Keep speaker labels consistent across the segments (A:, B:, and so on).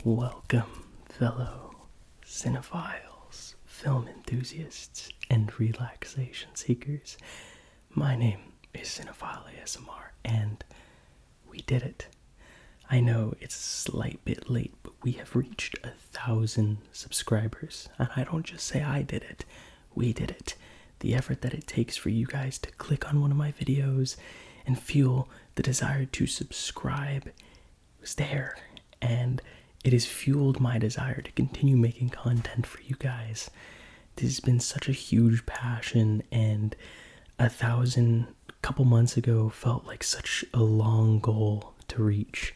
A: Welcome, fellow Cinephiles, film enthusiasts, and relaxation seekers. My name is Cinephile ASMR, and we did it. I know it's a slight bit late, but we have reached 1,000 subscribers, and I don't just say I did it, we did it. The effort that it takes for you guys to click on one of my videos and feel the desire to subscribe was there, and it has fueled my desire to continue making content for you guys. This has been such a huge passion, and 1,000 a couple months ago felt like such a long goal to reach.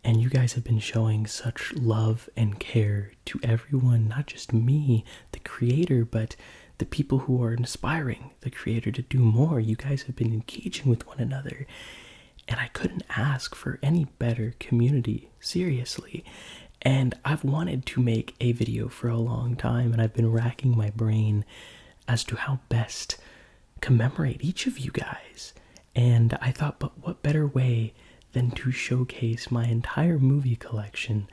A: And you guys have been showing such love and care to everyone, not just me, the creator, but the people who are inspiring the creator to do more. You guys have been engaging with one another, and I couldn't ask for any better community, seriously. And I've wanted to make a video for a long time, and I've been racking my brain as to how best commemorate each of you guys. And I thought, but what better way than to showcase my entire movie collection,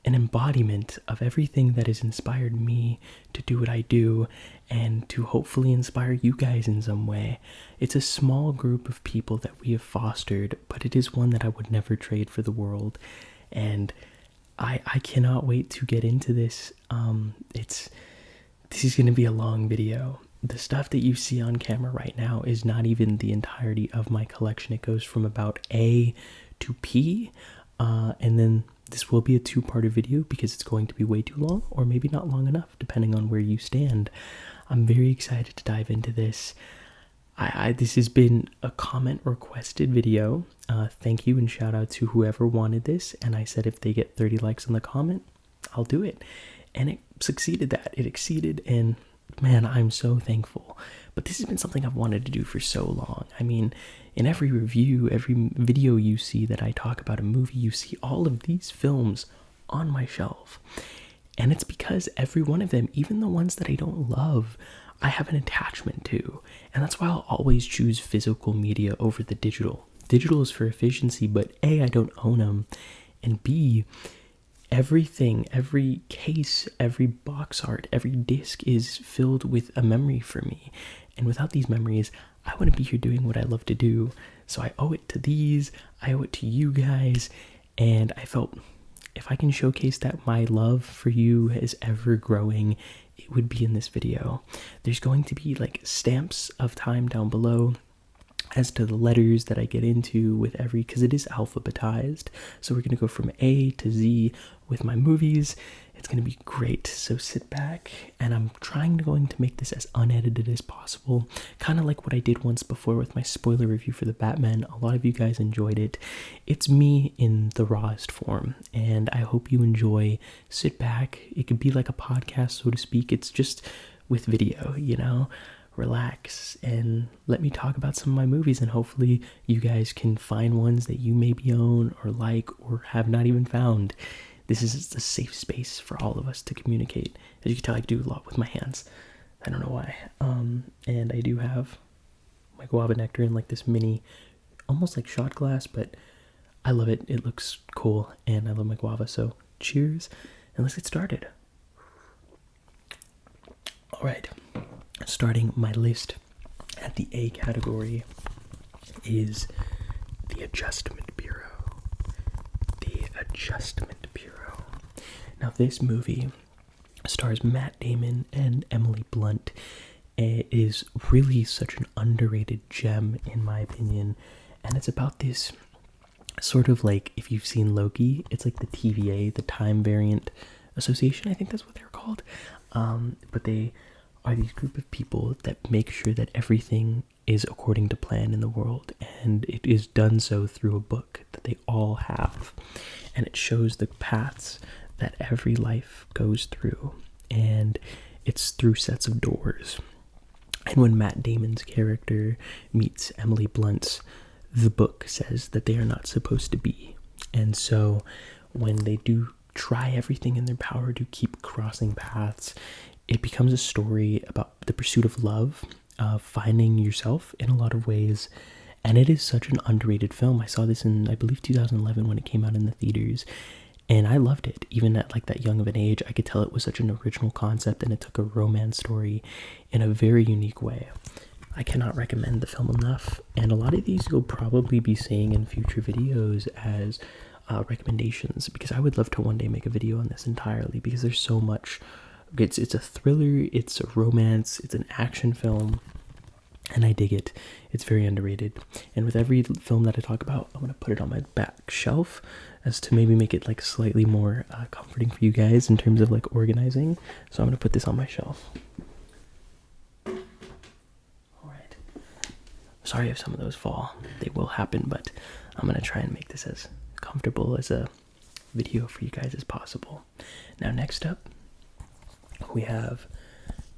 A: an embodiment of everything that has inspired me to do what I do, and to hopefully inspire you guys in some way. It's a small group of people that we have fostered, but it is one that I would never trade for the world. And I cannot wait to get into this. This is going to be a long video. The stuff that you see on camera right now is not even the entirety of my collection. It goes from about A to P, and then this will be a two-parter video because it's going to be way too long, or maybe not long enough, depending on where you stand. I'm very excited to dive into this. This has been a comment requested video. Thank you and shout out to whoever wanted this. And I said if they get 30 likes on the comment, I'll do it. And it succeeded that. It exceeded, and man, I'm so thankful. But this has been something I've wanted to do for so long. I mean, in every review, every video you see that I talk about a movie, you see all of these films on my shelf. And it's because every one of them, even the ones that I don't love, I have an attachment to. And that's why I'll always choose physical media over the digital. Digital is for efficiency, but A, I don't own them. And B, everything, every case, every box art, every disc is filled with a memory for me. And without these memories, I wouldn't be here doing what I love to do. So I owe it to these, I owe it to you guys, and I felt if I can showcase that my love for you is ever growing, it would be in this video. There's going to be like stamps of time down below as to the letters that I get into with every, because it is alphabetized. So we're going to go from A to Z with my movies. It's going to be great. So sit back, and I'm going to make this as unedited as possible. Kind of like what I did once before with my spoiler review for the Batman. A lot of you guys enjoyed it. It's me in the rawest form, and I hope you enjoy. Sit back. It could be like a podcast, so to speak. It's just with video, you know? Relax and let me talk about some of my movies, and hopefully you guys can find ones that you maybe own or like or have not even found. This is a safe space for all of us to communicate. As you can tell, I do a lot with my hands. I don't know why. And I do have my guava nectar in like this mini, almost like shot glass, but I love it. It looks cool, and I love my guava. So cheers, and let's get started. All right. Starting my list at the A category is The Adjustment Bureau. The Adjustment Bureau. Now, this movie stars Matt Damon and Emily Blunt. It is really such an underrated gem, in my opinion. And it's about this sort of like, if you've seen Loki, it's like the TVA, the Time Variant Association. I think that's what they're called. But they are these group of people that make sure that everything is according to plan in the world, and it is done so through a book that they all have, and it shows the paths that every life goes through, and it's through sets of doors. And when Matt Damon's character meets Emily Blunt's, the book says that they are not supposed to be, and so when they do try everything in their power to keep crossing paths, it becomes a story about the pursuit of love, finding yourself in a lot of ways, and it is such an underrated film. I saw this in, I believe, 2011 when it came out in the theaters, And I loved it. Even at like that young of an age, I could tell it was such an original concept, and it took a romance story in a very unique way. I cannot recommend the film enough, and a lot of these you'll probably be seeing in future videos as recommendations, because I would love to one day make a video on this entirely, because there's so much. It's a thriller, it's a romance, it's an action film, and I dig it. It's very underrated. And with every film that I talk about, I'm going to put it on my back shelf as to maybe make it like slightly more comforting for you guys in terms of like organizing. So I'm going to put this on my shelf. Alright. Sorry if some of those fall. They will happen, but I'm going to try and make this as comfortable as a video for you guys as possible. Now next up, we have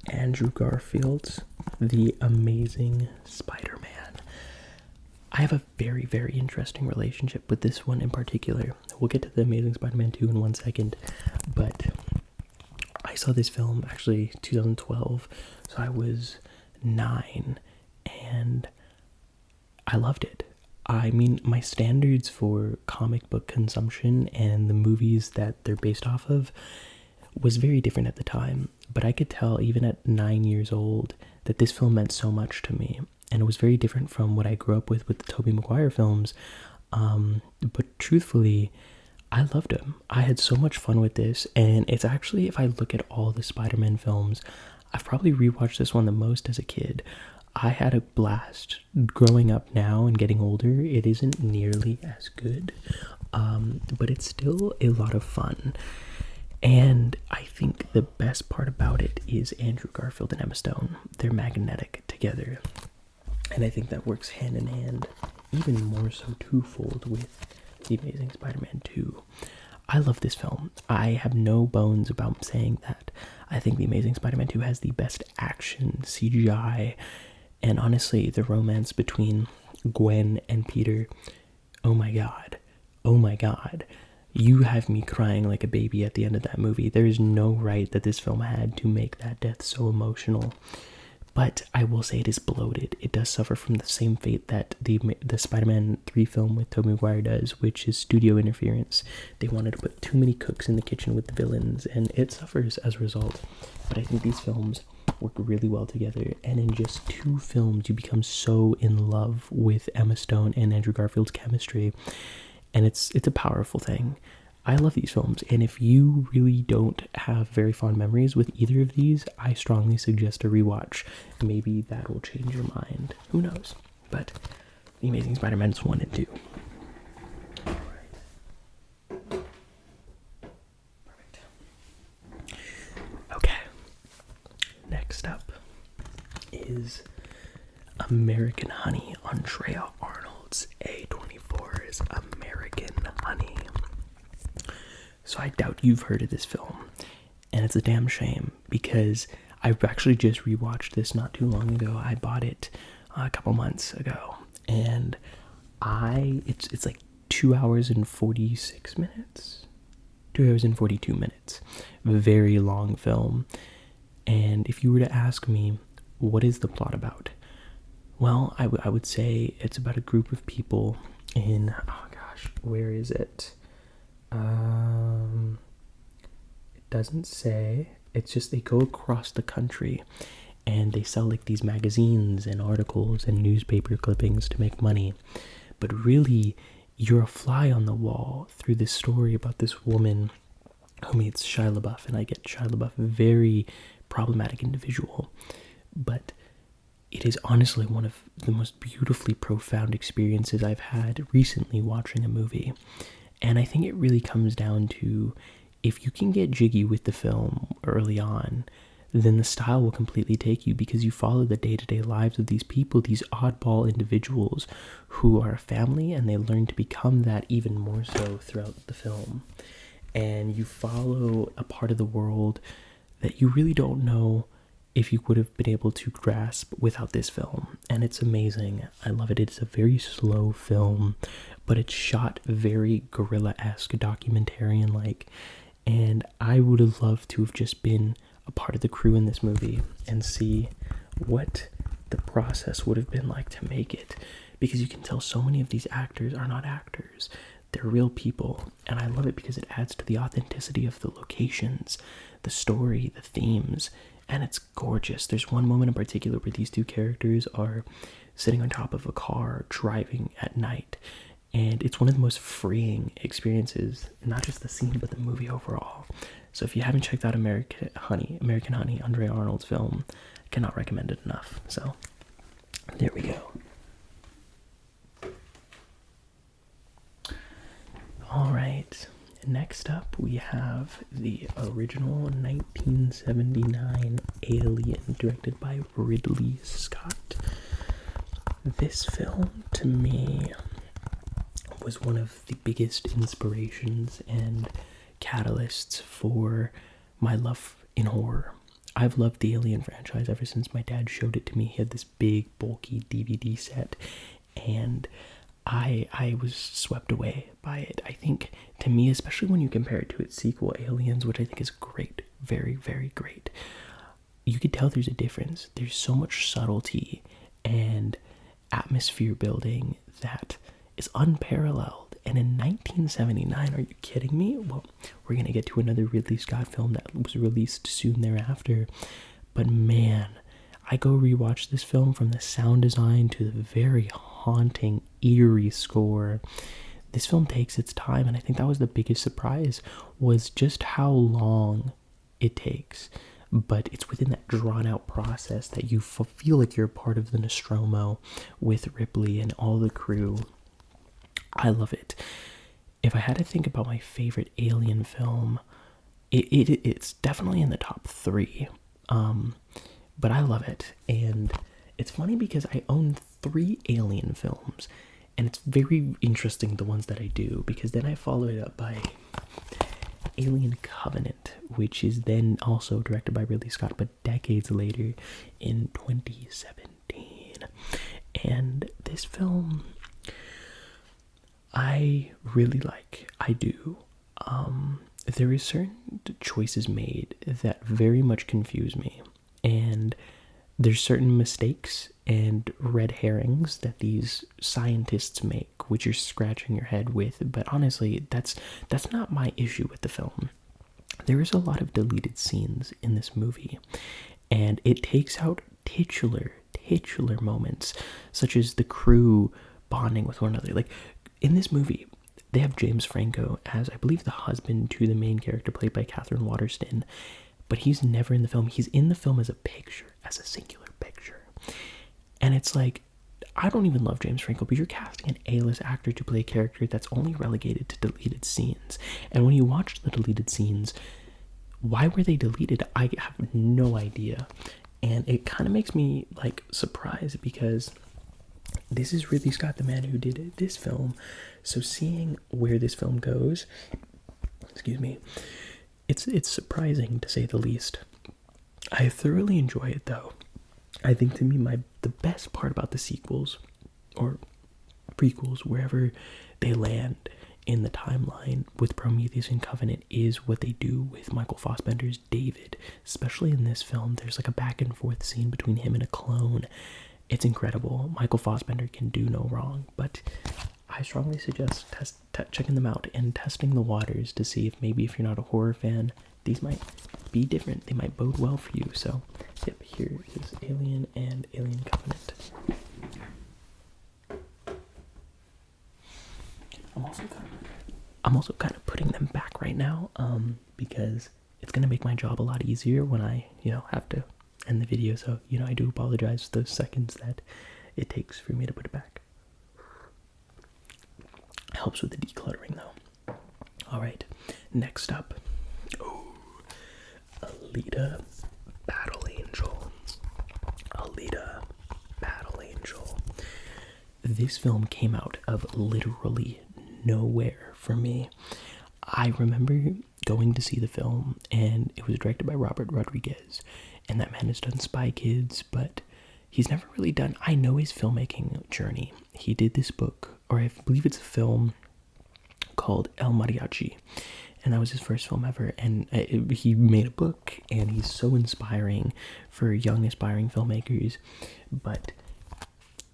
A: Andrew Garfield's The Amazing Spider-Man. I have a very, very interesting relationship with this one in particular. We'll get to The Amazing Spider-Man 2 in 1 second, but I saw this film actually 2012, so I was 9, and I loved it. I mean, my standards for comic book consumption and the movies that they're based off of was very different at the time, but I could tell even at 9 years old that this film meant so much to me, and it was very different from what I grew up with the Tobey Maguire films, but truthfully, I loved him. I had so much fun with this, and it's actually, if I look at all the Spider-Man films, I've probably rewatched this one the most as a kid. I had a blast. Growing up now and getting older, it isn't nearly as good, but it's still a lot of fun. And I think the best part about it is Andrew Garfield and Emma Stone. They're magnetic together. And I think that works hand in hand, even more so twofold with The Amazing Spider-Man 2. I love this film. I have no bones about saying that. I think The Amazing Spider-Man 2 has the best action, CGI, and honestly, the romance between Gwen and Peter. Oh my god. Oh my god. You have me crying like a baby at the end of that movie. There is no right that this film had to make that death so emotional. But I will say it is bloated. It does suffer from the same fate that the Spider-Man 3 film with Tobey Maguire does, which is studio interference. They wanted to put too many cooks in the kitchen with the villains, and it suffers as a result. But I think these films work really well together, and in just 2 films, you become so in love with Emma Stone and Andrew Garfield's chemistry. And it's a powerful thing. I love these films, and if you really don't have very fond memories with either of these, I strongly suggest a rewatch. Maybe that will change your mind. Who knows? But The Amazing Spider-Man 1 and 2. Alright. Perfect. Okay. Next up is American Honey, Andrea Arnold's A24's American Honey. So I doubt you've heard of this film, and it's a damn shame, because I've actually just rewatched this not too long ago. I bought it a couple months ago, and it's like 2 hours and 46 minutes. 2 hours and 42 minutes. Very long film. And if you were to ask me, what is the plot about? Well, I would say it's about a group of people in, oh gosh, where is it? It doesn't say. It's just they go across the country and they sell like these magazines and articles and newspaper clippings to make money. But really, you're a fly on the wall through this story about this woman who meets Shia LaBeouf, and I get Shia LaBeouf, a very problematic individual. But it is honestly one of the most beautifully profound experiences I've had recently watching a movie. And I think it really comes down to, if you can get jiggy with the film early on, then the style will completely take you, because you follow the day-to-day lives of these people, these oddball individuals who are a family, and they learn to become that even more so throughout the film. And you follow a part of the world that you really don't know if you would have been able to grasp without this film. And it's amazing. I love it. It's a very slow film, but it's shot very guerrilla-esque, documentarian-like. And I would have loved to have just been a part of the crew in this movie and see what the process would have been like to make it. Because you can tell so many of these actors are not actors. they're real people, and I love it because it adds to the authenticity of the locations, the story, the themes, and it's gorgeous. There's one moment in particular where these two characters are sitting on top of a car driving at night, and it's one of the most freeing experiences, not just the scene but the movie overall. So if you haven't checked out American Honey, Andre Arnold's film, I cannot recommend it enough. So there we go. All right, next up we have the original 1979 Alien, directed by Ridley Scott. This film, to me, was one of the biggest inspirations and catalysts for my love in horror. I've loved the Alien franchise ever since my dad showed it to me. He had this big, bulky DVD set, and I was swept away by it. I think, to me, especially when you compare it to its sequel, Aliens, which I think is great, very, very great, you could tell there's a difference. There's so much subtlety and atmosphere building that is unparalleled. And in 1979, are you kidding me? Well, we're going to get to another Ridley Scott film that was released soon thereafter. But man, I go rewatch this film, from the sound design to the very haunting, eerie score. This film takes its time, and I think that was the biggest surprise, was just how long it takes. But it's within that drawn-out process that you feel like you're a part of the Nostromo with Ripley and all the crew. I love it. If I had to think about my favorite Alien film, it's definitely in the top 3. But I love it. And it's funny because I own 3 Alien films, and it's very interesting, the ones that I do, because then I follow it up by Alien Covenant, which is then also directed by Ridley Scott, but decades later in 2017. And this film, I really like. I do. There is certain choices made that very much confuse me, and there's certain mistakes and red herrings that these scientists make, which you're scratching your head with. But honestly, that's not my issue with the film. There is a lot of deleted scenes in this movie, and it takes out titular moments, such as the crew bonding with one another. Like, in this movie, they have James Franco as, I believe, the husband to the main character, played by Catherine Waterston, but he's never in the film. He's in the film as a picture, as a singular picture. And it's like, I don't even love James Franco, but you're casting an A-list actor to play a character that's only relegated to deleted scenes. And when you watch the deleted scenes, why were they deleted? I have no idea. And it kind of makes me, like, surprised, because this is Ridley Scott, the man who did this film. So seeing where this film goes, excuse me, it's surprising, to say the least. I thoroughly enjoy it, though. I think, to me, the best part about the sequels, or prequels, wherever they land in the timeline with Prometheus and Covenant, is what they do with Michael Fassbender's David. Especially in this film, there's like a back and forth scene between him and a clone. It's incredible. Michael Fassbender can do no wrong, but I strongly suggest checking them out and testing the waters to see if maybe, if you're not a horror fan, these might be different. They might bode well for you. So, yep, here is Alien and Alien Covenant. I'm also kind of putting them back right now, because it's gonna make my job a lot easier when I, have to end the video. So, I do apologize for those seconds that it takes for me to put it back. Helps with the decluttering, though. All right, next up, Alita Battle Angel. Alita Battle Angel. This film came out of literally nowhere for me. I remember going to see the film, and it was directed by Robert Rodriguez, and that man has done Spy Kids, but he's never really done, I know his filmmaking journey. He did this book, or I believe it's a film called El Mariachi, and that was his first film ever. And he made a book, and he's so inspiring for young aspiring filmmakers. But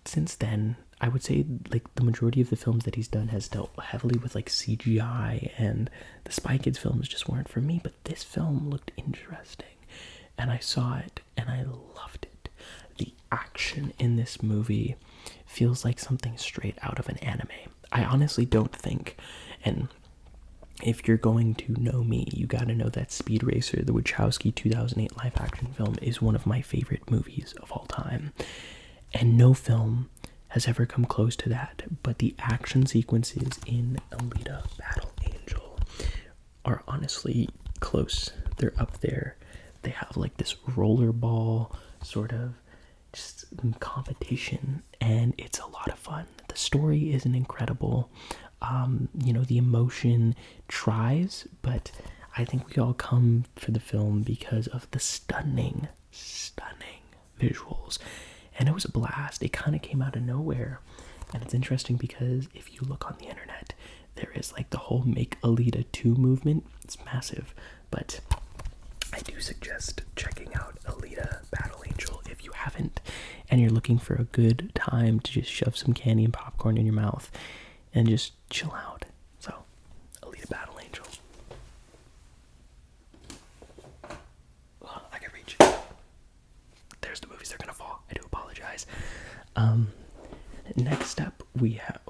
A: since then, I would say like the majority of the films that he's done has dealt heavily with like CGI, and the Spy Kids films just weren't for me, but this film looked interesting and I saw it and I loved it. The action in this movie feels like something straight out of an anime. I honestly don't think, and if you're going to know me, you gotta know that Speed Racer, the Wachowski 2008 live action film, is one of my favorite movies of all time. And no film has ever come close to that, but the action sequences in Alita Battle Angel are honestly close. They're up there. They have like this rollerball sort of just competition, and it's a lot of fun. The story isn't incredible. The emotion tries, but I think we all come for the film because of the stunning visuals. And it was a blast. It kind of came out of nowhere. And it's interesting because if you look on the internet, there is like the whole Make Alita 2 movement. It's massive. But I do suggest checking out Alita Battle Angel if you haven't, and you're looking for a good time to just shove some candy and popcorn in your mouth and just chill out. So, Alita Battle Angel. I can reach. There's the movies. They're gonna fall. I do apologize. Next up we have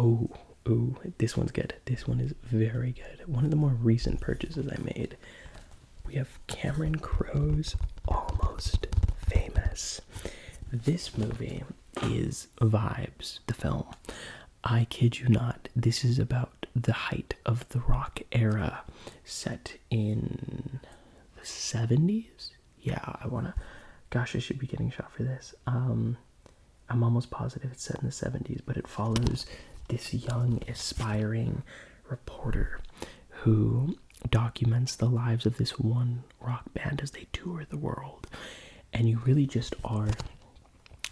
A: this one's good. This one is very good. One of the more recent purchases I made. We have Cameron Crowe's Almost Famous. This movie is Vibes, the film. I kid you not, this is about the height of the rock era, set in the 70s? Yeah, I should be getting shot for this. I'm almost positive it's set in the 70s, but it follows this young, aspiring reporter who documents the lives of this one rock band as they tour the world. And you really just are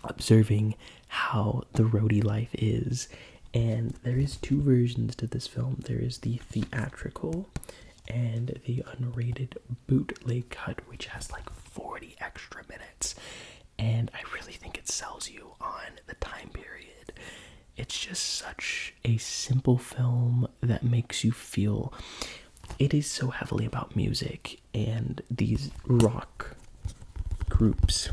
A: observing how the roadie life is. And there is two versions to this film. There is the theatrical and the unrated bootleg cut, which has like 40 extra minutes. And I really think it sells you on the time period. It's just such a simple film that makes you feel. It is so heavily about music, and these rock groups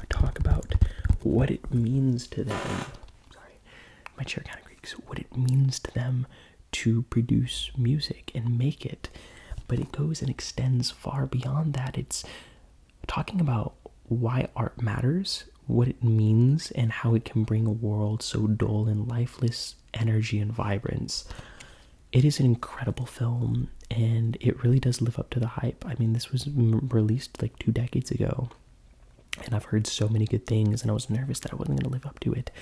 A: talk about what it means to them. Sorry, my chair kind of creaks. What it means to them to produce music and make it. But it goes and extends far beyond that. It's talking about why art matters, what it means, and how it can bring a world so dull and lifeless energy and vibrance. It is an incredible film, and it really does live up to the hype. I mean, this was released like 2 decades ago, and I've heard so many good things, and I was nervous that I wasn't going to live up to it,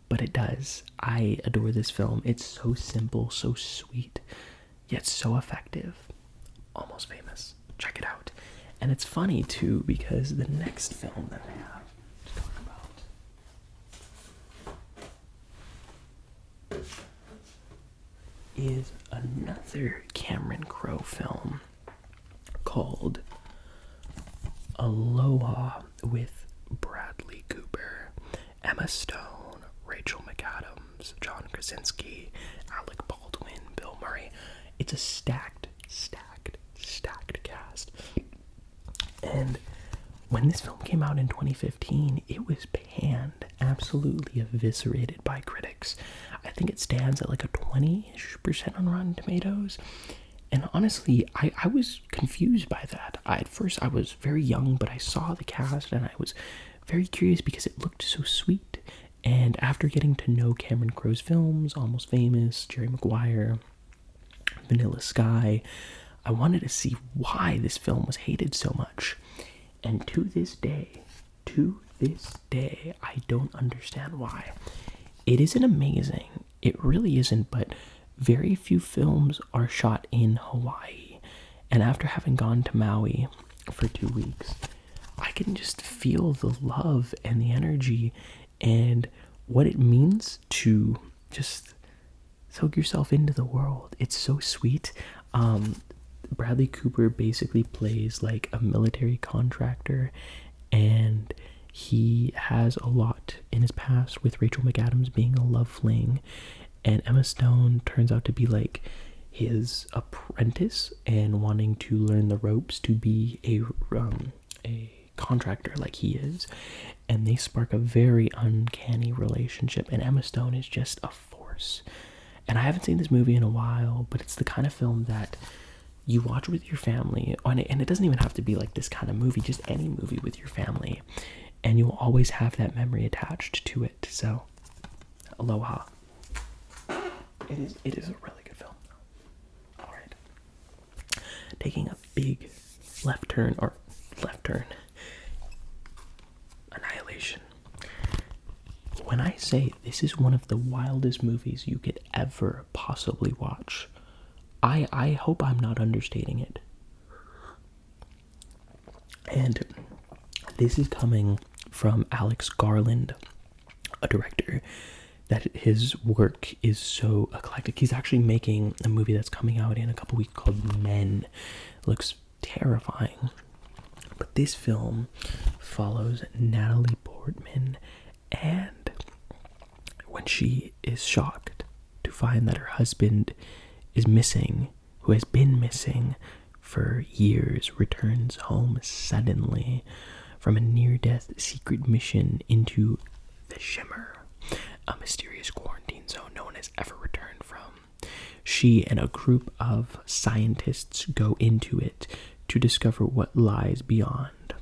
A: but it does. I adore this film. It's so simple, so sweet, yet so effective. Almost Famous. Check it out. And it's funny, too, because the next film that I have to talk about is another Cameron Crowe film called Aloha, with Bradley Cooper, Emma Stone, Rachel McAdams, John Krasinski, Alec Baldwin, Bill Murray. It's a stacked cast. And when this film came out in 2015, it was panned, absolutely eviscerated by critics. I think it stands at like a 20-ish% on Rotten Tomatoes. And honestly, I was confused by that. At first, I was very young, but I saw the cast and I was very curious because it looked so sweet. And after getting to know Cameron Crowe's films, Almost Famous, Jerry Maguire, Vanilla Sky, I wanted to see why this film was hated so much. And to this day, I don't understand why. It isn't amazing. It really isn't, but very few films are shot in Hawaii. And after having gone to Maui for 2 weeks, I can just feel the love and the energy and what it means to just soak yourself into the world. It's so sweet. Bradley Cooper basically plays like a military contractor, and he has a lot in his past with Rachel McAdams being a love fling, and Emma Stone turns out to be like his apprentice and wanting to learn the ropes to be a contractor like he is, and they spark a very uncanny relationship, and Emma Stone is just a force. And I haven't seen this movie in a while, but it's the kind of film that you watch with your family, and it doesn't even have to be like this kind of movie, just any movie with your family, and you'll always have that memory attached to it. So, aloha. It is a really good film. All right, taking a big left turn, Annihilation. When I say this is one of the wildest movies you could ever possibly watch, I hope I'm not understating it. And this is coming from Alex Garland, a director that his work is so eclectic. He's actually making a movie that's coming out in a couple weeks called Men. It looks terrifying. But this film follows Natalie Portman, and when she is shocked to find that her husband is missing, who has been missing for years, returns home suddenly from a near-death secret mission into the Shimmer, a mysterious quarantine zone no one has ever returned from. She and a group of scientists go into it to discover what lies beyond.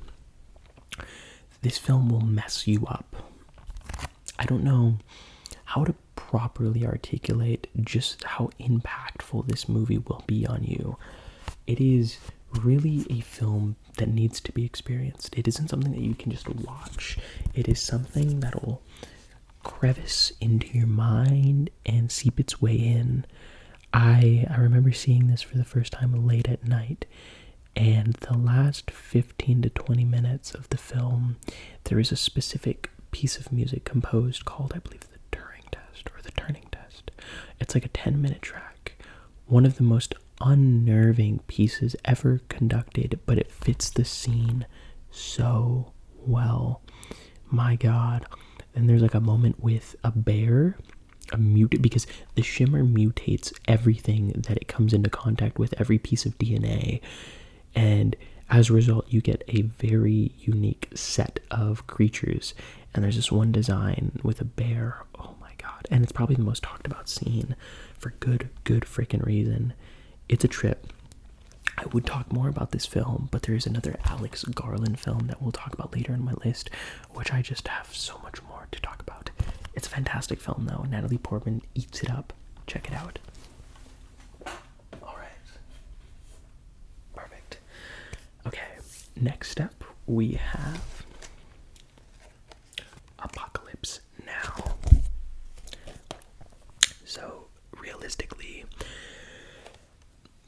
A: This film will mess you up. I don't know how to properly articulate just how impactful this movie will be on you. It is really a film that needs to be experienced. It isn't something that you can just watch. It is something that will crevice into your mind and seep its way in. I remember seeing this for the first time late at night, and the last 15 to 20 minutes of the film, there is a specific piece of music composed called, I believe, the Turning Test. It's like a 10-minute track. One of the most unnerving pieces ever conducted, but it fits the scene so well. My God. And there's like a moment with a bear, because the Shimmer mutates everything that it comes into contact with, every piece of DNA. And as a result, you get a very unique set of creatures. And there's this one design with a bear. Oh my God. And it's probably the most talked about scene for good freaking reason. It's a trip. I would talk more about this film, but there is another Alex Garland film that we'll talk about later in my list, which I just have so much more to talk about. It's a fantastic film, though. Natalie Portman eats it up. Check it out. All right. Perfect. Okay, next up, we have Apocalypse Now. So, realistically,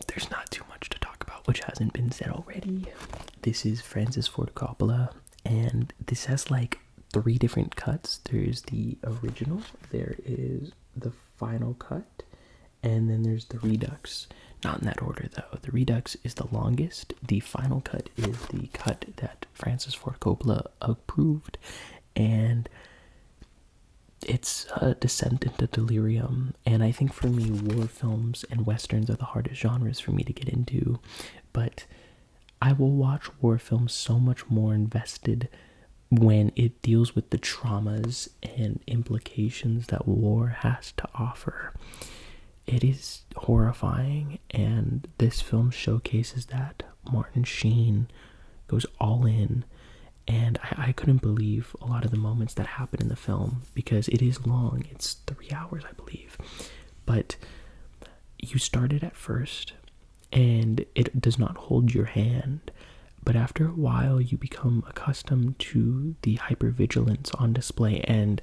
A: there's not too much to talk about, which hasn't been said already. This is Francis Ford Coppola, and this has like 3 different cuts. There's the original, there is the final cut, and then there's the Redux. Not in that order, though. The Redux is the longest. The final cut is the cut that Francis Ford Coppola approved, and it's a descent into delirium. And I think for me, war films and westerns are the hardest genres for me to get into, but I will watch war films so much more invested when it deals with the traumas and implications that war has to offer. It is horrifying, and this film showcases that. Martin Sheen goes all in, and I couldn't believe a lot of the moments that happen in the film, because it is long. It's 3 hours, I believe. But you start it at first, and it does not hold your hand. But after a while, you become accustomed to the hypervigilance on display and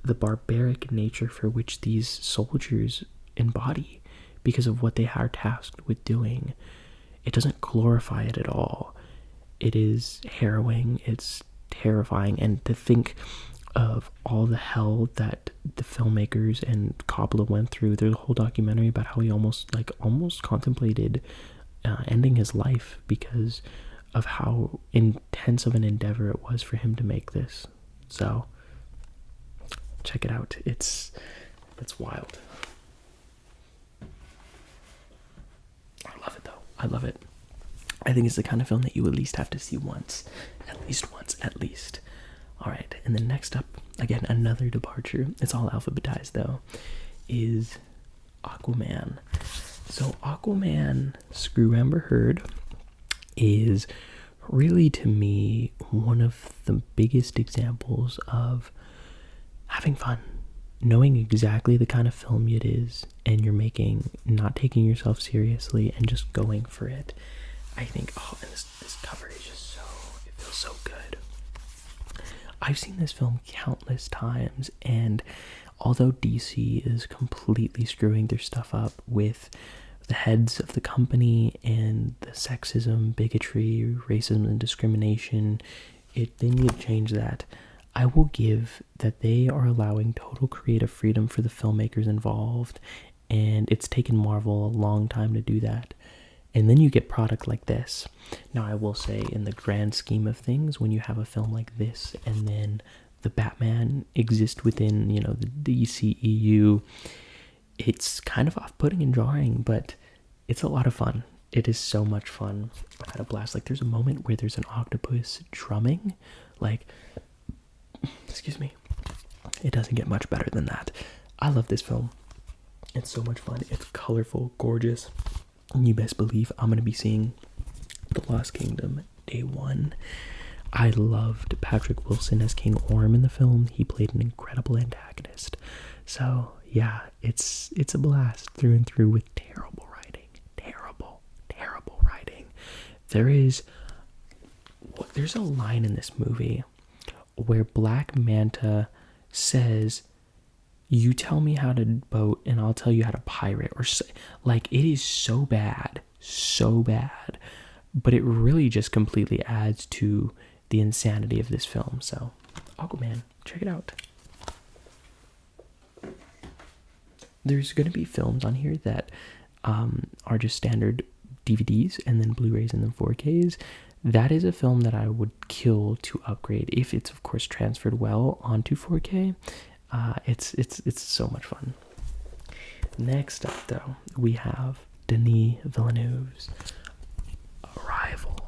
A: the barbaric nature for which these soldiers embody because of what they are tasked with doing. It doesn't glorify it at all. It is harrowing, it's terrifying, and to think of all the hell that the filmmakers and Coppola went through. There's a whole documentary about how he almost contemplated ending his life because of how intense of an endeavor it was for him to make this. So check it out. It's wild. I love it though. I love it. I think it's the kind of film that you at least have to see once. At least. Alright, and then next up, again, another departure. It's all alphabetized though. Is Aquaman. So Aquaman, Screw Amber Heard, is really, to me, one of the biggest examples of having fun, knowing exactly the kind of film it is, and you're making, not taking yourself seriously, and just going for it. I think, and this cover is just it feels so good. I've seen this film countless times, and although DC is completely screwing their stuff up with the heads of the company and the sexism, bigotry, racism, and discrimination, they need to change that. I will give that they are allowing total creative freedom for the filmmakers involved, and it's taken Marvel a long time to do that. And then you get product like this. Now, I will say, in the grand scheme of things, when you have a film like this, and then the Batman exist within, the DCEU, it's kind of off-putting and jarring, but it's a lot of fun. It is so much fun. I had a blast. Like, there's a moment where there's an octopus drumming. Like, excuse me. It doesn't get much better than that. I love this film. It's so much fun. It's colorful, gorgeous. And you best believe I'm going to be seeing The Lost Kingdom day one. I loved Patrick Wilson as King Orm in the film. He played an incredible antagonist. So, yeah, it's a blast through and through with terrible writing. Terrible writing. There's a line in this movie where Black Manta says, "You tell me how to boat and I'll tell you how to pirate," or like, it is so bad, but it really just completely adds to the insanity of this film. So Aquaman, check it out. There's going to be films on here that are just standard DVDs and then Blu-rays and then 4Ks. That is a film that I would kill to upgrade if it's, of course, transferred well onto 4K. It's so much fun. Next up, though, we have Denis Villeneuve's Arrival.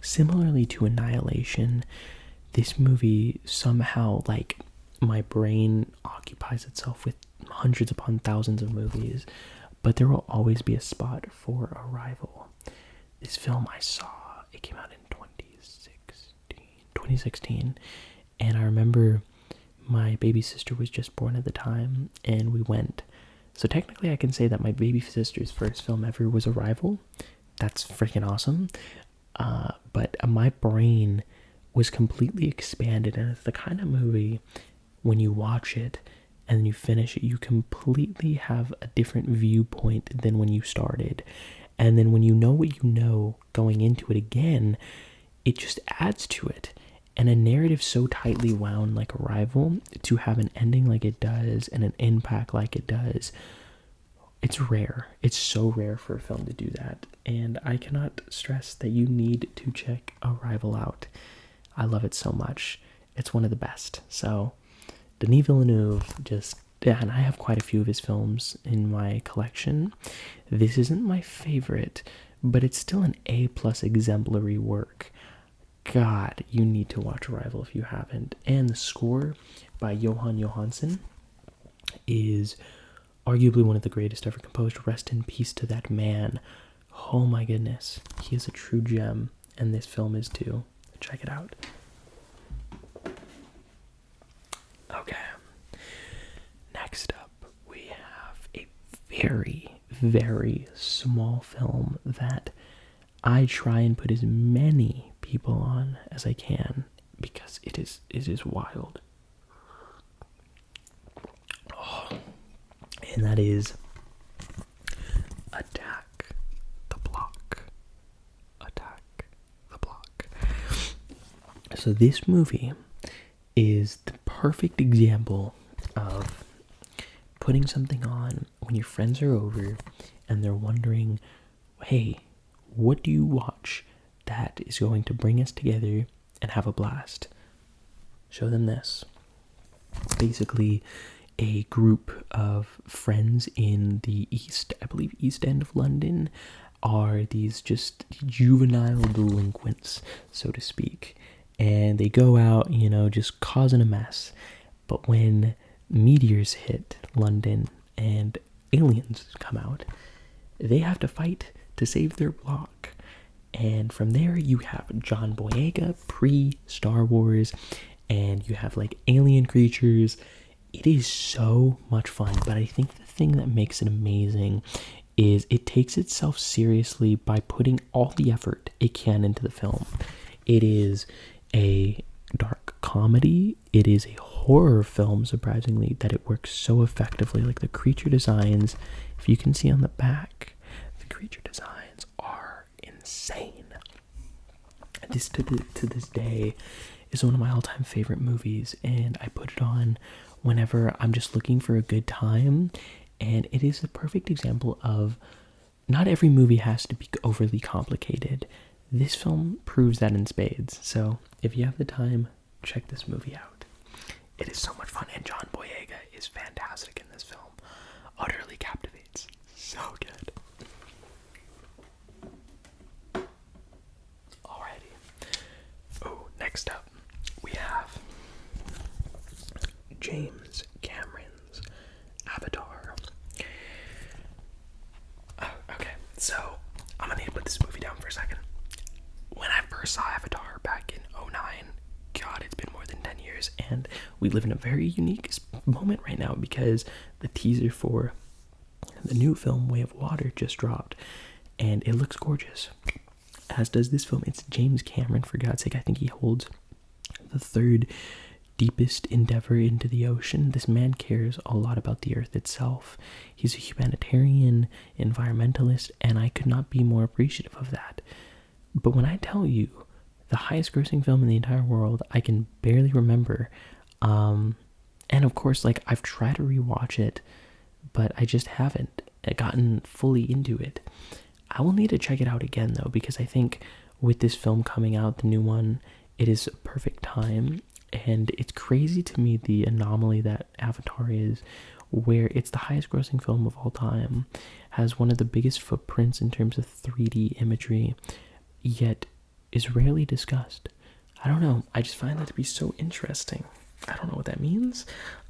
A: Similarly to Annihilation, this movie somehow, like, my brain occupies itself with hundreds upon thousands of movies, but there will always be a spot for Arrival. This film I saw, it came out in 2016, and I remember my baby sister was just born at the time, and we went. So technically I can say that my baby sister's first film ever was Arrival. That's freaking awesome. But my brain was completely expanded, and it's the kind of movie, when you watch it and then you finish it, you completely have a different viewpoint than when you started. And then when you know what you know going into it again, it just adds to it. And a narrative so tightly wound like Arrival, to have an ending like it does and an impact like it does, it's rare. It's so rare for a film to do that. And I cannot stress that you need to check Arrival out. I love it so much. It's one of the best. So, Denis Villeneuve, and I have quite a few of his films in my collection. This isn't my favorite, but it's still an A+ exemplary work. God, you need to watch Arrival if you haven't. And the score by Johan Johansson is arguably one of the greatest ever composed. Rest in peace to that man. Oh my goodness. He is a true gem, and this film is too. Check it out. Okay. Next up, we have a very, very small film that I try and put as many people on as I can, because it is wild. Oh, and that is Attack the Block. So this movie is the perfect example of putting something on when your friends are over and they're wondering, hey, what do you watch that is going to bring us together and have a blast? Show them this. Basically, a group of friends in the East End of London are these just juvenile delinquents, so to speak. And they go out, just causing a mess. But when meteors hit London and aliens come out, they have to fight to save their block. And from there, you have John Boyega, pre-Star Wars, and you have like alien creatures. It is so much fun, but I think the thing that makes it amazing is it takes itself seriously by putting all the effort it can into the film. It is a dark comedy. It is a horror film, surprisingly, that it works so effectively. Like the creature designs, if you can see on the back, the creature designs are insane. This to this day is one of my all-time favorite movies, and I put it on whenever I'm just looking for a good time. And it is a perfect example of not every movie has to be overly complicated. This film proves that in spades. So if you have the time, check this movie out. It is so much fun, and John Boyega is fantastic in this film. Utterly captivates. So good. Alrighty. Oh, next up, we have James Cameron's Avatar. Okay, so I'm gonna need to put this movie down for a second. When I first saw Avatar back in 2009, God, it's been more than 10 years, and we live in a very unique moment right now because the teaser for the new film, Way of Water, just dropped, and it looks gorgeous, as does this film. It's James Cameron, for God's sake. I think he holds the third deepest endeavor into the ocean. This man cares a lot about the earth itself. He's a humanitarian, environmentalist, and I could not be more appreciative of that. But when I tell you the highest grossing film in the entire world, I can barely remember. And of course, like, I've tried to rewatch it, but I just haven't gotten fully into it. I will need to check it out again, though, because I think with this film coming out, the new one, it is a perfect time. And it's crazy to me, the anomaly that Avatar is, where it's the highest grossing film of all time, has one of the biggest footprints in terms of 3D imagery, yet is rarely discussed. I don't know, I just find that to be so interesting. I don't know what that means.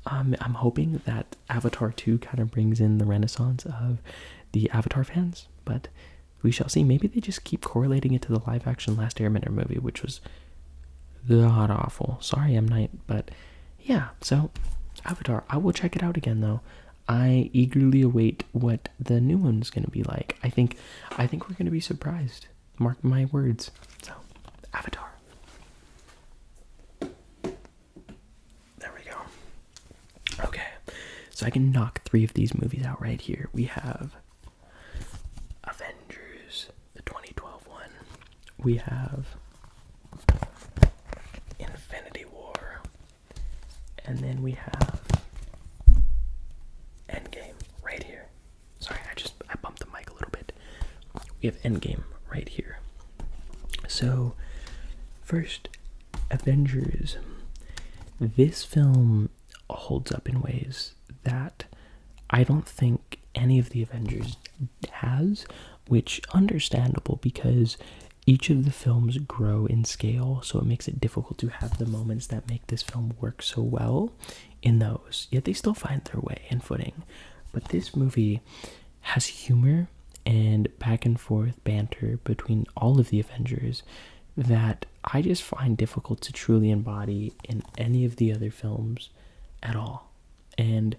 A: I'm hoping that Avatar 2 kind of brings in the renaissance of the Avatar fans, but we shall see. Maybe they just keep correlating it to the live-action Last Airbender movie, which was god-awful. Sorry, M. Night, but yeah, so Avatar. I will check it out again, though. I eagerly await what the new one's going to be like. I think we're going to be surprised. Mark my words. So, Avatar. There we go. Okay, so I can knock 3 of these movies out right here. We have Avengers, the 2012 one. We have Infinity War. And then we have Endgame right here. Sorry, I bumped the mic a little bit. We have Endgame right here. So, first, Avengers. This film holds up in ways that I don't think any of the Avengers has, which understandable because each of the films grow in scale, so it makes it difficult to have the moments that make this film work so well in those. Yet they still find their way and footing. But this movie has humor and back and forth banter between all of the Avengers that I just find difficult to truly embody in any of the other films at all. And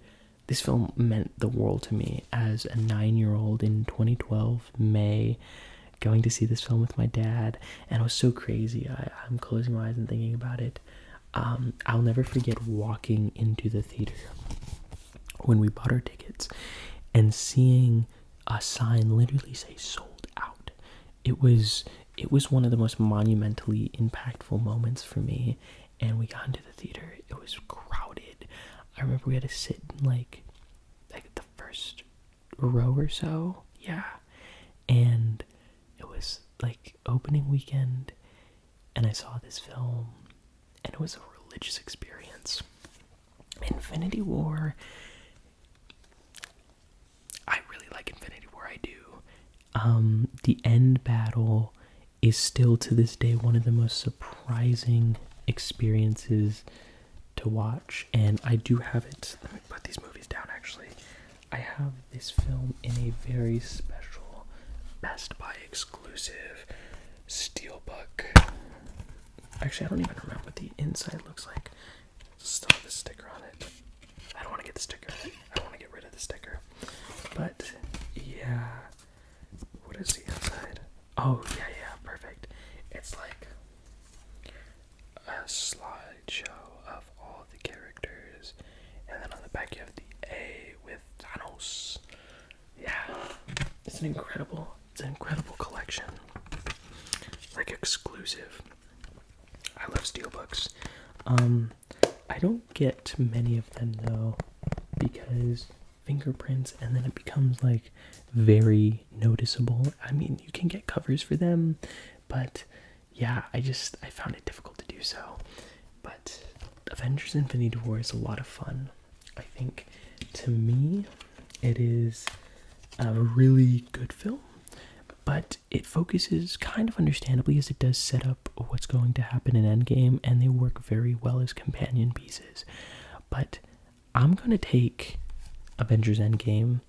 A: this film meant the world to me as a 9-year-old in 2012, May, going to see this film with my dad, and it was so crazy. I'm closing my eyes and thinking about it. I'll never forget walking into the theater when we bought our tickets and seeing a sign literally say sold out. It was one of the most monumentally impactful moments for me, and we got into the theater. It was crowded. I remember we had to sit in like the first row or so. Yeah. And it was like opening weekend, and I saw this film, and it was a religious experience. Infinity War, I really like Infinity War, I do. The end battle is still to this day one of the most surprising experiences to watch, and I do have it. Let me put these movies down actually. I have this film in a very special Best Buy exclusive steelbook. Actually, I don't even remember what the inside looks like. Still have the sticker on it. I don't want to get the sticker. I want to get rid of the sticker. But yeah, what is the inside? Oh yeah, perfect. It's like a slideshow of all the characters, and then on the back you have the A with Thanos. Yeah, it's an incredible collection. Like exclusive. I love steelbooks. I don't get many of them though, because fingerprints, and then it becomes like very noticeable. I mean, you can get covers for them, but yeah, I found it difficult to do so. But Avengers Infinity War is a lot of fun. I think, to me, it is a really good film, but it focuses, kind of understandably, as it does set up what's going to happen in Endgame, and they work very well as companion pieces. But I'm going to take Avengers Endgame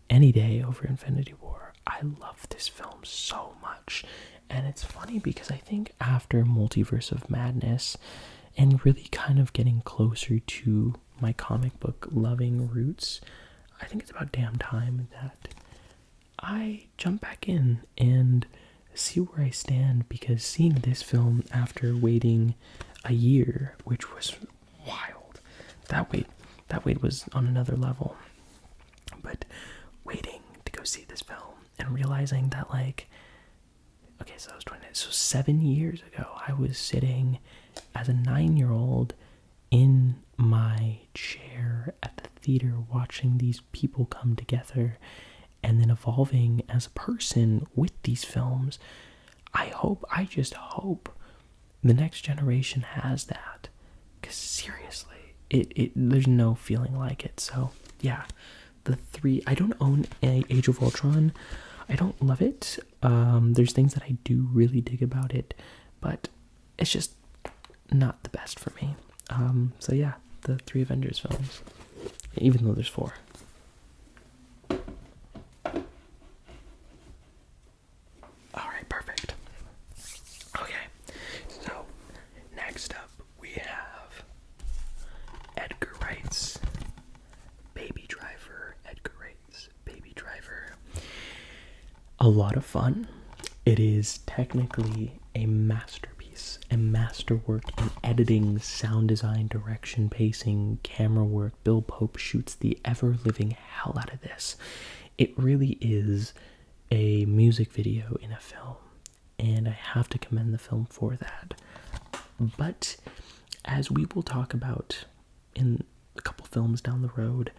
A: any day over Infinity War. I love this film so much. And it's funny because I think after Multiverse of Madness, and really kind of getting closer to my comic book loving roots, I think it's about damn time that I jump back in and see where I stand, because seeing this film after waiting a year, which was wild, that wait was on another level. But waiting to go see this film and realizing that, like, okay, so I was 20, so 7 years ago, I was sitting as a 9-year-old in my chair at the theater watching these people come together and then evolving as a person with these films. I just hope the next generation has that, because seriously, there's no feeling like it. So yeah, I don't own Age of Ultron. I don't love it. There's things that I do really dig about it, but it's just not the best for me. So yeah, the 3 Avengers films, even though there's 4. Alright, perfect. Okay, so next up we have Edgar Wright's Baby Driver. Edgar Wright's Baby Driver. A lot of fun. It is technically a masterpiece, a masterwork in editing, sound design, direction, pacing, camera work. Bill Pope shoots the ever-living hell out of this. It really is a music video in a film, and I have to commend the film for that. But as we will talk about in a couple films down the road,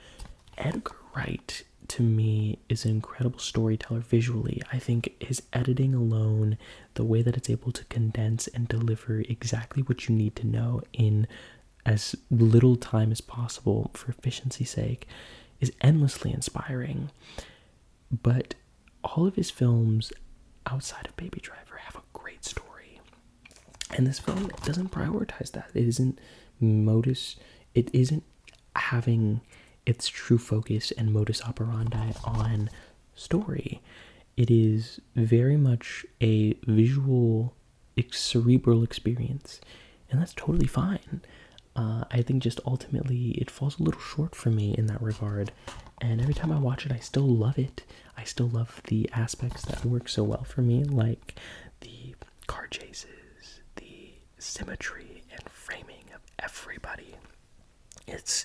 A: Edgar Wright, to me, is an incredible storyteller visually. I think his editing alone, the way that it's able to condense and deliver exactly what you need to know in as little time as possible for efficiency's sake, is endlessly inspiring. But all of his films outside of Baby Driver have a great story. And this film doesn't prioritize that. It isn't having its true focus and modus operandi on story. It is very much a visual, cerebral experience, and that's totally fine. I think just ultimately it falls a little short for me in that regard, and every time I watch it, I still love it. I still love the aspects that work so well for me, like the car chases, the symmetry and framing of everybody. It's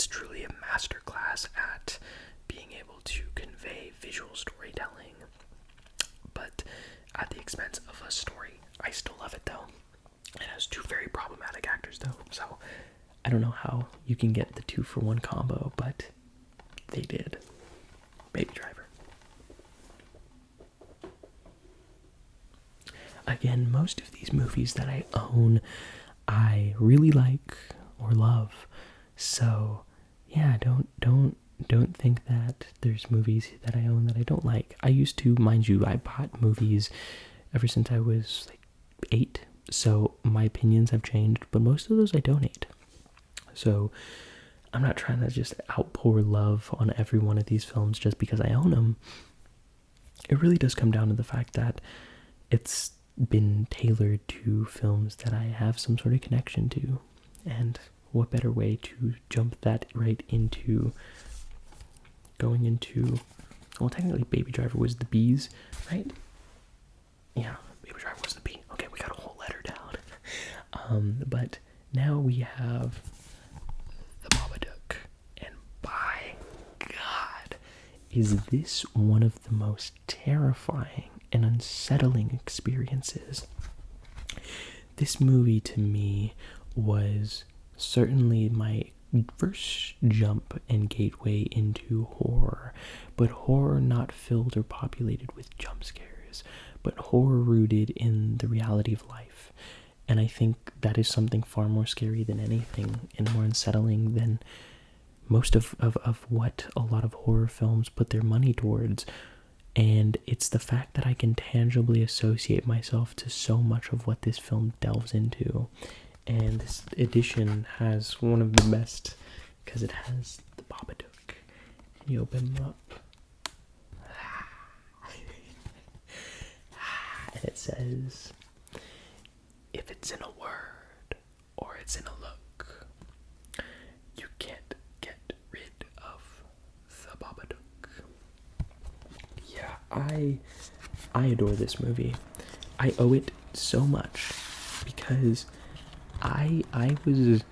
A: truly a masterclass at being able to convey visual storytelling, but at the expense of a story. I still love it though. It has 2 very problematic actors though, so I don't know how you can get the 2-for-1 combo, but they did. Baby Driver. again, most of these movies that I own, I really like or love. So, yeah, don't think that there's movies that I own that I don't like. I used to, mind you, I bought movies ever since I was like 8. So my opinions have changed, but most of those I donate. So I'm not trying to just outpour love on every one of these films just because I own them. It really does come down to the fact that it's been tailored to films that I have some sort of connection to. And what better way to jump that right into going into, well, technically Baby Driver was the B's, right? Yeah, Baby Driver was the B. Okay, we got a whole letter down. But now we have the Babadook, and by God, is this one of the most terrifying and unsettling experiences. This movie to me was certainly my first jump and gateway into horror, but horror not filled or populated with jump scares, but horror rooted in the reality of life. And I think that is something far more scary than anything, and more unsettling than most of what a lot of horror films put their money towards. And it's the fact that I can tangibly associate myself to so much of what this film delves into. And this edition has one of the best, because it has the Babadook. And you open them up. And it says, if it's in a word or it's in a look, you can't get rid of the Babadook. Yeah, I adore this movie. I owe it so much because I was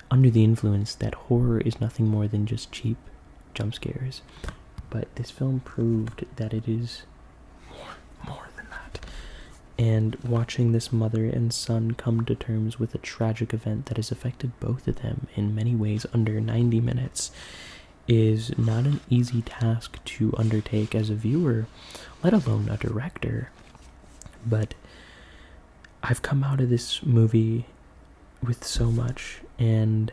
A: under the influence that horror is nothing more than just cheap jump scares. But this film proved that it is more than that. And watching this mother and son come to terms with a tragic event that has affected both of them in many ways under 90 minutes is not an easy task to undertake as a viewer, let alone a director. But I've come out of this movie with so much, and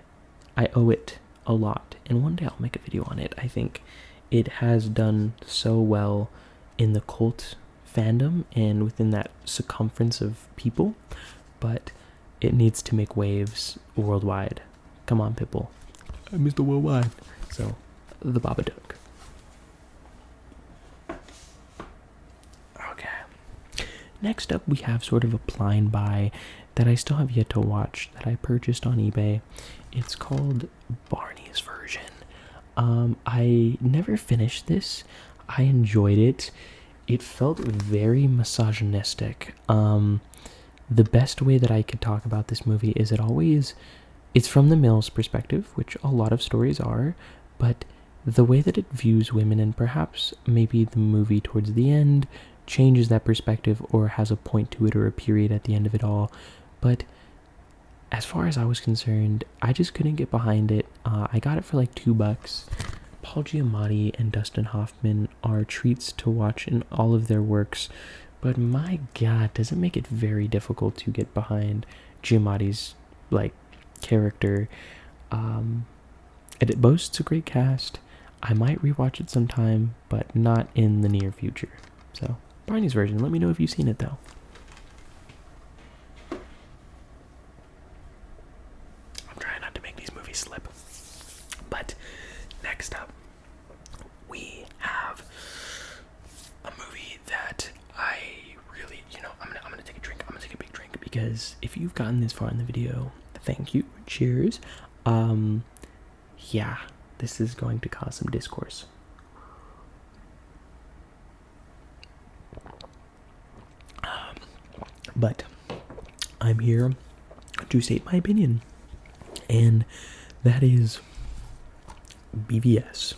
A: I owe it a lot. And one day I'll make a video on it. I think it has done so well in the cult fandom and within that circumference of people, but it needs to make waves worldwide. Come on, people. I'm Mr. Worldwide. So, the Babadook. Okay. Next up, we have sort of a blind buy that I still have yet to watch that I purchased on eBay. It's called Barney's Version. I never finished this. I enjoyed it. It felt very misogynistic. The best way that I could talk about this movie is it's from the male's perspective, which a lot of stories are, but the way that it views women, and perhaps maybe the movie towards the end changes that perspective or has a point to it or a period at the end of it all. But as far as I was concerned, I just couldn't get behind it. I got it for like $2. Paul Giamatti and Dustin Hoffman are treats to watch in all of their works, but my God, does it make it very difficult to get behind Giamatti's like character. It boasts a great cast. I might rewatch it sometime, but not in the near future. So, Barney's Version. Let me know if you've seen it though. Slip. But next up, we have a movie that I really, I'm gonna take a drink. I'm gonna take a big drink because if you've gotten this far in the video, thank you. Cheers. Yeah, this is going to cause some discourse. But I'm here to state my opinion, and that is BVS.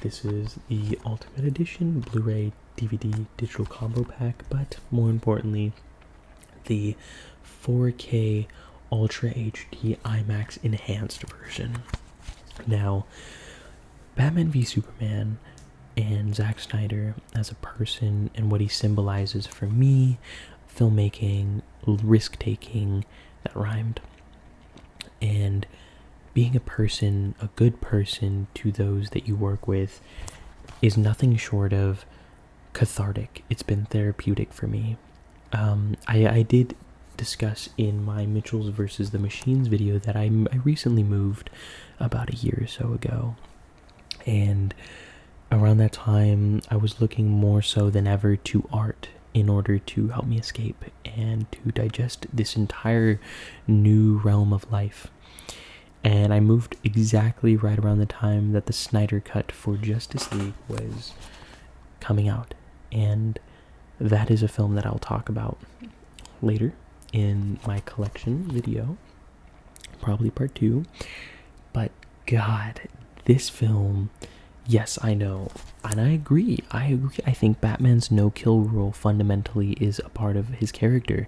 A: This is the Ultimate Edition Blu-ray DVD digital combo pack, but more importantly, the 4K Ultra HD IMAX enhanced version. Now, Batman v Superman and Zack Snyder as a person and what he symbolizes for me filmmaking, risk-taking, that rhymed, and being a person, a good person to those that you work with is nothing short of cathartic. It's been therapeutic for me. I did discuss in my Mitchells versus the Machines video that I recently moved about a year or so ago, and around that time I was looking more so than ever to art in order to help me escape and to digest this entire new realm of life. And I moved exactly right around the time that the Snyder Cut for Justice League was coming out, and that is a film that I'll talk about later in my collection video, probably part 2. But God, this film, yes, I know, and I agree. I think Batman's no-kill rule fundamentally is a part of his character,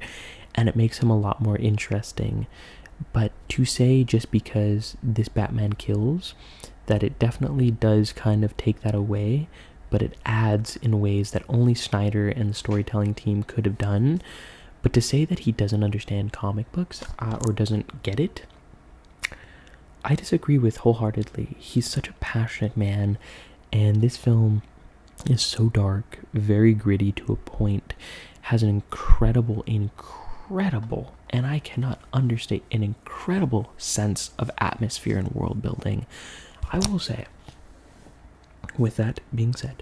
A: and it makes him a lot more interesting. But to say just because this Batman kills, that it definitely does kind of take that away, but it adds in ways that only Snyder and the storytelling team could have done. But to say that he doesn't understand comic books or doesn't get it, I disagree with wholeheartedly. He's such a passionate man, and this film is so dark, very gritty to a point, has an incredible, and I cannot understate, an incredible sense of atmosphere and world building. I will say, with that being said,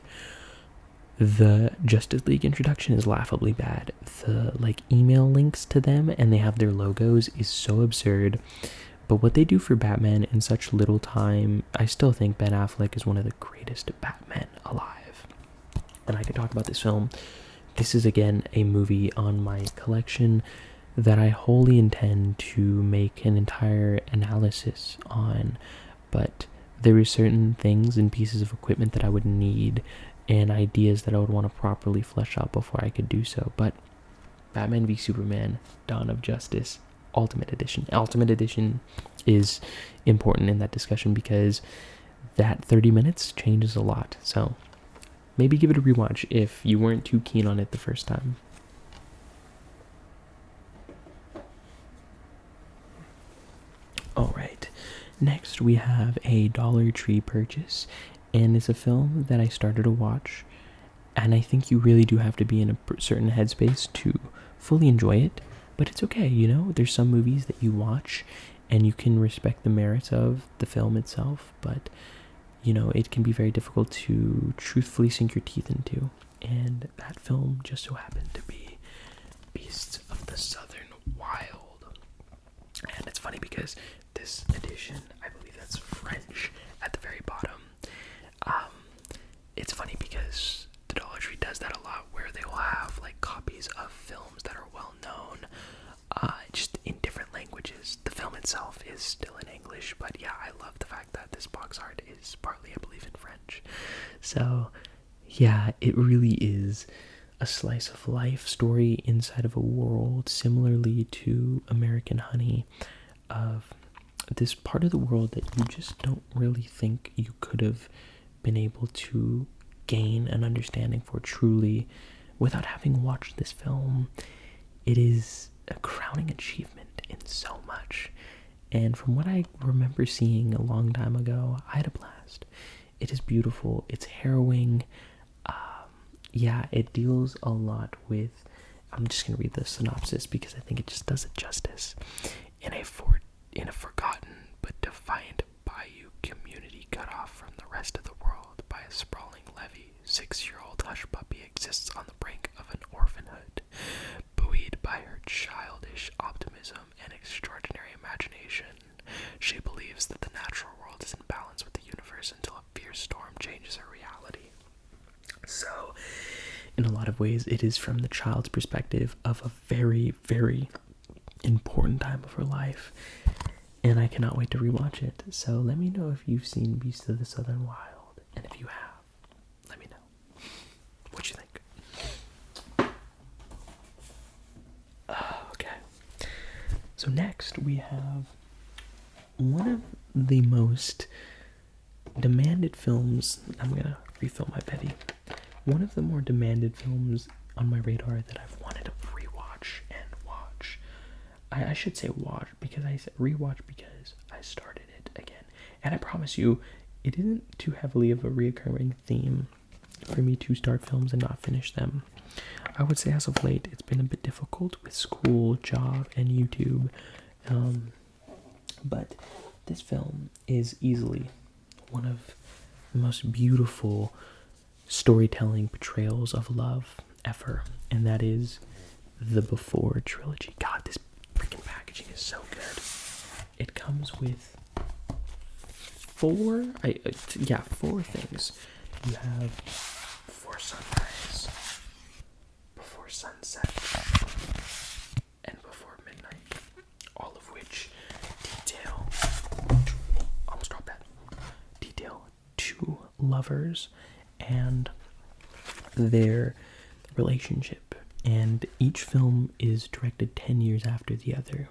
A: the Justice League introduction is laughably bad. The email links to them and they have their logos is so absurd. But what they do for Batman in such little time, I still think Ben Affleck is one of the greatest Batmen alive. And I could talk about this film. This is again a movie on my collection that I wholly intend to make an entire analysis on, but there are certain things and pieces of equipment that I would need and ideas that I would want to properly flesh out before I could do so. But Batman v Superman, Dawn of Justice, Ultimate Edition. Ultimate Edition is important in that discussion because that 30 minutes changes a lot. So maybe give it a rewatch if you weren't too keen on it the first time. Alright, next we have a Dollar Tree purchase, and it's a film that I started to watch, and I think you really do have to be in a certain headspace to fully enjoy it, but it's okay, there's some movies that you watch and you can respect the merits of the film itself, but it can be very difficult to truthfully sink your teeth into, and that film just so happened to be Beasts of the Southern Wild. And it's funny because this edition, I believe that's French at the very bottom. It's funny because the Dollar Tree does that a lot, where they will have copies of films that are well known, just in different languages. The film itself is still in English, but yeah, I love the fact that this box art is partly, I believe, in French. So yeah, it really is a slice of life story inside of a world, similarly to American Honey, of this part of the world that you just don't really think you could have been able to gain an understanding for truly without having watched this film. It is a crowning achievement in so much, and from what I remember seeing a long time ago, I had a blast. It is beautiful, it's harrowing. Yeah, it deals a lot with, I'm just going to read the synopsis because I think it just does it justice. In a forgotten but defiant bayou community cut off from the rest of the world by a sprawling levee, 6-year-old Hush Puppy exists on the brink of an orphanhood. Buoyed by her childish optimism and extraordinary imagination, she believes that the natural world is in balance with the universe until a fierce storm changes her reality. So, in a lot of ways, it is from the child's perspective of a very, very important time of her life, and I cannot wait to rewatch it. So let me know if you've seen Beasts of the Southern Wild, and if you have, let me know what you think. Okay, so next we have one of the most demanded films. I'm gonna refill my Betty. One of the more demanded films on my radar that I've wanted to rewatch I should say watch, because I said rewatch because I started it again. And I promise you, it isn't too heavily of a reoccurring theme for me to start films and not finish them. I would say as of late, it's been a bit difficult with school, job, and YouTube. But this film is easily one of the most beautiful storytelling portrayals of love ever, and that is the Before trilogy. God, this freaking packaging is so good. It comes with four things. You have Before Sunrise, Before Sunset, and Before Midnight, all of which detail two lovers and their relationship. And each film is directed 10 years after the other,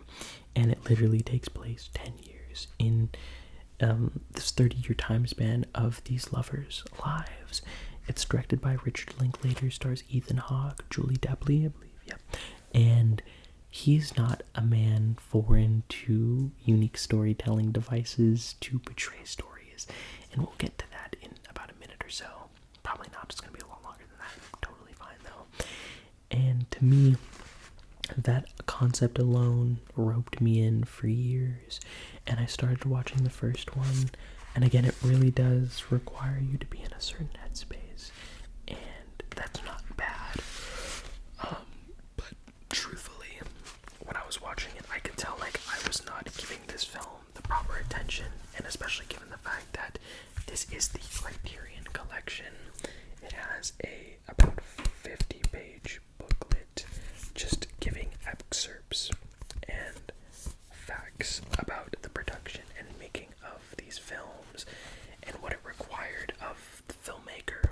A: and it literally takes place 10 years in this 30-year time span of these lovers' lives. It's directed by Richard Linklater, stars Ethan Hawke, Julie Delpy, I believe, yeah. And he's not a man foreign to unique storytelling devices to portray stories, and we'll get to that in about a minute or so. Probably not, it's going to be a lot longer than that. Totally fine, though. And to me, that concept alone roped me in for years, and I started watching the first one, and again, it really does require you to be in a certain headspace, and that's not bad. But truthfully, when I was watching it, I could tell like I was not giving this film the proper attention, and especially given the fact that this is the Criterion Collection. It has a about 50-page booklet just giving excerpts and facts about the production and making of these films and what it required of the filmmaker,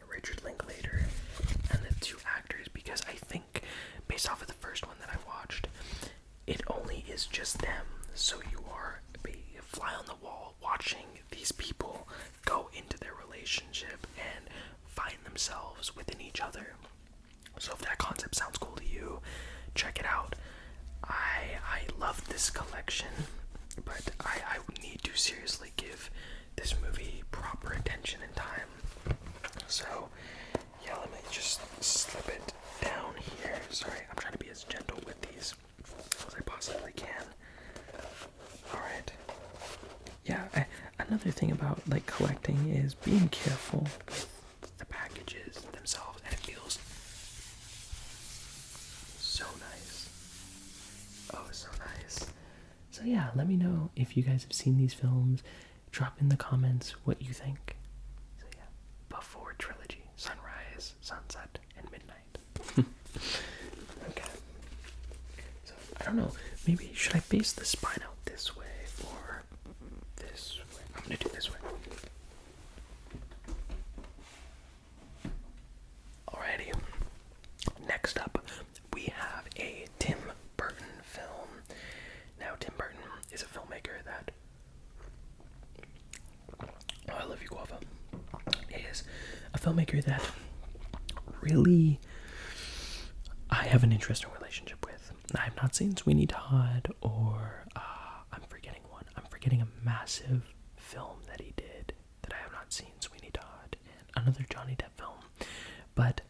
A: Richard Linklater, and the two actors, because I think, based off of the first one that I watched, it only is just them, so you are a fly on the wall watching these people go into their relationship and find themselves within each other. So if that concept sounds cool to you, check it out. I love this collection, but I need to seriously give this movie proper attention and time. So yeah, let me just slip it down here. Sorry, I'm trying to be as gentle with these as I possibly can. Alright. Yeah, another thing about like collecting is being careful with the packages themselves, and it feels so nice. Oh, so nice. So yeah, let me know if you guys have seen these films. Drop in the comments what you think. So yeah, Before trilogy, Sunrise, Sunset, and Midnight. Okay. So I don't know, maybe should I face the spine out this way or this way? I'm gonna do this way. Alrighty. Next up, we have a Tim Burton film. Now, Tim Burton is a filmmaker that, I love you, Guava, is a filmmaker that really I have an interesting relationship with. I have not seen Sweeney Todd, or I'm forgetting one. I'm forgetting a massive film that he did that I have not seen, Sweeney Todd, and another Johnny Depp film. But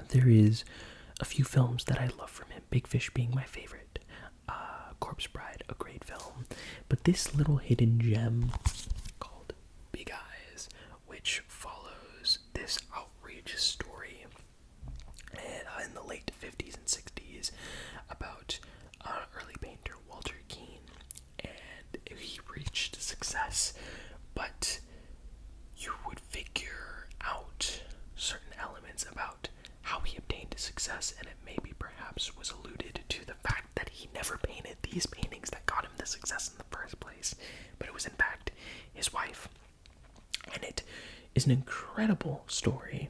A: there is a few films that I love from him, Big Fish being my favorite, Corpse Bride, a great film, but this little hidden gem called Big Eyes, which follows this outrageous story in the late 50s and 60s about early painter Walter Keane, and he reached success, but you would figure out certain elements about how he obtained success, and it maybe perhaps was alluded to the fact that he never painted these paintings that got him the success in the first place, but it was in fact his wife. And it is an incredible story.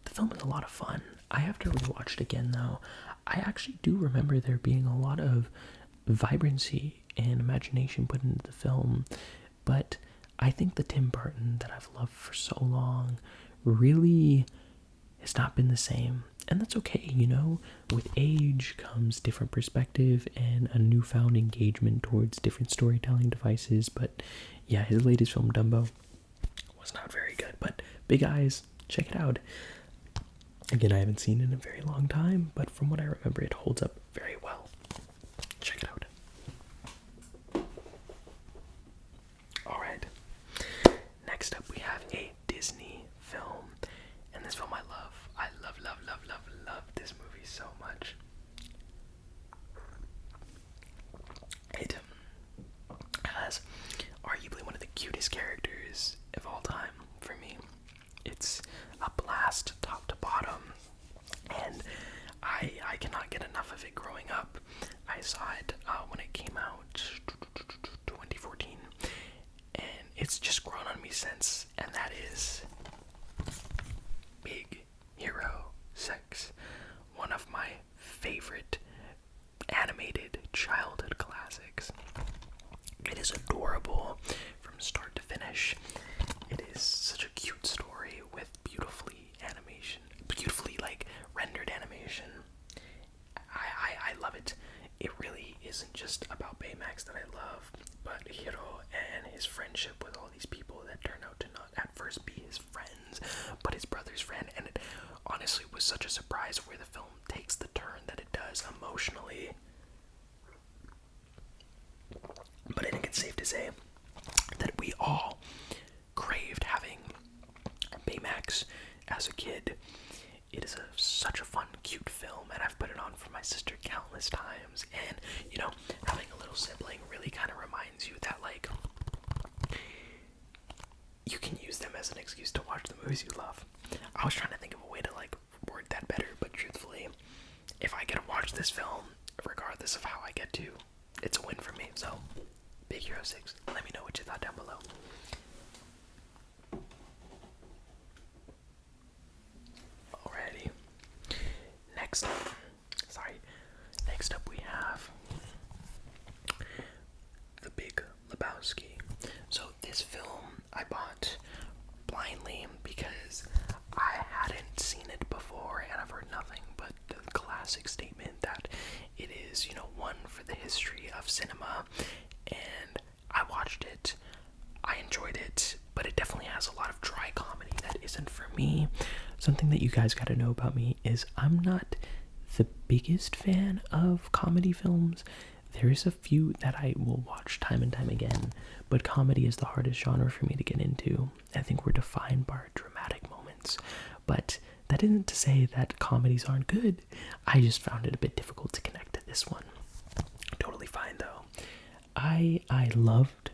A: The film is a lot of fun. I have to rewatch it again though. I actually do remember there being a lot of vibrancy and imagination put into the film, but I think the Tim Burton that I've loved for so long really has not been the same. And that's okay, you know. With age comes different perspective and a newfound engagement towards different storytelling devices. But yeah, his latest film, Dumbo, was not very good. But Big Eyes, check it out. Again, I haven't seen it in a very long time, but from what I remember, it holds up very well. Check it out. Alright. Next up, we have a Disney film. And this film I love. I love this movie so much. It has arguably one of the cutest characters of all time for me. It's a blast top to bottom, and I cannot get enough of it growing up. I saw it when it came out 2014, and it's just grown on me since, and that is Big Hero 6, one of my favorite animated childhood classics. It is adorable from start to finish. It is such a cute story with beautifully like rendered animation. I love it. It really isn't just about Baymax that I love, but Hiro and his friendship with all these people that turn out to not at first be his friends, but his brother's friend. And it honestly was such a surprise where the film takes the turn that it does emotionally. But I think it's safe to say that we all craved having Baymax as a kid. It is such a fun, cute film, and I've put it on for my sister countless times. And, you know, having a little sibling really kind of reminds you that, like, you can use them as an excuse to watch the movies you love. I was trying to think of a way to, like, word that better, but truthfully, if I get to watch this film, regardless of how I get to, it's a win for me. So, Big Hero 6, let me know what you thought down below. Alrighty. Next up we have The Big Lebowski. So this film I bought blindly because I hadn't seen it before, and I've heard nothing but the classic statement that it is, you know, one for the history of cinema. And I watched it, I enjoyed it, but it definitely has a lot of dry comedy that isn't for me. Something that you guys gotta know about me is I'm not the biggest fan of comedy films. There's a few that I will watch time and time again, but comedy is the hardest genre for me to get into. I think we're defined by our dramatic moments, but that isn't to say that comedies aren't good. I just found it a bit difficult to connect to this one. Totally fine though. I loved,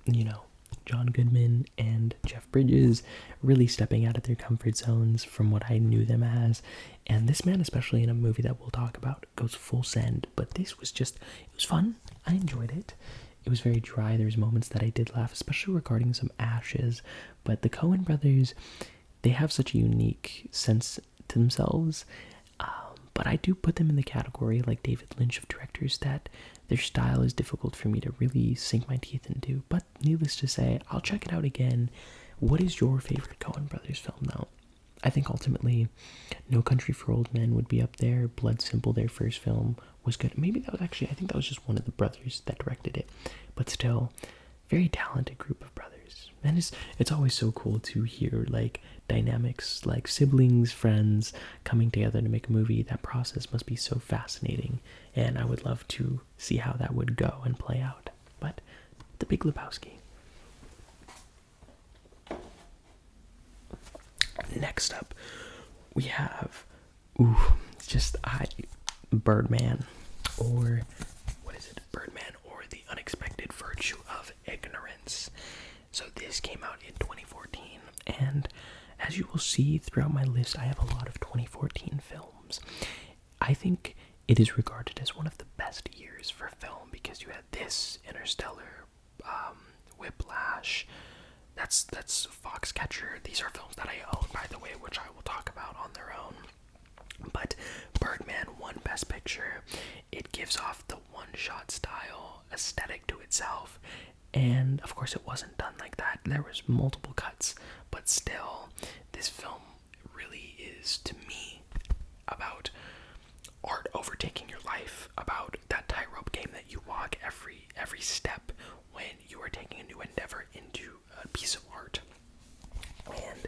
A: you know, John Goodman and Jeff Bridges really stepping out of their comfort zones from what I knew them as. And this man, especially in a movie that we'll talk about, goes full send. But this was just, it was fun. I enjoyed it. It was very dry. There's moments that I did laugh, especially regarding some ashes. But the Coen brothers, they have such a unique sense to themselves. But I do put them in the category, like David Lynch, of directors that their style is difficult for me to really sink my teeth into. But needless to say, I'll check it out again. What is your favorite Coen brothers film, though? I think ultimately, No Country for Old Men would be up there. Blood Simple, their first film, was good. Maybe that was actually, I think that was just one of the brothers that directed it. But still, very talented group of brothers. And it's always so cool to hear, like, dynamics, like siblings, friends, coming together to make a movie. That process must be so fascinating. And I would love to see how that would go and play out. But, The Big Lebowski. Next up, we have, Birdman, or, what is it? Birdman, or The Unexpected Virtue of Ignorance. So this came out in 2014, and as you will see throughout my list, I have a lot of 2014 films. I think it is regarded as one of the best years for film, because you had this, Interstellar, Whiplash, that's Foxcatcher. These are films that I own, by the way, which I will talk about on their own. But Birdman won Best Picture. It gives off the one-shot style aesthetic to itself, and of course it wasn't done like that. There was multiple cuts, but still, this film really is, to me, about every step when you are taking a new endeavor into a piece of art. And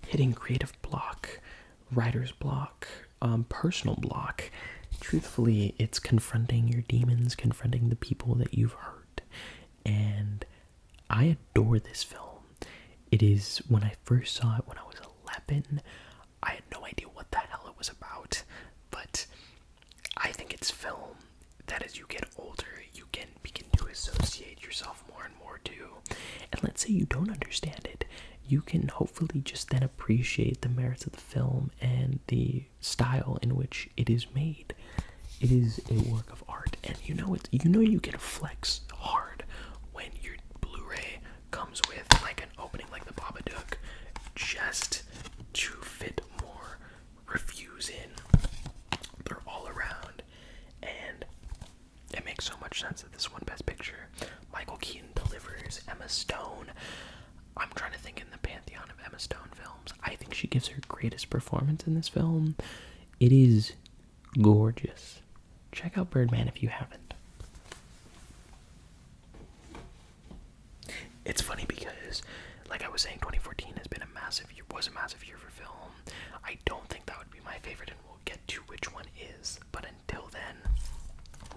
A: hitting creative block, writer's block, personal block, truthfully, it's confronting your demons, confronting the people that you've hurt. And I adore this film. It is, when I first saw it when I was 11, I had no idea what the hell it was about, but I think it's film that as you get older, you can begin to associate yourself more and more to. And let's say you don't understand it, you can hopefully just then appreciate the merits of the film and the style in which it is made. It is a work of art, and you know you can flex hard when your Blu-ray comes with like an opening like the Babadook, just to fit more reviews in. They're all around, and it makes so much sense that this won Best Picture. Michael Keaton delivers. Emma Stone, I'm trying to think in the pantheon of Emma Stone films, I think she gives her greatest performance in this film. It is gorgeous. Check out Birdman if you haven't. It's funny because, like I was saying, 2014 was a massive year for film. I don't think that would be my favorite, and we'll get to which one is. But until then,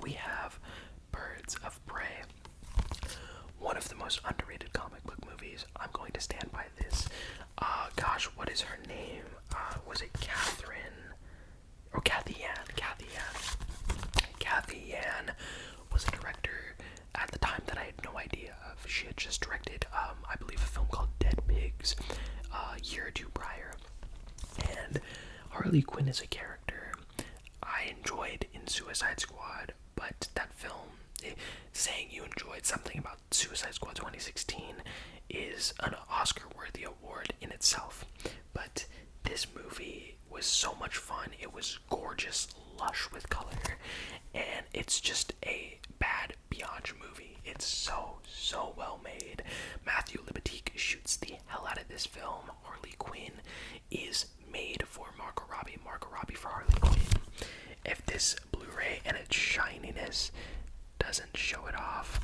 A: we have Birds of Prey. One of the most underrated comic book movies. I'm going to stand by this. Gosh, what is her name? Was it Catherine? Or Kathy Ann? Kathy Ann was a director at the time that I had no idea of. She had just directed, I believe, a film called Dead Pigs a year or two prior. And Harley Quinn is a character I enjoyed in Suicide Squad, but that film, saying you enjoyed something about Suicide Squad 2016 is an Oscar-worthy award in itself. But this movie was so much fun. It was gorgeous, lush with color, and it's just a bad Bianchi movie. It's so well made. Matthew Libatique shoots the hell out of this film. Harley Quinn is made for Margot Robbie. Margot Robbie for Harley Quinn. If this Blu-ray and its shininess doesn't show it off,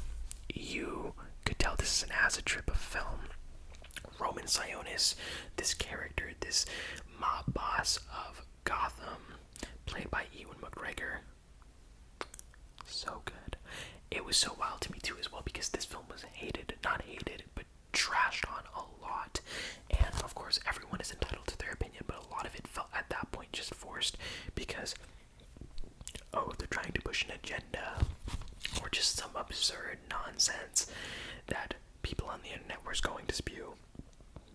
A: you could tell this is an acid trip of film. Roman Sionis, this character, this mob boss of Gotham, played by Ewan McGregor. So good. It was so wild to me too as well, because this film was not hated, but trashed on a lot. And of course, everyone is entitled to their opinion, but a lot of it felt at that point just forced because, they're trying to push an agenda or just some absurd nonsense that people on the internet were going to spew.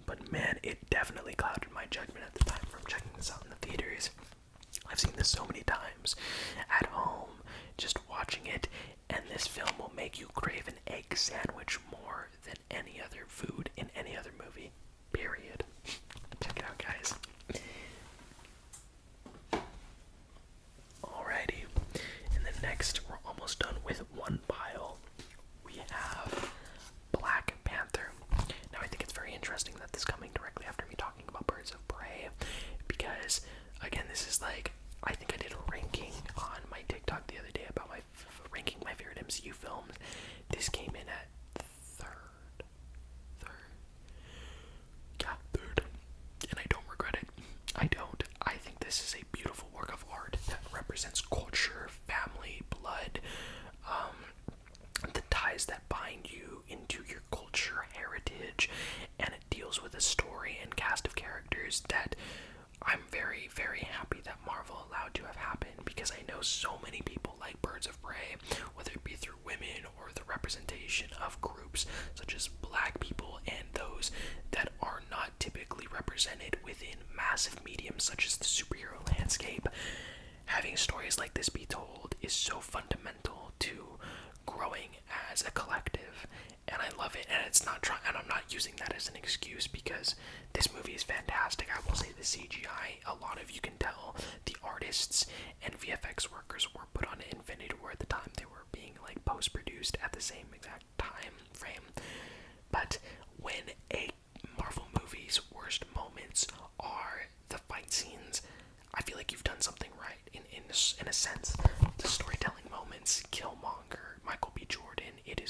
A: But man, it definitely clouded my judgment at the time from checking this out in the theaters. I've seen this so many times at home, just watching it, and this film will make you crave an egg sandwich more than any other food in any other movie, period. Check it out, guys. Alrighty, and then next, we're almost done with one pile. We have Black Panther. Now, I think it's very interesting that this is coming directly after me talking about Birds of Prey, because, again, this is like, I think I did a ranking on my TikTok the other day about ranking my favorite MCU films. This came in at third. Yeah, third. And I don't regret it. I don't. I think this is a beautiful work of art that represents culture, family, blood, the ties that bind you into your culture, heritage, and it deals with a story and cast of characters that I'm very, very happy that Marvel allowed to have happen, because I know so many people like Birds of Prey, whether it be through women or the representation of groups such as Black people and those that are not typically represented within massive mediums such as the superhero landscape. Having stories like this be told is so fundamental to growing as a collective, and I love it. And I'm not using that as an excuse, because this movie is fantastic. I will say the CGI, a lot of you can tell the artists and VFX workers were put on Infinity War at the time. They were being like post-produced at the same exact time frame. But when a Marvel movie's worst moments are the fight scenes, I feel like you've done something right. In a sense, the storytelling moments, Killmonger, Michael B. Jordan, it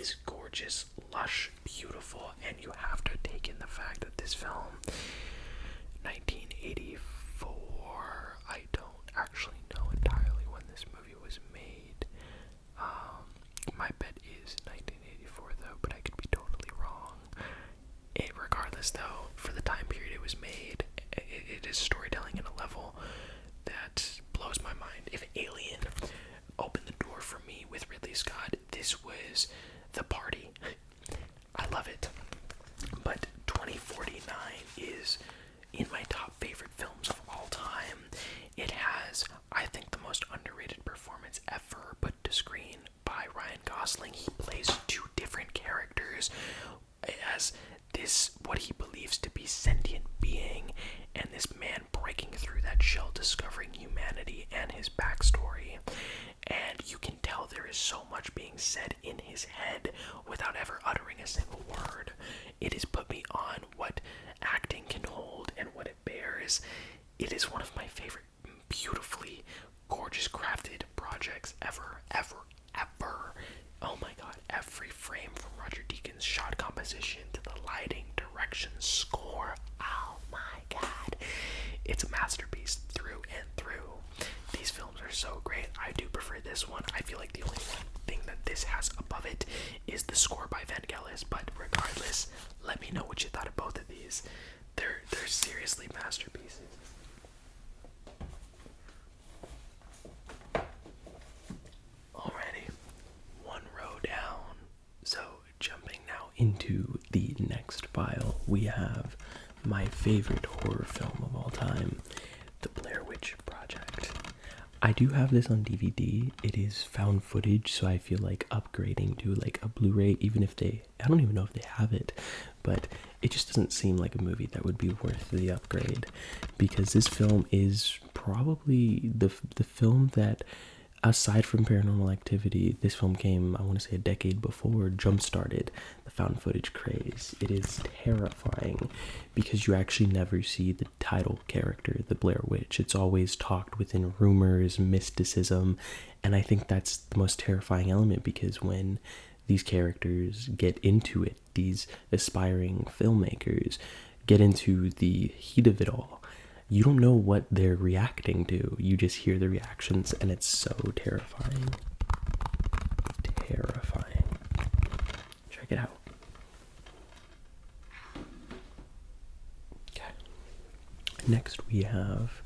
B: is gorgeous, lush, beautiful, and you have to take in the fact that this film, 1984, I don't actually know entirely when this movie was made. My bet is 1984 though, but I could be totally wrong. Regardless though, for the time period it was made, it is storytelling at a level that blows my mind. If Alien opened the door for me with Ridley Scott, this was the party. I love it. But 2049 is in my top favorite films of all time. It has, I think, the most underrated performance ever put to screen by Ryan Gosling. He plays two different characters as this, what he believes to be sentient being, and this man breaking through that shell, discovering humanity and his backstory. And you can tell there is so much being said in his head without ever uttering a single word. It has put me on what acting can hold and what it bears. It is one of my favorite, beautifully gorgeous crafted projects ever. Oh my god, every frame from Roger Deakins' shot composition to the lighting, direction, score. Oh my god. It's a masterpiece through and through. These films are so great. I do prefer this one. I feel like the only thing that this has above it is the score by Vangelis, but regardless, let me know what you thought of both of these. They're seriously masterpieces. Alrighty, one row down. So jumping now into the next file, we have my favorite horror film of all time, The Blair Witch Project. I do have this on DVD. It is found footage, so I feel like upgrading to like a Blu-ray, even if I don't even know if they have it, but it just doesn't seem like a movie that would be worth the upgrade, because this film is probably the film that, aside from Paranormal Activity, this film came, I want to say, a decade before, jump-started the found footage craze. It is terrifying because you actually never see the title character, the Blair Witch. It's always talked within rumors, mysticism, and I think that's the most terrifying element, because when these characters get into it, these aspiring filmmakers get into the heat of it all, you don't know what they're reacting to. You just hear the reactions, and it's so terrifying. Terrifying. Check it out. Okay. Next we have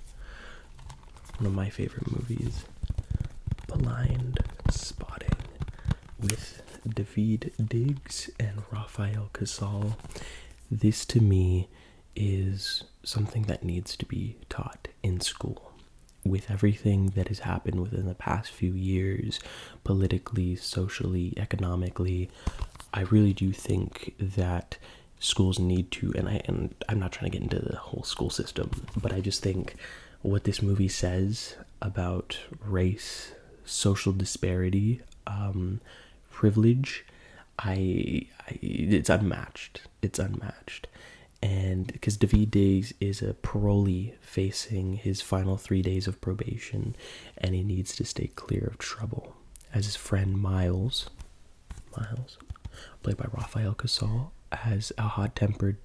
B: one of my favorite movies, Blind Spotting, with David Diggs and Raphael Casal. This, to me, is something that needs to be taught in school. With everything that has happened within the past few years, politically, socially, economically, I really do think that schools need to, and I'm not trying to get into the whole school system, but I just think what this movie says about race, social disparity, privilege, it's unmatched. It's unmatched. And because David Diggs is a parolee facing his final 3 days of probation, and he needs to stay clear of trouble, as his friend Miles, played by Raphael Casal, has a hot-tempered,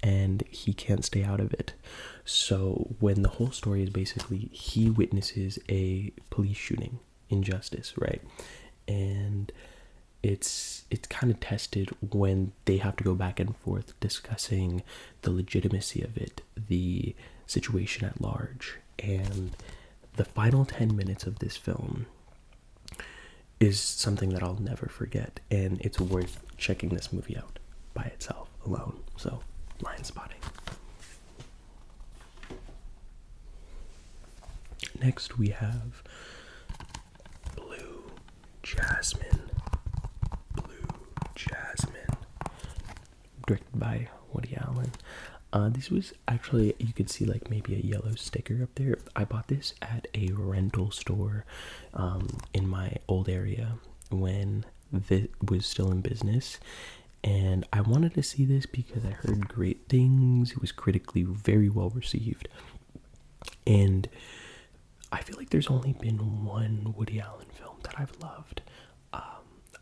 B: and he can't stay out of it. So when the whole story is basically he witnesses a police shooting, injustice, right? And it's kind of tested when they have to go back and forth discussing the legitimacy of it, the situation at large. And the final 10 minutes of this film is something that I'll never forget, and it's worth checking this movie out by itself alone. So, Blind Spotting. Next we have Blue Jasmine, directed by Woody Allen. This was actually, you could see like maybe a yellow sticker up there. I bought this at a rental store in my old area when this was still in business, and I wanted to see this because I heard great things. It was critically very well received, and I feel like there's only been one Woody Allen film that I've loved.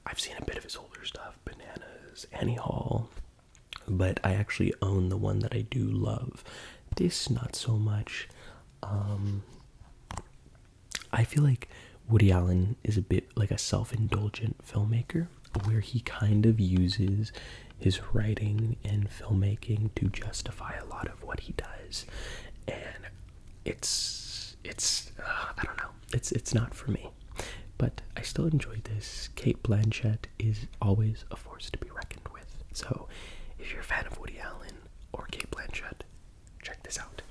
A: I've seen a bit of his older stuff, Bananas, Annie Hall, but I actually own the one that I do love. This, not so much. I feel like Woody Allen is a bit like a self-indulgent filmmaker, where he kind of uses his writing and filmmaking to justify a lot of what he does, and it's I don't know, it's not for me, but I still enjoyed this. Kate Blanchett is always a force to be reckoned with. So if you're a fan of Woody Allen or Kate Blanchett, check this out.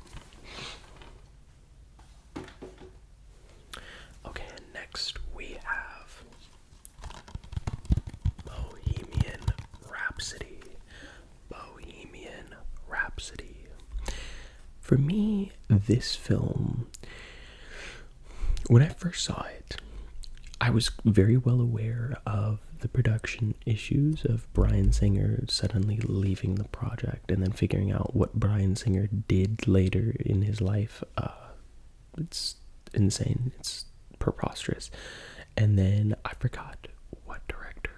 A: Okay, and next we have Bohemian Rhapsody. Bohemian Rhapsody. For me, this film, when I first saw it, I was very well aware of the production issues of Bryan Singer suddenly leaving the project and then figuring out what Bryan Singer did later in his life. It's insane. It's preposterous. And then I forgot what director.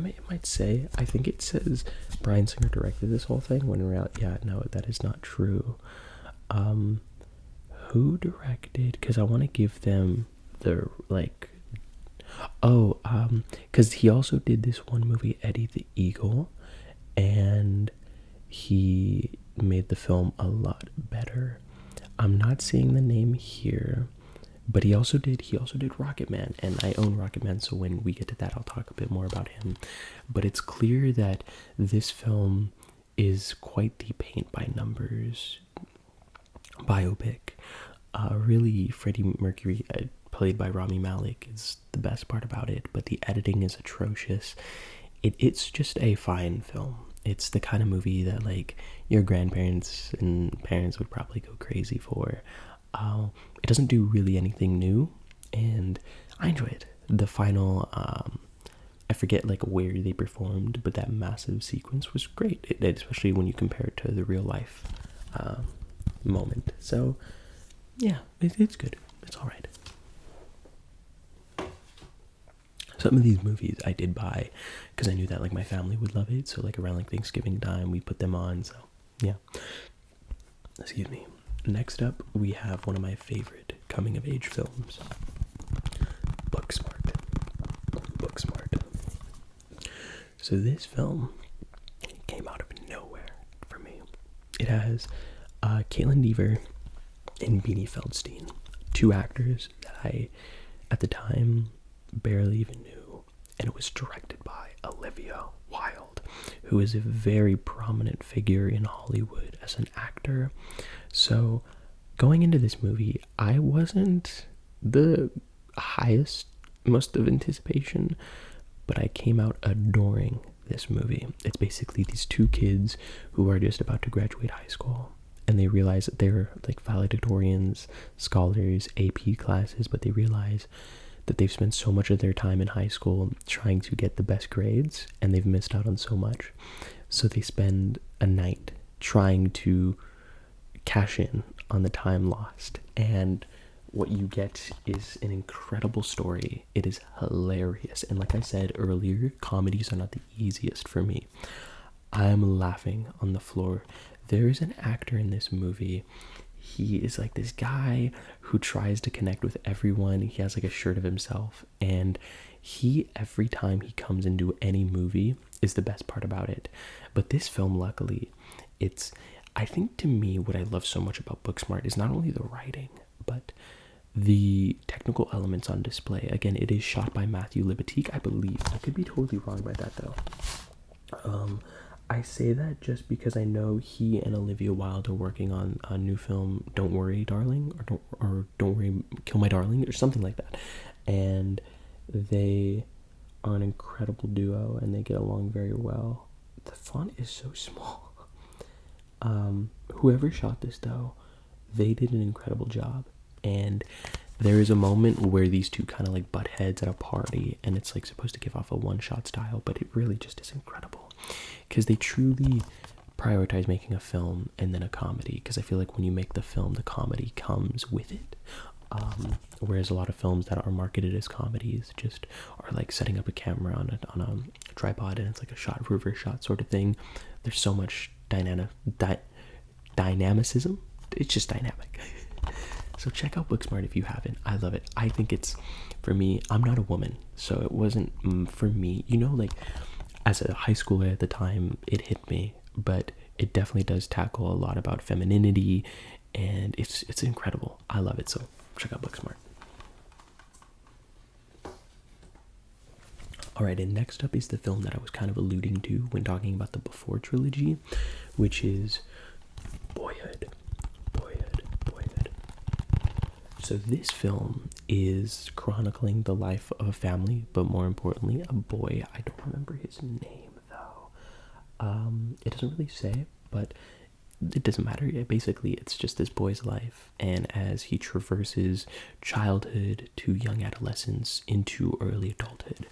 A: It might say, I think it says Bryan Singer directed this whole thing, when in reality, yeah, no, that is not true. Who directed? Because I want to give them the, like, because he also did this one movie, Eddie the Eagle, and he made the film a lot better. I'm not seeing the name here, but he also did Rocketman, and I own Rocketman, so when we get to that, I'll talk a bit more about him. But it's clear that this film is quite the paint by numbers biopic. Really, Freddie Mercury, played by Rami Malek, is the best part about it, but the editing is atrocious. It's just a fine film. It's the kind of movie that, like, your grandparents and parents would probably go crazy for. It doesn't do really anything new, and I enjoy it. The final, I forget, like, where they performed, but that massive sequence was great, especially when you compare it to the real life moment. So, yeah, it's good. It's alright. Some of these movies I did buy because I knew that, like, my family would love it. So, like, around, like, Thanksgiving time, we put them on. So, yeah. Excuse me. Next up, we have one of my favorite coming-of-age films, Booksmart. Booksmart. So this film came out of nowhere for me. It has Caitlin Dever and Beanie Feldstein, two actors that I, at the time, barely even knew, and it was directed by Olivia Wilde, who is a very prominent figure in Hollywood as an actor. So going into this movie, I wasn't the highest, most of anticipation, but I came out adoring this movie. It's basically these two kids who are just about to graduate high school, and they realize that they're, like, valedictorians, scholars, AP classes, but they realize that they've spent so much of their time in high school trying to get the best grades, and they've missed out on so much. So they spend a night trying to cash in on the time lost, and what you get is an incredible story. It is hilarious, and like I said earlier, comedies are not the easiest for me. I'm laughing on the floor. There is an actor in this movie. He is like this guy who tries to connect with everyone. He has, like, a shirt of himself, and every time he comes into any movie is the best part about it. But this film, luckily, I think, to me, what I love so much about Booksmart is not only the writing, but the technical elements on display. Again, it is shot by Matthew Libatique, I believe. I could be totally wrong by that, though. I say that just because I know he and Olivia Wilde are working on a new film, Don't Worry, Darling, or Don't Worry, Kill My Darling, or something like that. And they are an incredible duo, and they get along very well. The font is so small. Whoever shot this, though, they did an incredible job. And there is a moment where these two kind of, like, butt heads at a party, and it's, like, supposed to give off a one-shot style, but it really just is incredible because they truly prioritize making a film and then a comedy, because I feel like when you make the film, the comedy comes with it. Whereas a lot of films that are marketed as comedies just are like setting up a camera on a tripod, and it's like a shot reverse shot sort of thing. There's so much dynamicism. It's just dynamic. So check out Booksmart if you haven't. I love it. I think it's, for me, I'm not a woman, so it wasn't for me. You know, like as a high schooler at the time, it hit me, but it definitely does tackle a lot about femininity, and it's incredible. I love it. So check out Booksmart. Alright, and next up is the film that I was kind of alluding to when talking about the Before trilogy, which is Boyhood. So this film is chronicling the life of a family, but more importantly, a boy. I don't remember his name, though. It doesn't really say, but it doesn't matter. Basically, it's just this boy's life, and as he traverses childhood to young adolescence into early adulthood.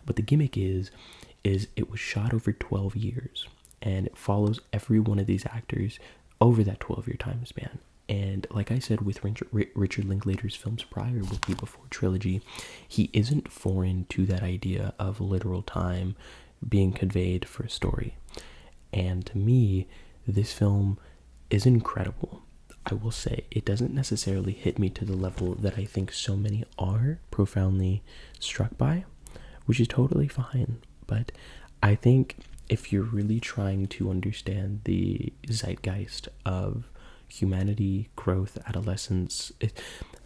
A: But the gimmick is it was shot over 12 years, and it follows every one of these actors over that 12-year time span. And like I said with Richard Linklater's films prior, with the Before trilogy, he isn't foreign to that idea of literal time being conveyed for a story. And to me, this film is incredible. I will say it doesn't necessarily hit me to the level that I think so many are profoundly struck by, which is totally fine. But I think if you're really trying to understand the zeitgeist of humanity, growth, adolescence,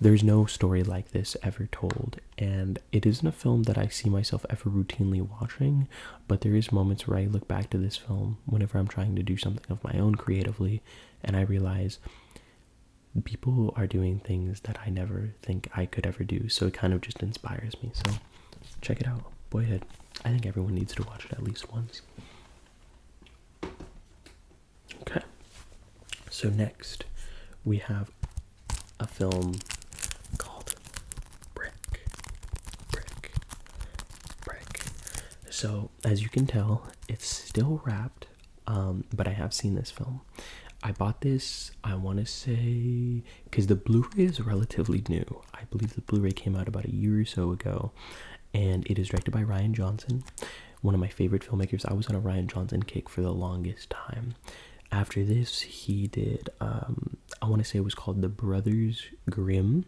A: there's no story like this ever told. And it isn't a film that I see myself ever routinely watching, but there is moments where I look back to this film whenever I'm trying to do something of my own creatively, and I realize people are doing things that I never think I could ever do. So it kind of just inspires me. So check it out, Boyhood. I think everyone needs to watch it at least once. Okay. So next, we have a film called Brick. So, as you can tell, it's still wrapped, but I have seen this film. I bought this, I want to say, because the Blu-ray is relatively new. I believe the Blu-ray came out about a year or so ago, and it is directed by Rian Johnson, one of my favorite filmmakers. I was on a Rian Johnson kick for the longest time. After this, he did, I want to say it was called The Brothers Grimm,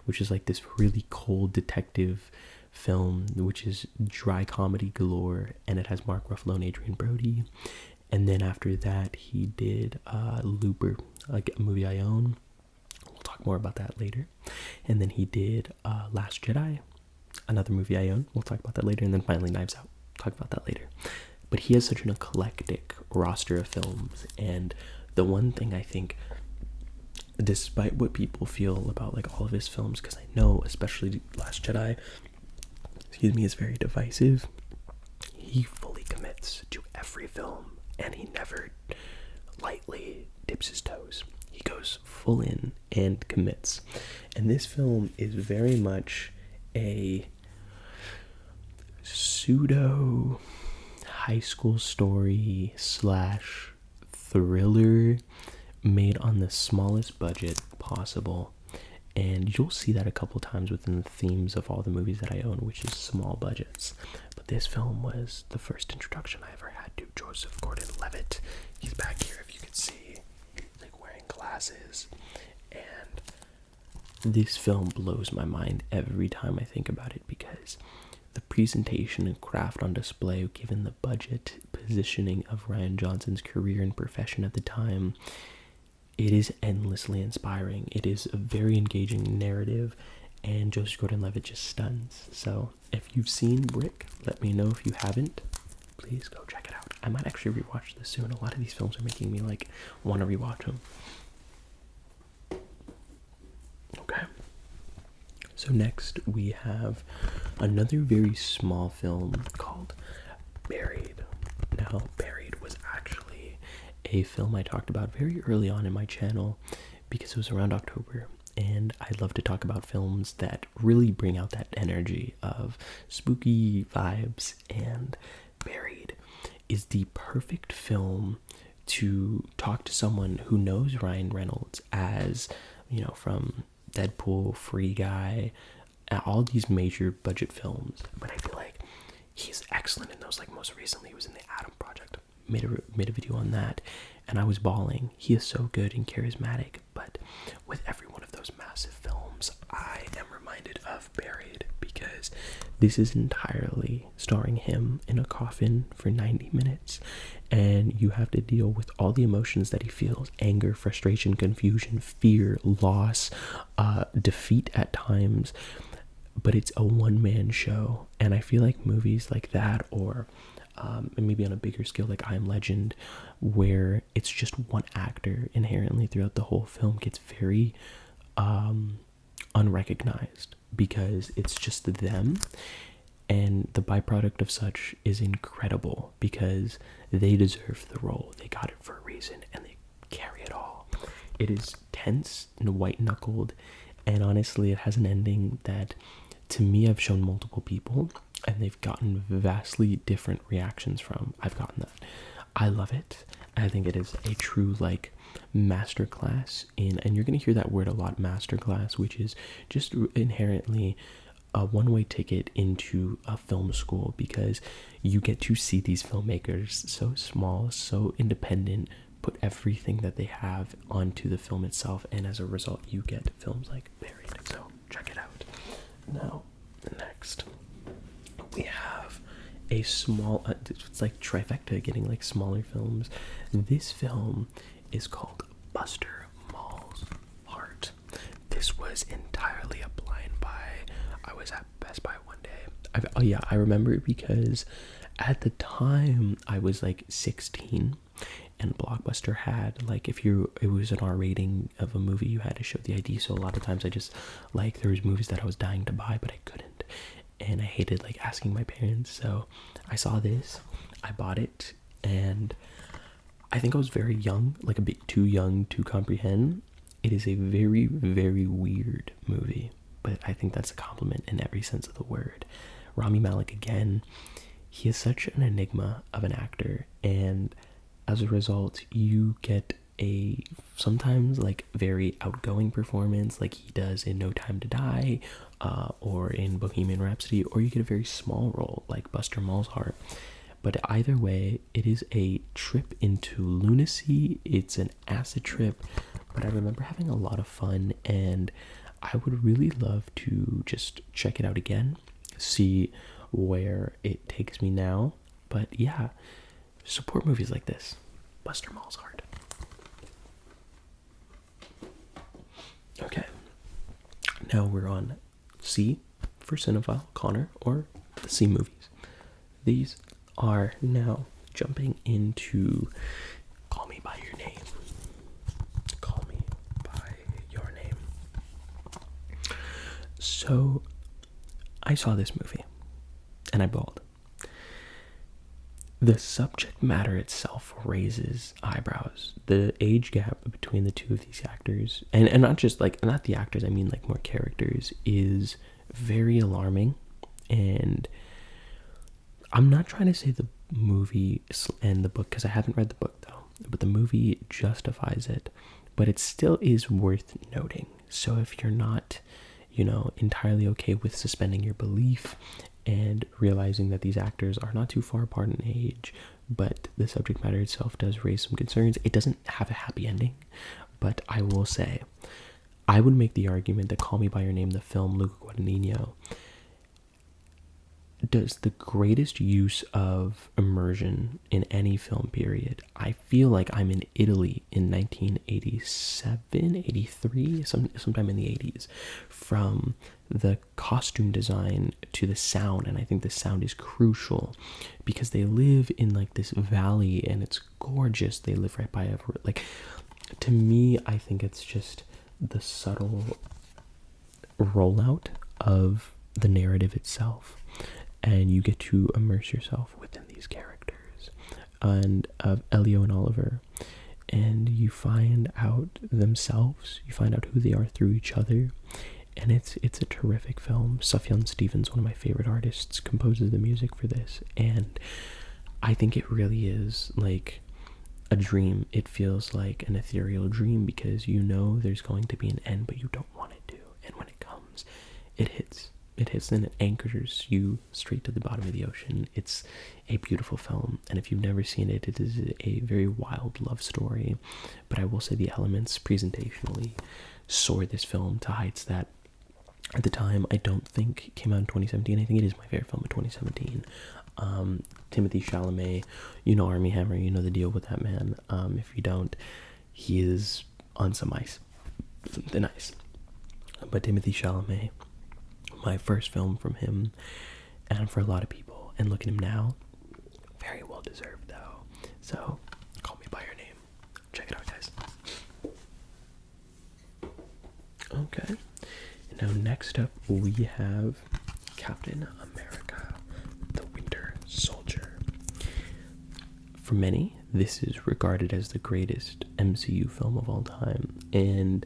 A: which is like this really cold detective film, which is dry comedy galore, and it has Mark Ruffalo and Adrian Brody. And then after that, he did Looper, like a movie I own. We'll talk more about that later. And then he did Last Jedi, another movie I own. We'll talk about that later. And then finally Knives Out. Talk about that later. But he has such an eclectic roster of films, and the one thing I think, despite what people feel about like all of his films, because I know especially Last Jedi, is very divisive, he fully commits to every film, and he never lightly dips his toes. He goes full in and commits. And this film is very much a pseudo high school story / thriller made on the smallest budget possible, and you'll see that a couple times within the themes of all the movies that I own, which is small budgets. But this film was the first introduction I ever had to Joseph Gordon-Levitt. He's back here, if you can see, like wearing glasses, and this film blows my mind every time I think about it, because the presentation and craft on display, given the budget positioning of Rian Johnson's career and profession at the time, it is endlessly inspiring. It is a very engaging narrative, and Joseph Gordon-Levitt just stuns. So if you've seen Brick, let me know. If you haven't, please go check it out. I might actually rewatch this soon. A lot of these films are making me like want to rewatch them. Okay. So next we have another very small film called Buried. Now, Buried was actually a film I talked about very early on in my channel because it was around October, and I love to talk about films that really bring out that energy of spooky vibes, and Buried is the perfect film to talk to someone who knows Ryan Reynolds as, you know, from Deadpool, Free Guy, all these major budget films. But I feel like he's excellent in those. Like most recently, he was in the Adam Project. Made a video on that, and I was bawling. He is so good and charismatic. But with every one of those massive films, I am reminded of Buried, because this is entirely starring him in a coffin for 90 minutes, and you have to deal with all the emotions that he feels: anger, frustration, confusion, fear, loss, defeat at times. But it's a one-man show, and I feel like movies like that, or and maybe on a bigger scale like I Am Legend, where it's just one actor inherently throughout the whole film, gets very unrecognized because it's just them, and the byproduct of such is incredible because they deserve the role. They got it for a reason, and they carry it all. It is tense and white-knuckled, and honestly, it has an ending that, to me, I've shown multiple people, and they've gotten vastly different reactions from. I've gotten that. I love it. I think it is a true, like, masterclass in, and you're going to hear that word a lot, masterclass, which is just inherently a one-way ticket into a film school, because you get to see these filmmakers so small, so independent, put everything that they have onto the film itself, and as a result, you get films like Buried. So check it out. Now, next, we have a small, it's like trifecta, getting like smaller films. This film is called Buster Mall's Heart. This was entirely a blind buy. I was at Best Buy one day. I remember it because at the time I was like 16, and Blockbuster had, like, it was an R rating of a movie, you had to show the ID. So a lot of times I just, like, there was movies that I was dying to buy, but I couldn't, and I hated, like, asking my parents. So I saw this, I bought it, and I think I was very young, like a bit too young to comprehend. It is a very, very weird movie, but I think that's a compliment in every sense of the word. Rami Malek, again, he is such an enigma of an actor, and as a result, you get a sometimes like very outgoing performance, like he does in No Time to Die, or in Bohemian Rhapsody, or you get a very small role like Buster Mall's Heart. But either way, it is a trip into lunacy. It's an acid trip, but I remember having a lot of fun, and I would really love to just check it out again, see where it takes me now. But yeah, support movies like this. Buster Mall's Heart. Okay. Now we're on C for Cinephile, Connor, or the C movies. These are now jumping into Call Me By Your Name. Call Me By Your Name. So, I saw this movie, and I bawled. The subject matter itself raises eyebrows. The age gap between the two of these actors, and not just like, not the actors, I mean like more characters, is very alarming. And I'm not trying to say the movie and the book, because I haven't read the book though, but the movie justifies it, but it still is worth noting. So if you're not, entirely okay with suspending your belief and realizing that these actors are not too far apart in age, but the subject matter itself does raise some concerns. It doesn't have a happy ending, but I will say, I would make the argument that Call Me By Your Name, the film, Luca Guadagnino, does the greatest use of immersion in any film period. I feel like I'm in Italy in 1987, 83, sometime in the 80s, from the costume design to the sound. And I think the sound is crucial because they live in like this valley, and it's gorgeous. They live right by to me, I think it's just the subtle rollout of the narrative itself, and you get to immerse yourself within these characters and of Elio and Oliver, and you find out themselves, you find out who they are through each other, and it's a terrific film. Sufjan Stevens, one of my favorite artists, composes the music for this, and I think it really is like a dream. It feels like an ethereal dream because there's going to be an end, but you don't want it to. It hits and it anchors you straight to the bottom of the ocean. It's a beautiful film, and if you've never seen it, it is a very wild love story. But I will say the elements presentationally soar this film to heights that at the time I don't think came out in 2017. I think it is my favorite film of 2017. Timothy Chalamet, you know Armie Hammer, you know the deal with that man. If you don't, he is on some ice, something ice. But Timothy Chalamet, my first film from him, and for a lot of people, and look at him now, very well deserved though. So, Call Me By Your Name. Check it out, guys. Okay. Now next up we have Captain America, the Winter Soldier. For many, this is regarded as the greatest MCU film of all time, and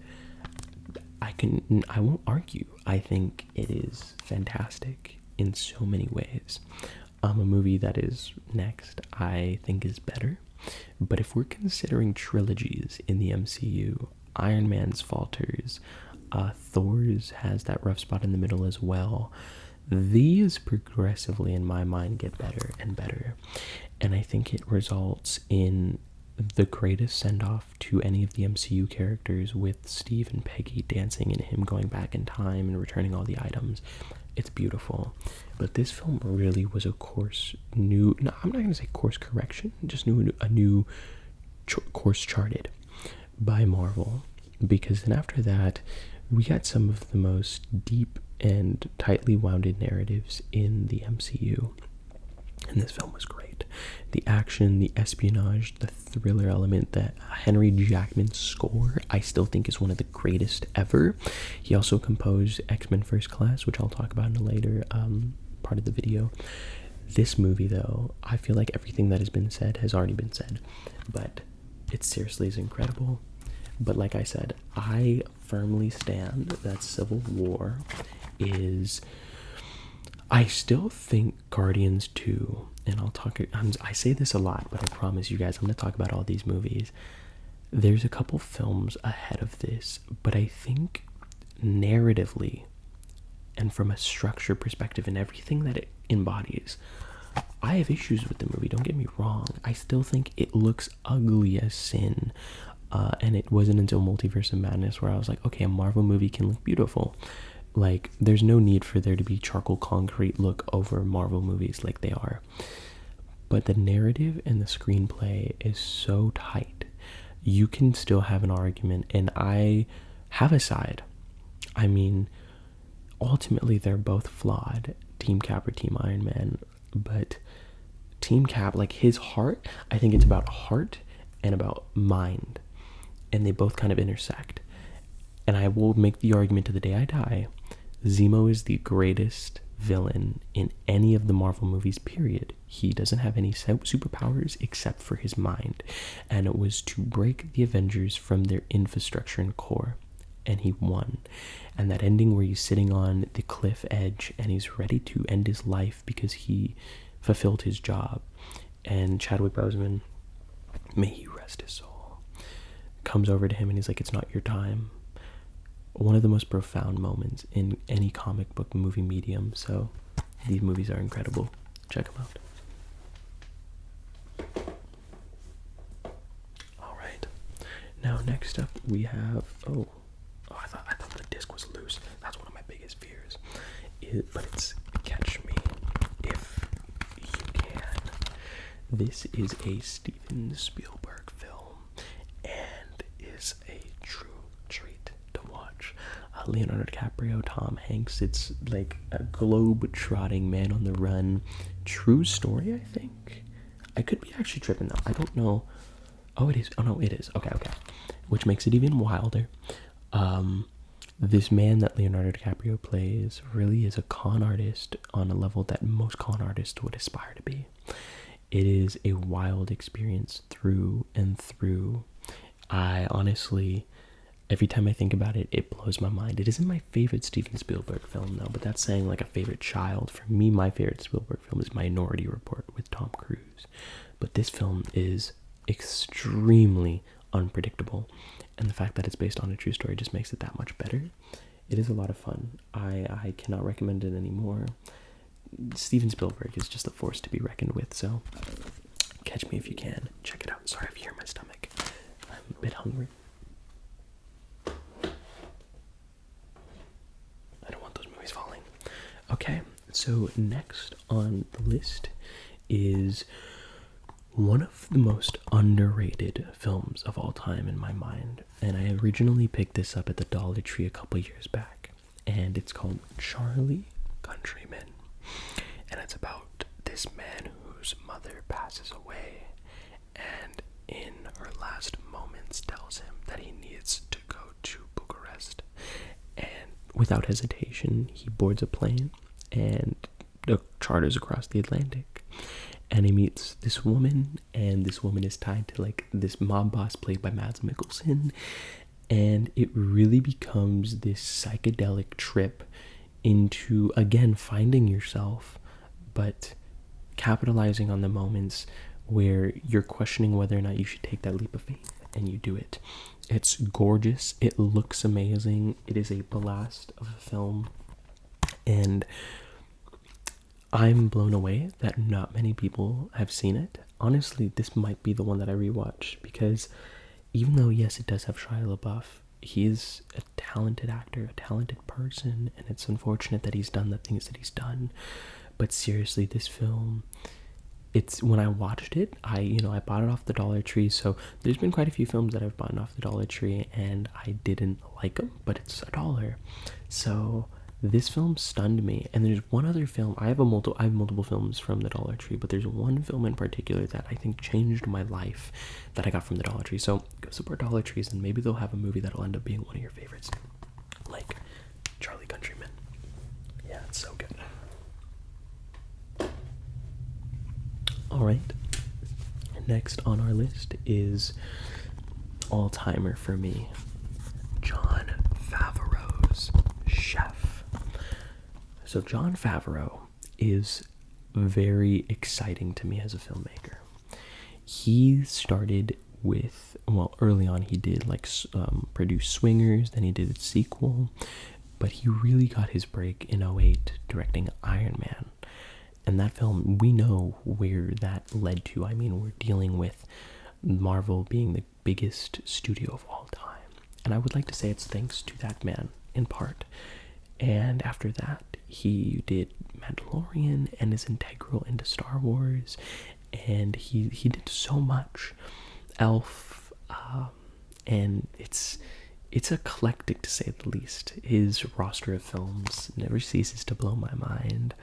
A: I won't argue. I think it is fantastic in so many ways. A movie that is next, I think, is better. But if we're considering trilogies in the MCU, Iron Man's falters, Thor's has that rough spot in the middle as well. These progressively, in my mind, get better and better. And I think it results in the greatest send-off to any of the MCU characters, with Steve and Peggy dancing and him going back in time and returning all the items. It's beautiful. But this film really was I'm not going to say course correction, just a new course charted by Marvel. Because then after that, we got some of the most deep and tightly wounded narratives in the MCU. And this film was great. The action, the espionage, the thriller element, the Henry Jackman score, I still think is one of the greatest ever. He also composed X-Men First Class, which I'll talk about in a later part of the video. This movie, though, I feel like everything that has been said has already been said. But it seriously is incredible. But like I said, I firmly stand that Civil War is... I still think Guardians 2, and I say this a lot, but I promise you guys I'm going to talk about all these movies. There's a couple films ahead of this, but I think narratively and from a structure perspective and everything that it embodies, I have issues with the movie, don't get me wrong. I still think it looks ugly as sin, and it wasn't until Multiverse of Madness where I was like, okay, a Marvel movie can look beautiful. Like, there's no need for there to be charcoal concrete look over Marvel movies like they are. But the narrative and the screenplay is so tight. You can still have an argument, and I have a side. I mean, ultimately, they're both flawed, Team Cap or Team Iron Man. But Team Cap, like his heart, I think it's about heart and about mind. And they both kind of intersect. And I will make the argument to the day I die, Zemo is the greatest villain in any of the Marvel movies, period. He doesn't have any superpowers except for his mind. And it was to break the Avengers from their infrastructure and core. And he won. And that ending where he's sitting on the cliff edge and he's ready to end his life because he fulfilled his job. And Chadwick Boseman, may he rest his soul, comes over to him and he's like, it's not your time. One of the most profound moments in any comic book movie medium. So these movies are incredible. Check them out. All right. Now next up we have I thought the disc was loose. That's one of my biggest fears. But it's Catch Me If You Can. This is a Steven Spielberg film and is a true treat to watch. Leonardo DiCaprio, Tom Hanks. It's like a globe-trotting man on the run. True story, I think. I could be actually tripping though. I don't know. Oh, it is. Oh no, it is. Okay. Which makes it even wilder. This man that Leonardo DiCaprio plays really is a con artist on a level that most con artists would aspire to be. It is a wild experience through and through. I honestly, every time I think about it, it blows my mind. It isn't my favorite Steven Spielberg film, though, but that's saying like a favorite child. For me, my favorite Spielberg film is Minority Report with Tom Cruise. But this film is extremely unpredictable. And the fact that it's based on a true story just makes it that much better. It is a lot of fun. I cannot recommend it anymore. Steven Spielberg is just a force to be reckoned with, so catch me if you can. Check it out. Sorry if you hear my stomach. I'm a bit hungry. I don't want those movies falling. Okay, so next on the list is one of the most underrated films of all time in my mind. And I originally picked this up at the Dollar Tree a couple years back. And it's called Charlie Countryman. And it's about this man whose mother passes away. And in her last moments tells him that he needs to go to Bucharest. And without hesitation, he boards a plane and charters across the Atlantic. And he meets this woman, and this woman is tied to like this mob boss played by Mads Mikkelsen, and it really becomes this psychedelic trip into, again, finding yourself, but capitalizing on the moments where you're questioning whether or not you should take that leap of faith, and you do it. It's gorgeous. It looks amazing. It is a blast of a film, and I'm blown away that not many people have seen it. Honestly, this might be the one that I rewatch, because even though, yes, it does have Shia LaBeouf, he's a talented actor, a talented person, and it's unfortunate that he's done the things that he's done. But seriously, this film, it's, when I watched it, I bought it off the Dollar Tree, so there's been quite a few films that I've bought off the Dollar Tree and I didn't like them, but it's $1. So this film stunned me. And there's one other film. I have multiple films from the Dollar Tree, but there's one film in particular that I think changed my life that I got from the Dollar Tree. So go support Dollar Trees, and maybe they'll have a movie that'll end up being one of your favorites, like Charlie Countryman. Yeah, it's so good. All right. Next on our list is all-timer for me, Jon Favreau's Chef. So Jon Favreau is very exciting to me as a filmmaker. He started with, well, early on he did produce Swingers, then he did a sequel, but he really got his break in '08 directing Iron Man. And that film, we know where that led to. I mean, we're dealing with Marvel being the biggest studio of all time. And I would like to say it's thanks to that man, in part. And after that, he did Mandalorian and is integral into Star Wars. And he did so much. Elf, and it's eclectic, to say the least. His roster of films never ceases to blow my mind.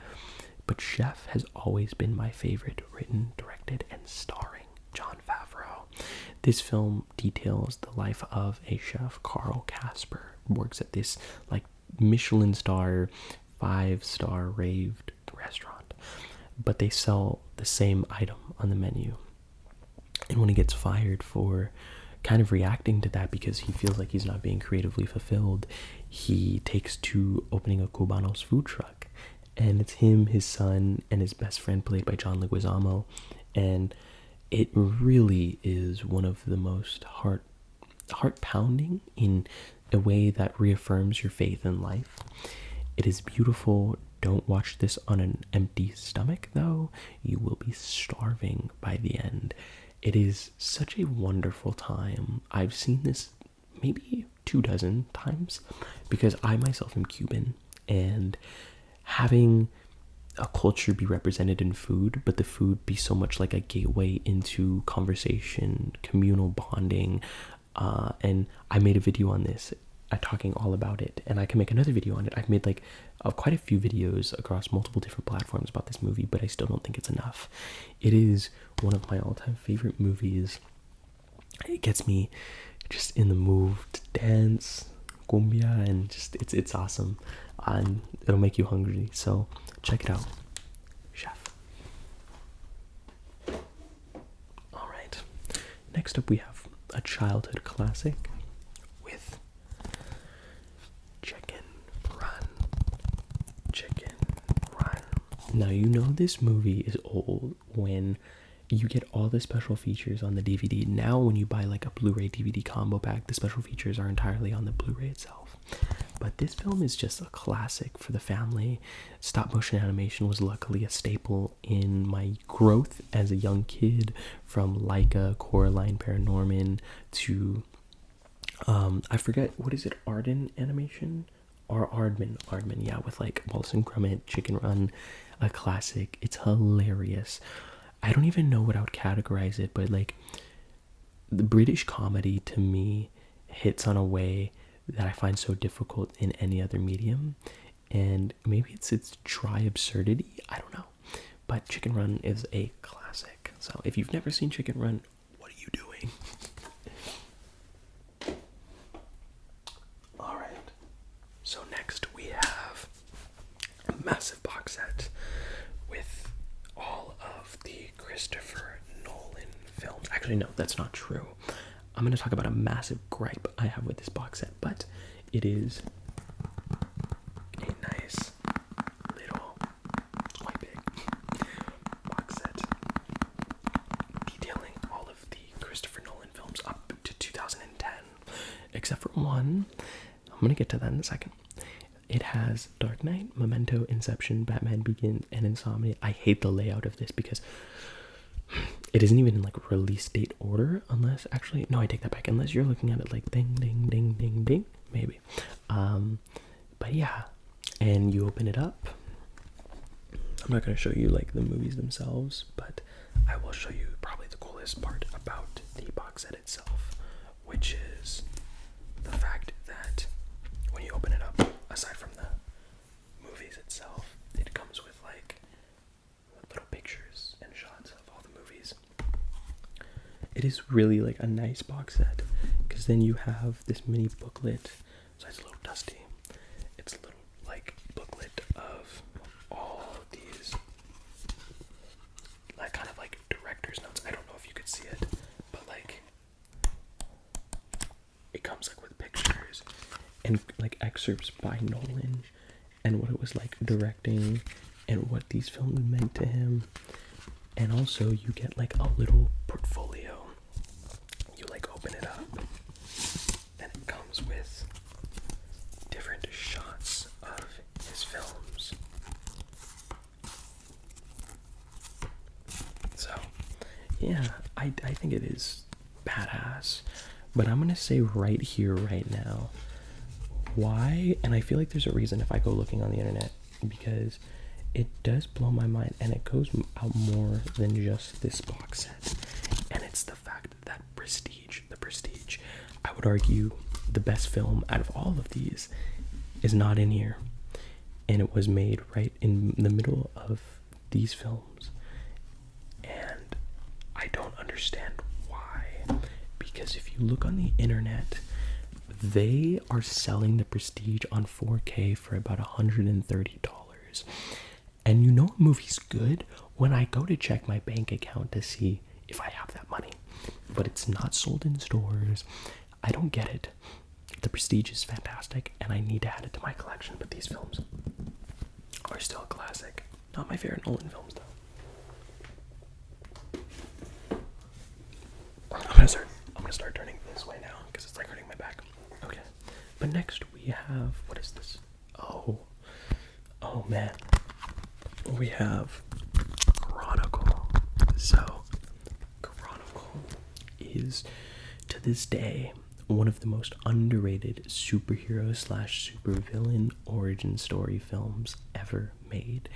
A: But Chef has always been my favorite, written, directed, and starring Jon Favreau. This film details the life of a chef, Carl Casper, who works at this Michelin star, 5-star raved restaurant, but they sell the same item on the menu. And when he gets fired for kind of reacting to that because he feels like he's not being creatively fulfilled, he takes to opening a Cubanos food truck. And it's him, his son, and his best friend, played by John Leguizamo. And it really is one of the most heart-pounding in a way that reaffirms your faith in life. It is beautiful. Don't watch this on an empty stomach, though. You will be starving by the end. It is such a wonderful time. I've seen this maybe 24 times because I myself am Cuban, and having a culture be represented in food, but the food be so much like a gateway into conversation, communal bonding, and I made a video on this, talking all about it, and I can make another video on it. I've made quite a few videos across multiple different platforms about this movie, but I still don't think it's enough. It is one of my all-time favorite movies. It gets me just in the mood to dance, cumbia, and just it's awesome. And it'll make you hungry, so check it out. Chef. Alright, next up we have a childhood classic with Chicken Run. Chicken Run. Now, you know this movie is old when you get all the special features on the DVD. Now when you buy a Blu-ray DVD combo pack, the special features are entirely on the Blu-ray itself. But this film is just a classic for the family. Stop motion animation was luckily a staple in my growth as a young kid, from Laika, Coraline, Paranorman to I forget, what is it, Arden animation? Or Aardman, yeah, with like Wallace and Gromit, Chicken Run, a classic. It's hilarious. I don't even know what I would categorize it, but like the British comedy to me hits on a way that I find so difficult in any other medium. And maybe it's its dry absurdity, I don't know. But Chicken Run is a classic. So if you've never seen Chicken Run, what are you doing? Alright. So next we have a massive box set with all of the Christopher Nolan films. Actually, no, that's not true. I'm going to talk about a massive gripe I have with this box set, but it is a nice little, quite big box set detailing all of the Christopher Nolan films up to 2010, except for one. I'm going to get to that in a second. It has Dark Knight, Memento, Inception, Batman Begins, and Insomnia. I hate the layout of this because it isn't even in like release date order, unless, actually, no, I take that back, unless you're looking at it like ding, ding, ding, ding, ding, maybe. But yeah, and you open it up. I'm not going to show you like the movies themselves, but I will show you probably the coolest part about the box set itself, which is the fact that when you open it up, aside from the movies itself, it comes with like little pictures and shots of all the movies. It is really like a nice box set, because then you have this mini booklet. So it's a little dusty. It's a little like booklet of all these like kind of like director's notes. I don't know if you could see it, but like it comes like with pictures and like excerpts by Nolan and what it was like directing and what these films meant to him. And also you get like a little portfolio. You like open it up and it comes with different shots of his films. So yeah, I think it is badass. But I'm gonna say right here, right now, why, and I feel like there's a reason if I go looking on the internet, because it does blow my mind, and it goes out more than just this box set, and it's the fact that the Prestige, I would argue the best film out of all of these is not in here, and it was made right in the middle of these films, and I don't understand why, because if you look on the internet, they are selling the Prestige on 4K for about $130. And you know a movie's good when I go to check my bank account to see if I have that money. But it's not sold in stores. I don't get it. The Prestige is fantastic, and I need to add it to my collection, but these films are still a classic. Not my favorite Nolan films, though. I'm gonna start turning this way now, because it's like hurting my back. Okay. But next we have, what is this? Oh man. We have Chronicle. So, Chronicle is, to this day, one of the most underrated superhero / supervillain origin story films ever made.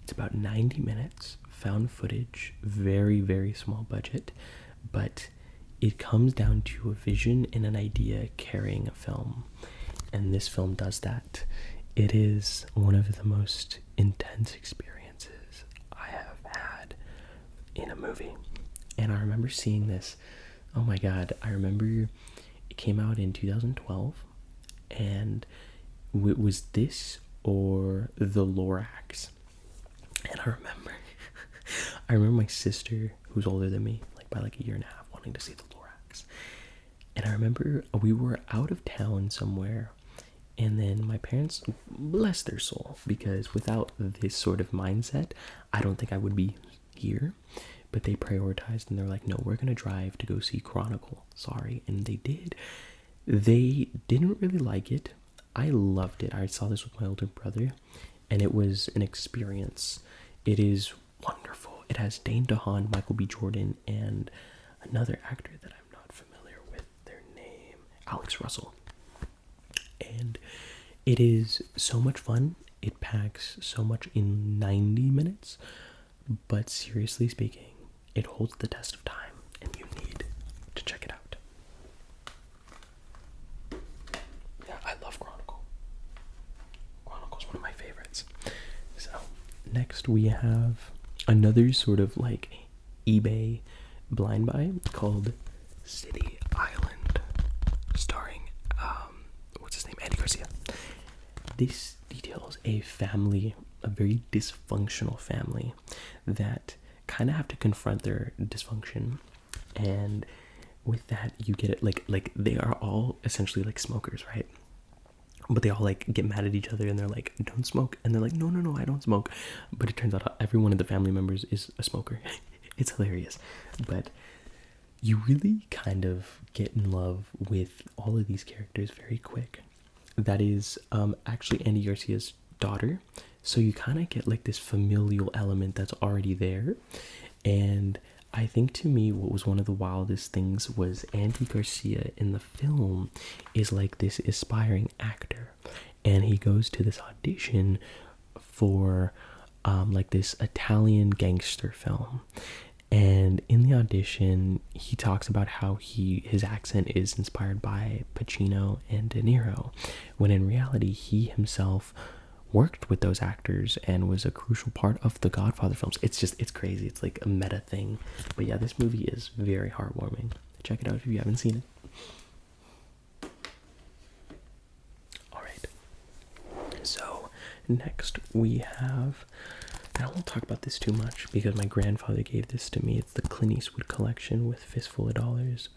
A: It's about 90 minutes, found footage, very, very small budget, but it comes down to a vision and an idea carrying a film, and this film does that. It is one of the most intense experiences I have had in a movie, and I remember seeing this, oh my god, I remember it came out in 2012, and it was this or The Lorax, and I remember my sister, who's older than me, like by like a year and a half, wanting to see The Lorax, and I remember we were out of town somewhere, and then my parents, bless their soul, because without this sort of mindset, I don't think I would be here, but they prioritized, and they're like, no, we're gonna drive to go see Chronicle, sorry, and they did. They didn't really like it. I loved it. I saw this with my older brother, and it was an experience. It is wonderful. It has Dane DeHaan, Michael B. Jordan, and another actor that I'm not familiar with their name, Alex Russell. And it is so much fun. It packs so much in 90 minutes, but seriously speaking, it holds the test of time, and you need to check it out. Yeah, I love Chronicle. Chronicle's one of my favorites. So, next we have another sort of like eBay blind buy called City Island, starring, what's his name? Andy Garcia. This details a family, a very dysfunctional family that kind of have to confront their dysfunction, and with that you get it like they are all essentially like smokers, right? But they all like get mad at each other and they're like, don't smoke, and they're like, no, I don't smoke, but it turns out every one of the family members is a smoker. It's hilarious, but you really kind of get in love with all of these characters very quick. That is actually Andy Garcia's daughter, so you kind of get like this familial element that's already there. And I think to me what was one of the wildest things was Andy Garcia in the film is like this aspiring actor, and he goes to this audition for like this Italian gangster film. And in the audition, he talks about how his accent is inspired by Pacino and De Niro, when in reality, he himself worked with those actors and was a crucial part of the Godfather films. It's crazy. It's like a meta thing. But yeah, this movie is very heartwarming. Check it out if you haven't seen it. Alright. So, next we have... I won't talk about this too much because my grandfather gave this to me. It's the Clint Eastwood collection with Fistful of Dollars,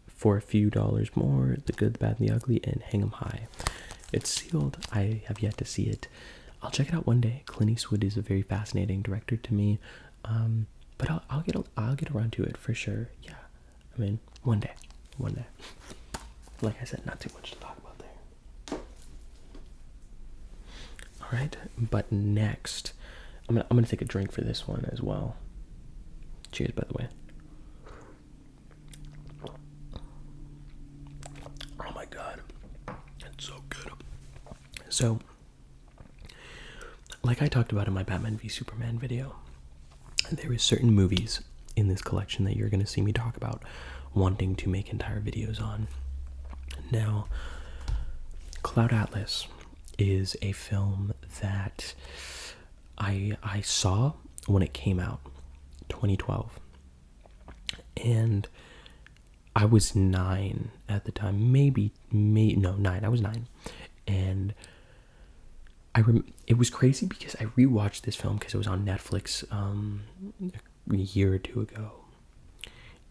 A: for a few dollars more, The Good, the Bad, and the Ugly, and Hang 'em High. It's sealed. I have yet to see it. I'll check it out one day. Clint Eastwood is a very fascinating director to me, but I'll get around to it for sure. Yeah, I mean, one day. Like I said, not too much to talk about there. All right, but next. I'm gonna take a drink for this one as well. Cheers, by the way. Oh my god, it's so good. So, like I talked about in my Batman v Superman video, there is certain movies in this collection that you're gonna see me talk about, wanting to make entire videos on. Now, Cloud Atlas is a film that I saw when it came out, 2012, and I was 9 at the time, no, 9, I was 9, and it was crazy because I rewatched this film because it was on Netflix a year or two ago,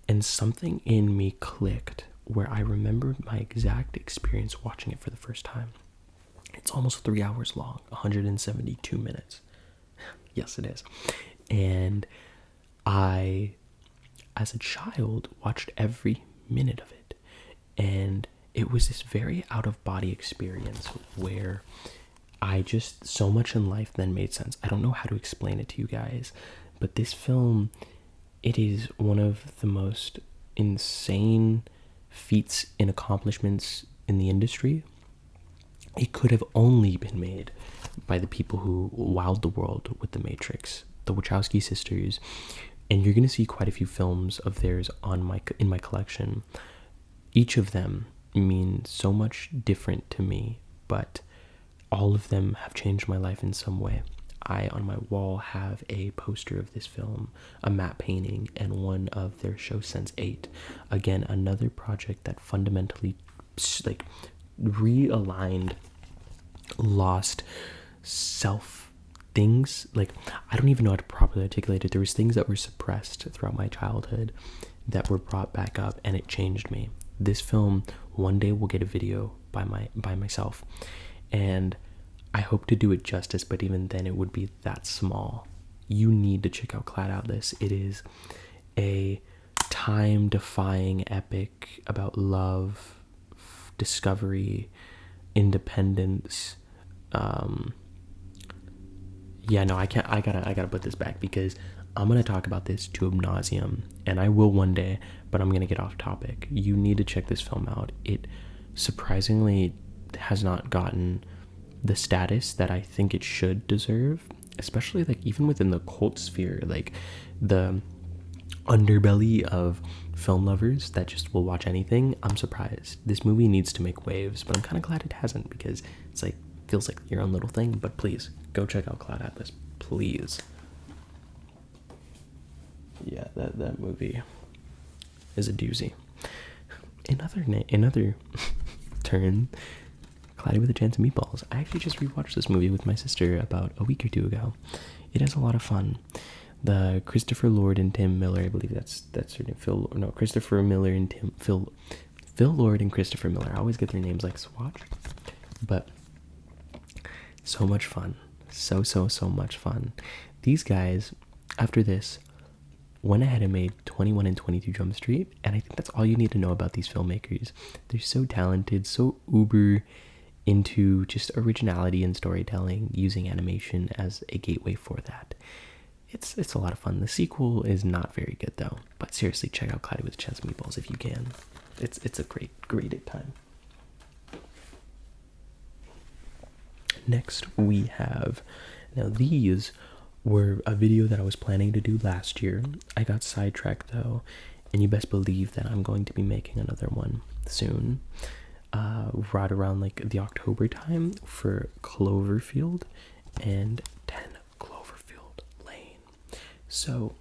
A: and something in me clicked where I remembered my exact experience watching it for the first time. It's almost 3 hours long, 172 minutes. Yes, it is. And I, as a child, watched every minute of it. And it was this very out-of-body experience where so much in life then made sense. I don't know how to explain it to you guys, but this film, it is one of the most insane feats and accomplishments in the industry. It could have only been made by the people who wowed the world with The Matrix, the Wachowski sisters, and you're gonna see quite a few films of theirs in my collection. Each of them mean so much different to me, but all of them have changed my life in some way. I, on my wall, have a poster of this film, a matte painting, and one of their show Sense8. Again, another project that fundamentally like realigned lost self things. Like, I don't even know how to properly articulate it. There was things that were suppressed throughout my childhood that were brought back up, and it changed me. This film one day will get a video by myself, and I hope to do it justice, but even then it would be that small. You need to check out Cloud Atlas. It is a time-defying epic about love, discovery, independence. Yeah, no, I can't. I gotta put this back because I'm gonna talk about this to ad nauseum, and I will one day. But I'm gonna get off topic. You need to check this film out. It surprisingly has not gotten the status that I think it should deserve, especially like even within the cult sphere, like the underbelly of film lovers that just will watch anything. I'm surprised. This movie needs to make waves, but I'm kind of glad it hasn't because it's like feels like your own little thing. But please go check out Cloud Atlas, please. Yeah, that movie is a doozy. Another turn, Cloudy with a Chance of Meatballs. I actually just rewatched this movie with my sister about a week or two ago. It has a lot of fun. The Christopher Lord and Tim Miller, I believe that's her name. Christopher Miller and Phil Lord and Christopher Miller. I always get their names like swatch, but so much fun, so much fun. These guys, after this, went ahead and made 21 and 22 Jump Street, and I think that's all you need to know about these filmmakers. They're so talented, so uber into just originality and storytelling, using animation as a gateway for that. It's a lot of fun. The sequel is not very good though, but seriously, check out Cloudy with a Chance of Meatballs if you can. It's a great time. Next we have, now these were a video that I was planning to do last year. I got sidetracked though, and you best believe that I'm going to be making another one soon, right around like the October time for Cloverfield and 10 Cloverfield Lane. So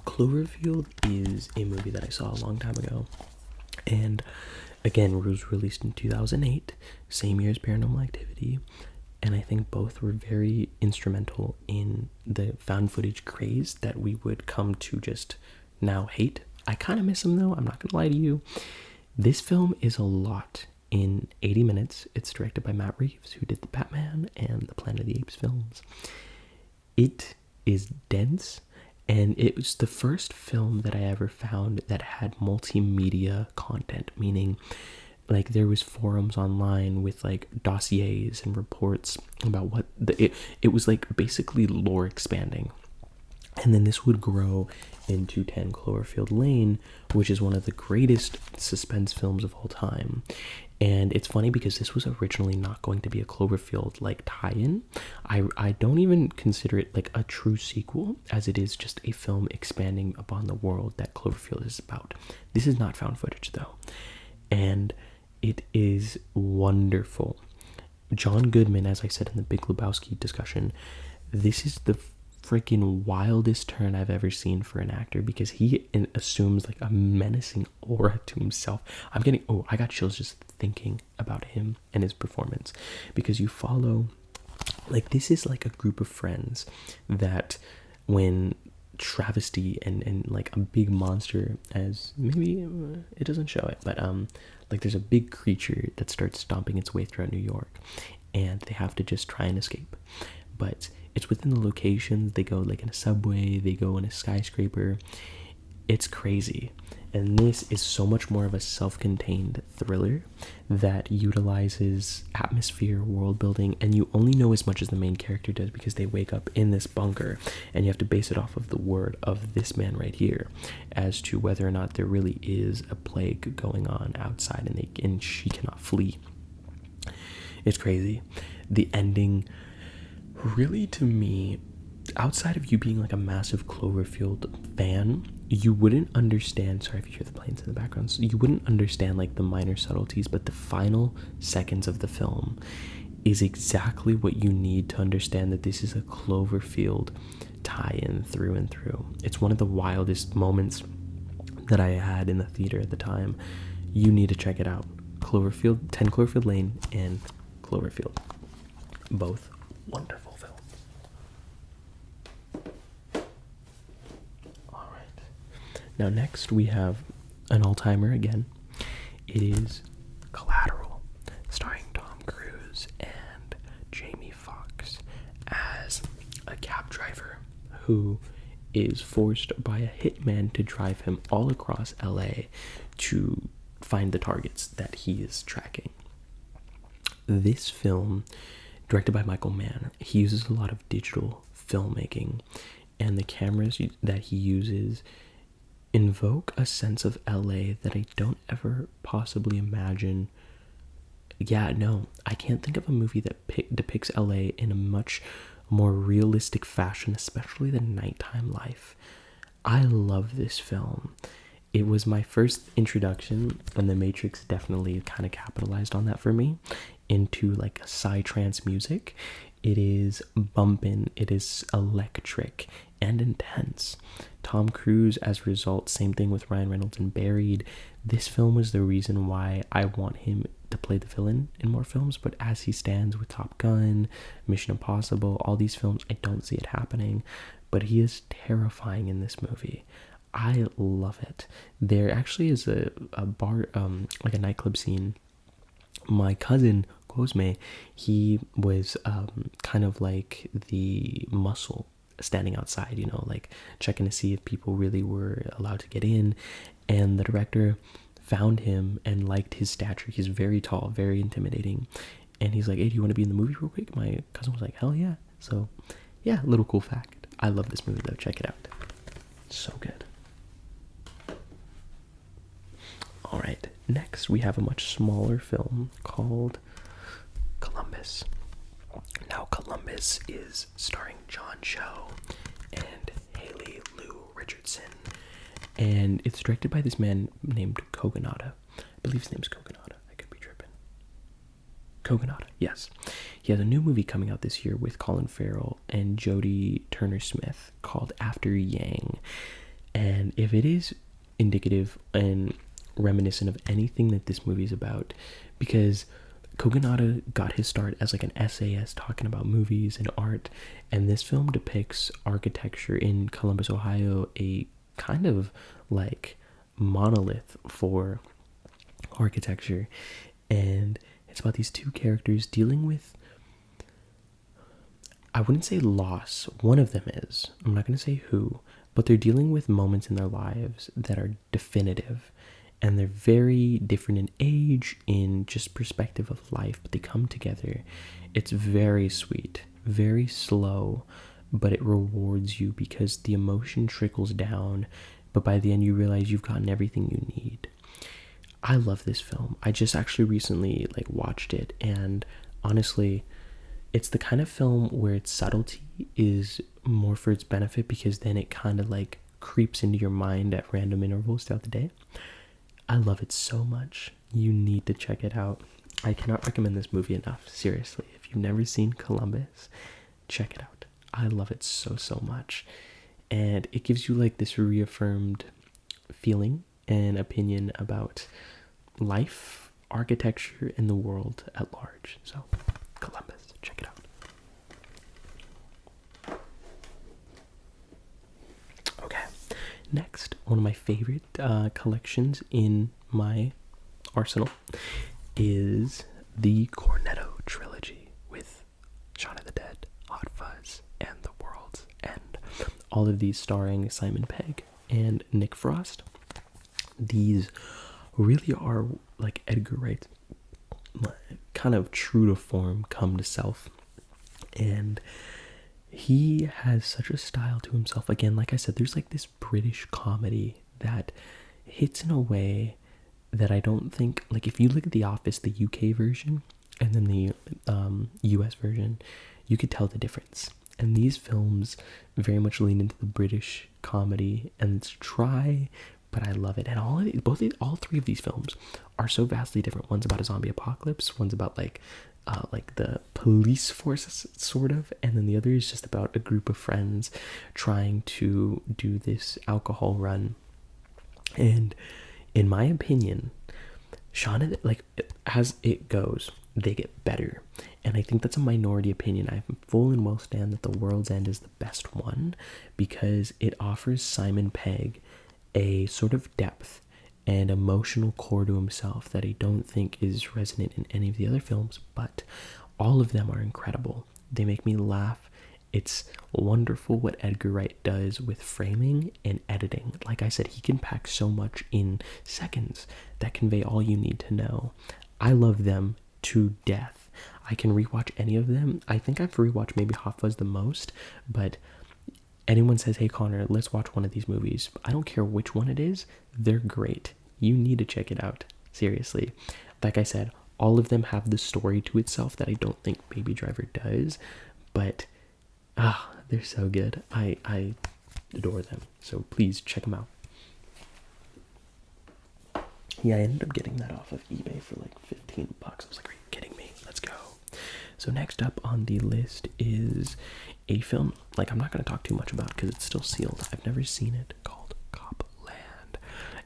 A: Cloverfield is a movie that I saw a long time ago, and again was released in 2008, same year as Paranormal Activity, and I think both were very instrumental in the found footage craze that we would come to just now hate. I kind of miss them though, I'm not gonna lie to you. This film is a lot in 80 minutes. It's directed by Matt Reeves, who did the Batman and the Planet of the Apes films. It is dense, and it was the first film that I ever found that had multimedia content, meaning like there was forums online with like dossiers and reports about what it was like, basically lore expanding. And then this would grow into 10 Cloverfield Lane, which is one of the greatest suspense films of all time. And it's funny because this was originally not going to be a Cloverfield like tie-in. I don't even consider it like a true sequel, as it is just a film expanding upon the world that Cloverfield is about. This is not found footage though, and it is wonderful. John Goodman, as I said in the Big Lebowski discussion, this is the freaking wildest turn I've ever seen for an actor, because he assumes like a menacing aura to himself. I got chills just thinking about him and his performance, because you follow, like, this is like a group of friends that when travesty and like a big monster, as maybe it doesn't show it, but like there's a big creature that starts stomping its way throughout New York, and they have to just try and escape. But it's within the locations. They go like in a subway, they go in a skyscraper. It's crazy. And this is so much more of a self-contained thriller that utilizes atmosphere, world building, and you only know as much as the main character does, because they wake up in this bunker and you have to base it off of the word of this man right here as to whether or not there really is a plague going on outside, and she cannot flee. It's crazy. The ending, really, to me, outside of you being like a massive Cloverfield fan, you wouldn't understand, sorry if you hear the planes in the background, so you wouldn't understand like the minor subtleties, but the final seconds of the film is exactly what you need to understand that this is a Cloverfield tie-in through and through. It's one of the wildest moments that I had in the theater at the time. You need to check it out. 10 Cloverfield Lane and Cloverfield. Both wonderful films. Now next we have an all-timer again. It is Collateral, starring Tom Cruise and Jamie Foxx as a cab driver who is forced by a hitman to drive him all across LA to find the targets that he is tracking. this film, directed by Michael Mann, he uses a lot of digital filmmaking, and the cameras that he uses invoke a sense of LA that I don't ever possibly imagine. Yeah, no, I can't think of a movie that depicts LA in a much more realistic fashion, especially the nighttime life. I love this film. It was my first introduction, and The Matrix definitely kind of capitalized on that for me, into like psytrance music. It is bumpin', it is electric and intense. Tom Cruise, as a result, same thing with Ryan Reynolds in Buried. This film was the reason why I want him to play the villain in more films, but as he stands with Top Gun, Mission Impossible, all these films, I don't see it happening. But he is terrifying in this movie. I love it. There actually is a bar, like a nightclub scene. My cousin Cosme, he was kind of like the muscle standing outside, you know, like checking to see if people really were allowed to get in. And the director found him and liked his stature. He's very tall, very intimidating. And he's like, hey, do you want to be in the movie real quick? My cousin was like, hell yeah. So yeah, little cool fact. I love this movie though. Check it out. So good. Alright, next we have a much smaller film called Columbus. Now, Columbus is starring John Cho and Haley Lou Richardson, and it's directed by this man named Kogonada. I believe his name's Kogonada. I could be tripping. Kogonada, yes. He has a new movie coming out this year with Colin Farrell and Jodie Turner-Smith called After Yang. And if it is indicative and reminiscent of anything that this movie is about, because Kogonada got his start as like an essayist talking about movies and art, and this film depicts architecture in Columbus, Ohio, a kind of like monolith for architecture. And it's about these two characters dealing with, I wouldn't say loss, one of them is, I'm not going to say who, but they're dealing with moments in their lives that are definitive, and they're very different in age, in just perspective of life, but they come together. It's very sweet, very slow, but it rewards you because the emotion trickles down, but by the end you realize you've gotten everything you need. I love this film. I just actually recently like watched it, and honestly, it's the kind of film where its subtlety is more for its benefit, because then it kind of like creeps into your mind at random intervals throughout the day. I love it so much. You need to check it out. I cannot recommend this movie enough. Seriously, if you've never seen Columbus, check it out. I love it so much. And it gives you like this reaffirmed feeling and opinion about life, architecture, and the world at large. So, Columbus, check it out. Okay, next, one of my favorite collections in my arsenal is the Cornetto trilogy with Shaun of the Dead, Hot Fuzz, and The World's End. All of these starring Simon Pegg and Nick Frost. These really are like Edgar Wright, kind of true to form, come to self. And he has such a style to himself. Again, like I said, there's like this British comedy that hits in a way that I don't think, like if you look at The Office, the UK version, and then the US version, you could tell the difference. And these films very much lean into the British comedy, and it's dry, but I love it. And all three of these films are so vastly different. One's about a zombie apocalypse, one's about like the police force sort of, and then the other is just about a group of friends trying to do this alcohol run. And in my opinion, Shaun, like as it goes, they get better. And I think that's a minority opinion. I full and well stand that The World's End is the best one, because it offers Simon Pegg a sort of depth and emotional core to himself that I don't think is resonant in any of the other films, but all of them are incredible. They make me laugh. It's wonderful what Edgar Wright does with framing and editing. Like I said, he can pack so much in seconds that convey all you need to know. I love them to death. I can rewatch any of them. I think I've rewatched maybe Hot Fuzz the most, but anyone says, hey Connor, let's watch one of these movies, I don't care which one it is, they're great. You need to check it out. Seriously. Like I said, all of them have the story to itself that I don't think Baby Driver does, but they're so good. I adore them. So please check them out. Yeah, I ended up getting that off of eBay for like $15. I was like, are you kidding me? Let's go. So next up on the list is a film, like I'm not going to talk too much about because it's still sealed. I've never seen it, called Copland.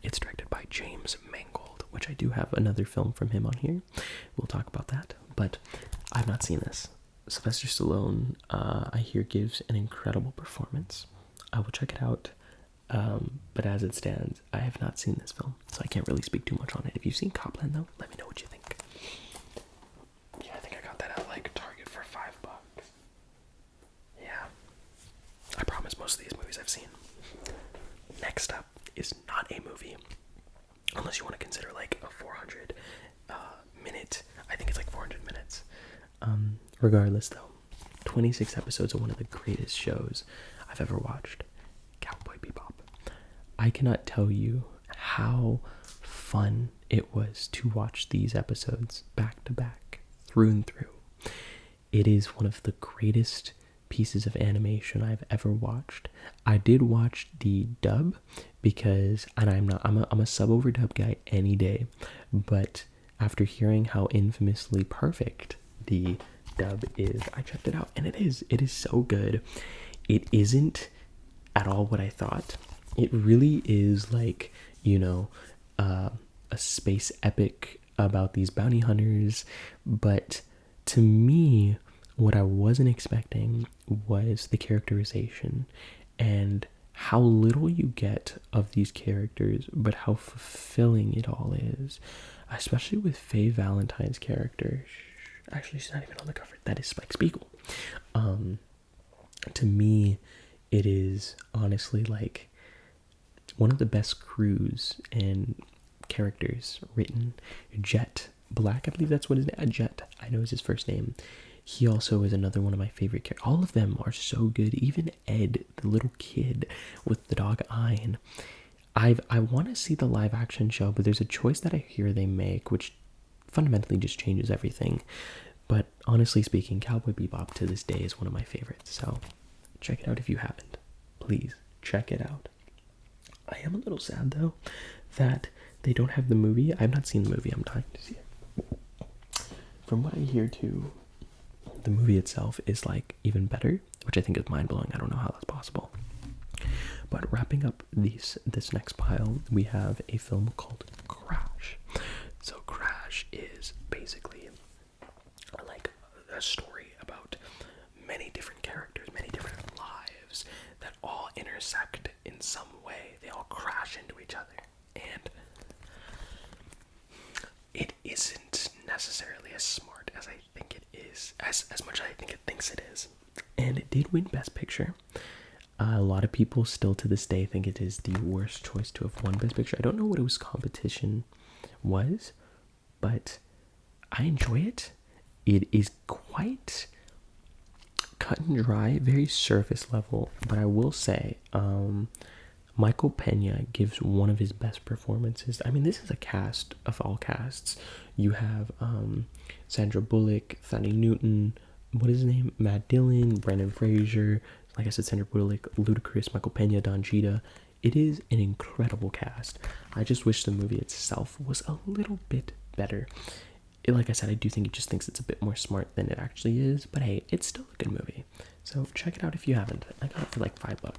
A: It's directed by James Mangold, which I do have another film from him on here. We'll talk about that, but I've not seen this. Sylvester Stallone, I hear, gives an incredible performance. I will check it out, but as it stands, I have not seen this film, so I can't really speak too much on it. If you've seen Copland, though, let me know what you think. Yeah, I think I got that at like Target for $5. Yeah, I promise most of these movies I've seen. Next up is not a movie, unless you want to consider like a 400 minute. I think it's like 400 minutes. Regardless, though, 26 episodes of one of the greatest shows I've ever watched, Cowboy Bebop. I cannot tell you how fun it was to watch these episodes back to back, through and through. It is one of the greatest pieces of animation I've ever watched. I did watch the dub because, and I'm a sub over dub guy any day, but after hearing how infamously perfect the dub is, I checked it out, and it is so good. It isn't at all what I thought. It really is like, a space epic about these bounty hunters, but to me, what I wasn't expecting was the characterization and how little you get of these characters, but how fulfilling it all is, especially with Faye Valentine's character. Actually, she's not even on the cover. That is Spike Spiegel. To me, it is honestly like one of the best crews and characters written. Jet Black, I believe that's what his name. Jet, I know is his first name. He also is another one of my favorite characters. All of them are so good. Even Ed, the little kid with the dog Ein. I want to see the live action show, but there's a choice that I hear they make, which fundamentally just changes everything. But honestly speaking, Cowboy Bebop to this day is one of my favorites. So check it out if you haven't. Please check it out. I am a little sad though that they don't have the movie. I've not seen the movie. I'm dying to see it. From what I hear too, the movie itself is like even better, which I think is mind-blowing. I don't know how that's possible. But wrapping up this next pile, we have a film called Crash. So Crash is basically like a story about many different characters, many different lives that all intersect in some way. They all crash into each other. And it isn't necessarily as smart as I think it is, as much as I think it thinks it is. And it did win Best Picture. A lot of people still to this day think it is the worst choice to have won Best Picture. I don't know what it was competition was, but I enjoy it. It is quite cut and dry, very surface level, but I will say Michael Pena gives one of his best performances. I mean, this is a cast of all casts. You have Sandra Bullock, Thandie Newton, what is his name? Matt Dillon, Brendan Fraser, like I said, Sandra Bullock, Ludacris, Michael Pena, Don Cheadle. It is an incredible cast. I just wish the movie itself was a little bit better. Like I said, I do think it just thinks it's a bit more smart than it actually is, but hey, it's still a good movie. So check it out if you haven't. I got it for like $5.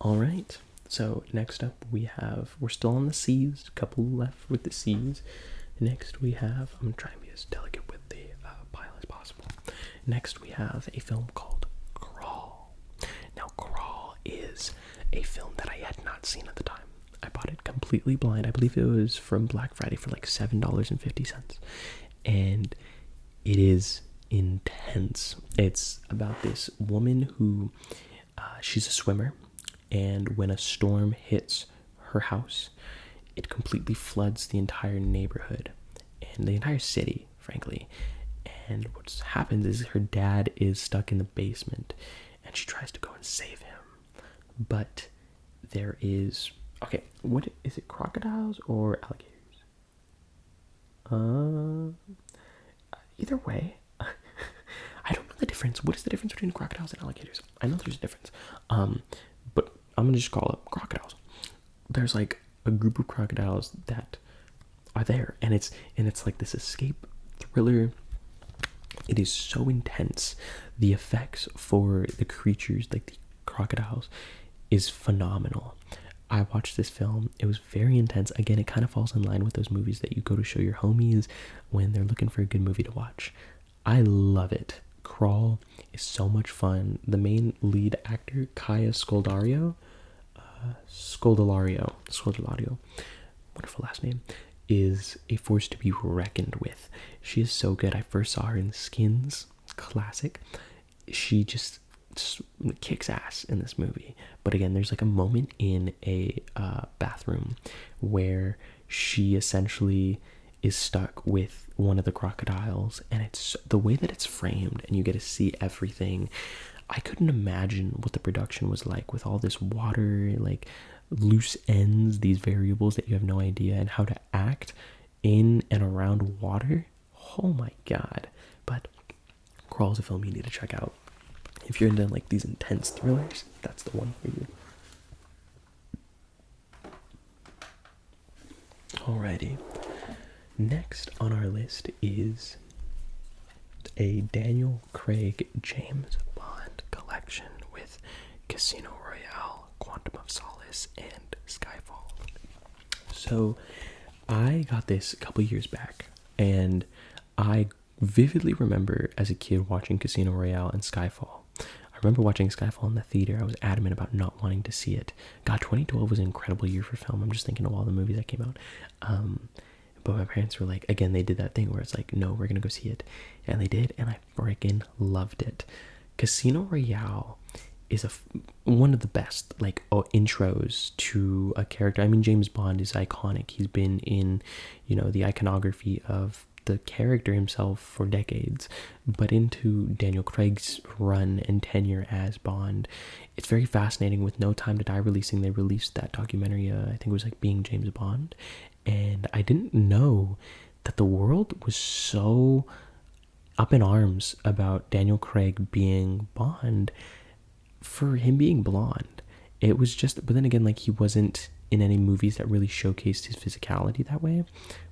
A: Alright, so next up we're still on the C's, a couple left with the C's. Next we have, I'm trying to be as delicate with the pile as possible. Next we have a film called Crawl. Now Crawl is a film that I had not seen at the time. I bought it completely blind. I believe it was from Black Friday for like $7.50. And it is intense. It's about this woman who, she's a swimmer. And when a storm hits her house, it completely floods the entire neighborhood and the entire city, frankly. And what happens is her dad is stuck in the basement and she tries to go and save him. But there is, okay, what is it, crocodiles or alligators? Either way, I don't know the difference. What is the difference between crocodiles and alligators? I know there's a difference. But I'm gonna just call it crocodiles. There's like a group of crocodiles that are there, and it's like this escape thriller. It is so intense. The effects for the creatures, like the crocodiles, is phenomenal. I watched this film. It was very intense. Again, it kind of falls in line with those movies that you go to show your homies when they're looking for a good movie to watch. I love it. Crawl is so much fun. The main lead actor, Kaya Scodelario, wonderful last name, is a force to be reckoned with. She is so good. I first saw her in Skins, classic. She just kicks ass in this movie. But again, there's like a moment in a bathroom where she essentially is stuck with one of the crocodiles, and it's the way that it's framed and you get to see everything. I couldn't imagine what the production was like with all this water, like loose ends, these variables that you have no idea, and how to act in and around water. Oh my god. But Crawl is a film you need to check out. If you're into like these intense thrillers, that's the one for you. Alrighty. Next on our list is a Daniel Craig James Bond collection with Casino Royale, Quantum of Solace, and Skyfall. So I got this a couple years back, and I vividly remember as a kid watching Casino Royale and Skyfall. I remember watching Skyfall in the theater. I was adamant about not wanting to see it. God, 2012 was an incredible year for film. I'm just thinking of all the movies that came out. But my parents were like, again, they did that thing where it's like, no, we're gonna go see it. And they did, and I freaking loved it. Casino Royale is one of the best like intros to a character. I mean, James Bond is iconic. He's been in, the iconography of the character himself for decades. But into Daniel Craig's run and tenure as Bond, it's very fascinating. With No Time to Die releasing, they released that documentary, I think it was like Being James Bond. And I didn't know that the world was so up in arms about Daniel Craig being Bond for him being blonde. It was just, but then again, like, he wasn't in any movies that really showcased his physicality that way.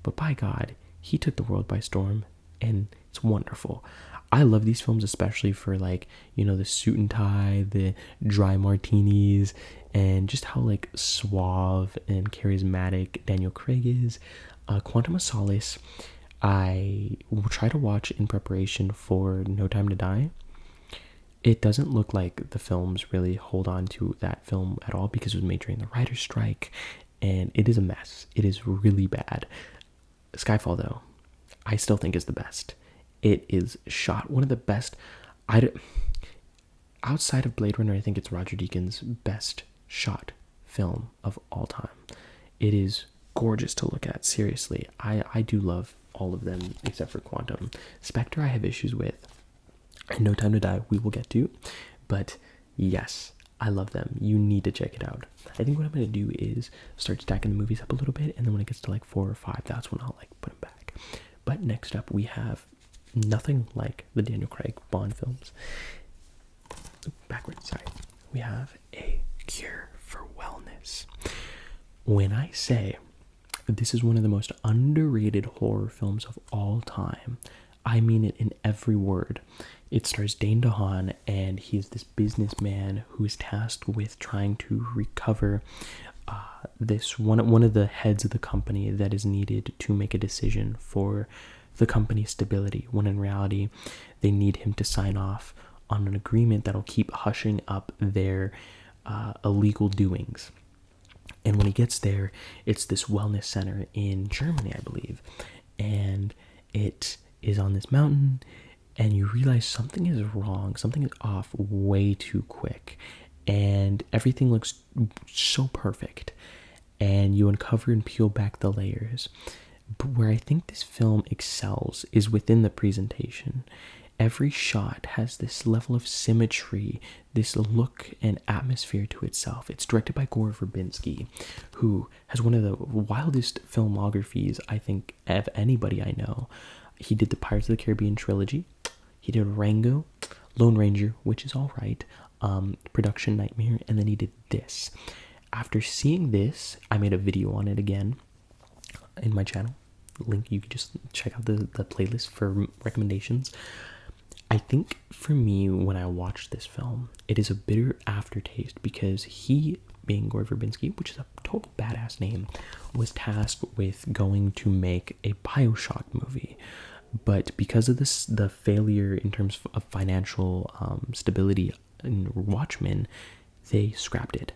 A: But by God, he took the world by storm, and it's wonderful. I love these films, especially for like, the suit and tie, the dry martinis, and just how like suave and charismatic Daniel Craig is. Quantum of Solace, I will try to watch in preparation for No Time to Die. It doesn't look like the films really hold on to that film at all because it was made during the writer's strike, and it is a mess. It is really bad. Skyfall, though, I still think is the best. It is shot one of the best. Outside of Blade Runner, I think it's Roger Deakins' best shot film of all time. It is gorgeous to look at. Seriously, I do love all of them except for Quantum. Spectre I have issues with, and No Time to Die we will get to, but yes, I love them. You need to check it out. I think what I'm going to do is start stacking the movies up a little bit, and then when it gets to like 4 or 5, that's when I'll like put them back. But next up we have nothing like the Daniel Craig Bond films. Backwards, sorry. We have A Cure for Wellness. When I say this is one of the most underrated horror films of all time, I mean it in every word. It stars Dane DeHaan, and he's this businessman who is tasked with trying to recover this one of the heads of the company that is needed to make a decision for the company's stability, when in reality they need him to sign off on an agreement that'll keep hushing up their illegal doings. And when he gets there, it's this wellness center in Germany, I believe, and it is on this mountain, and you realize something is wrong, something is off way too quick, and everything looks so perfect. and you uncover and peel back the layers. But where I think this film excels is within the presentation. Every shot has this level of symmetry, this look and atmosphere to itself. It's directed by Gore Verbinski, who has one of the wildest filmographies, I think, of anybody I know. He did the Pirates of the Caribbean trilogy. He did Rango, Lone Ranger, which is all right, Production Nightmare, and then he did this. After seeing this, I made a video on it again in my channel. Link, you can just check out the playlist for recommendations. I think for me, when I watched this film, it is a bitter aftertaste because he, being Gore Verbinski, which is a total badass name, was tasked with going to make a BioShock movie. But because of this, the failure in terms of financial stability in Watchmen, they scrapped it.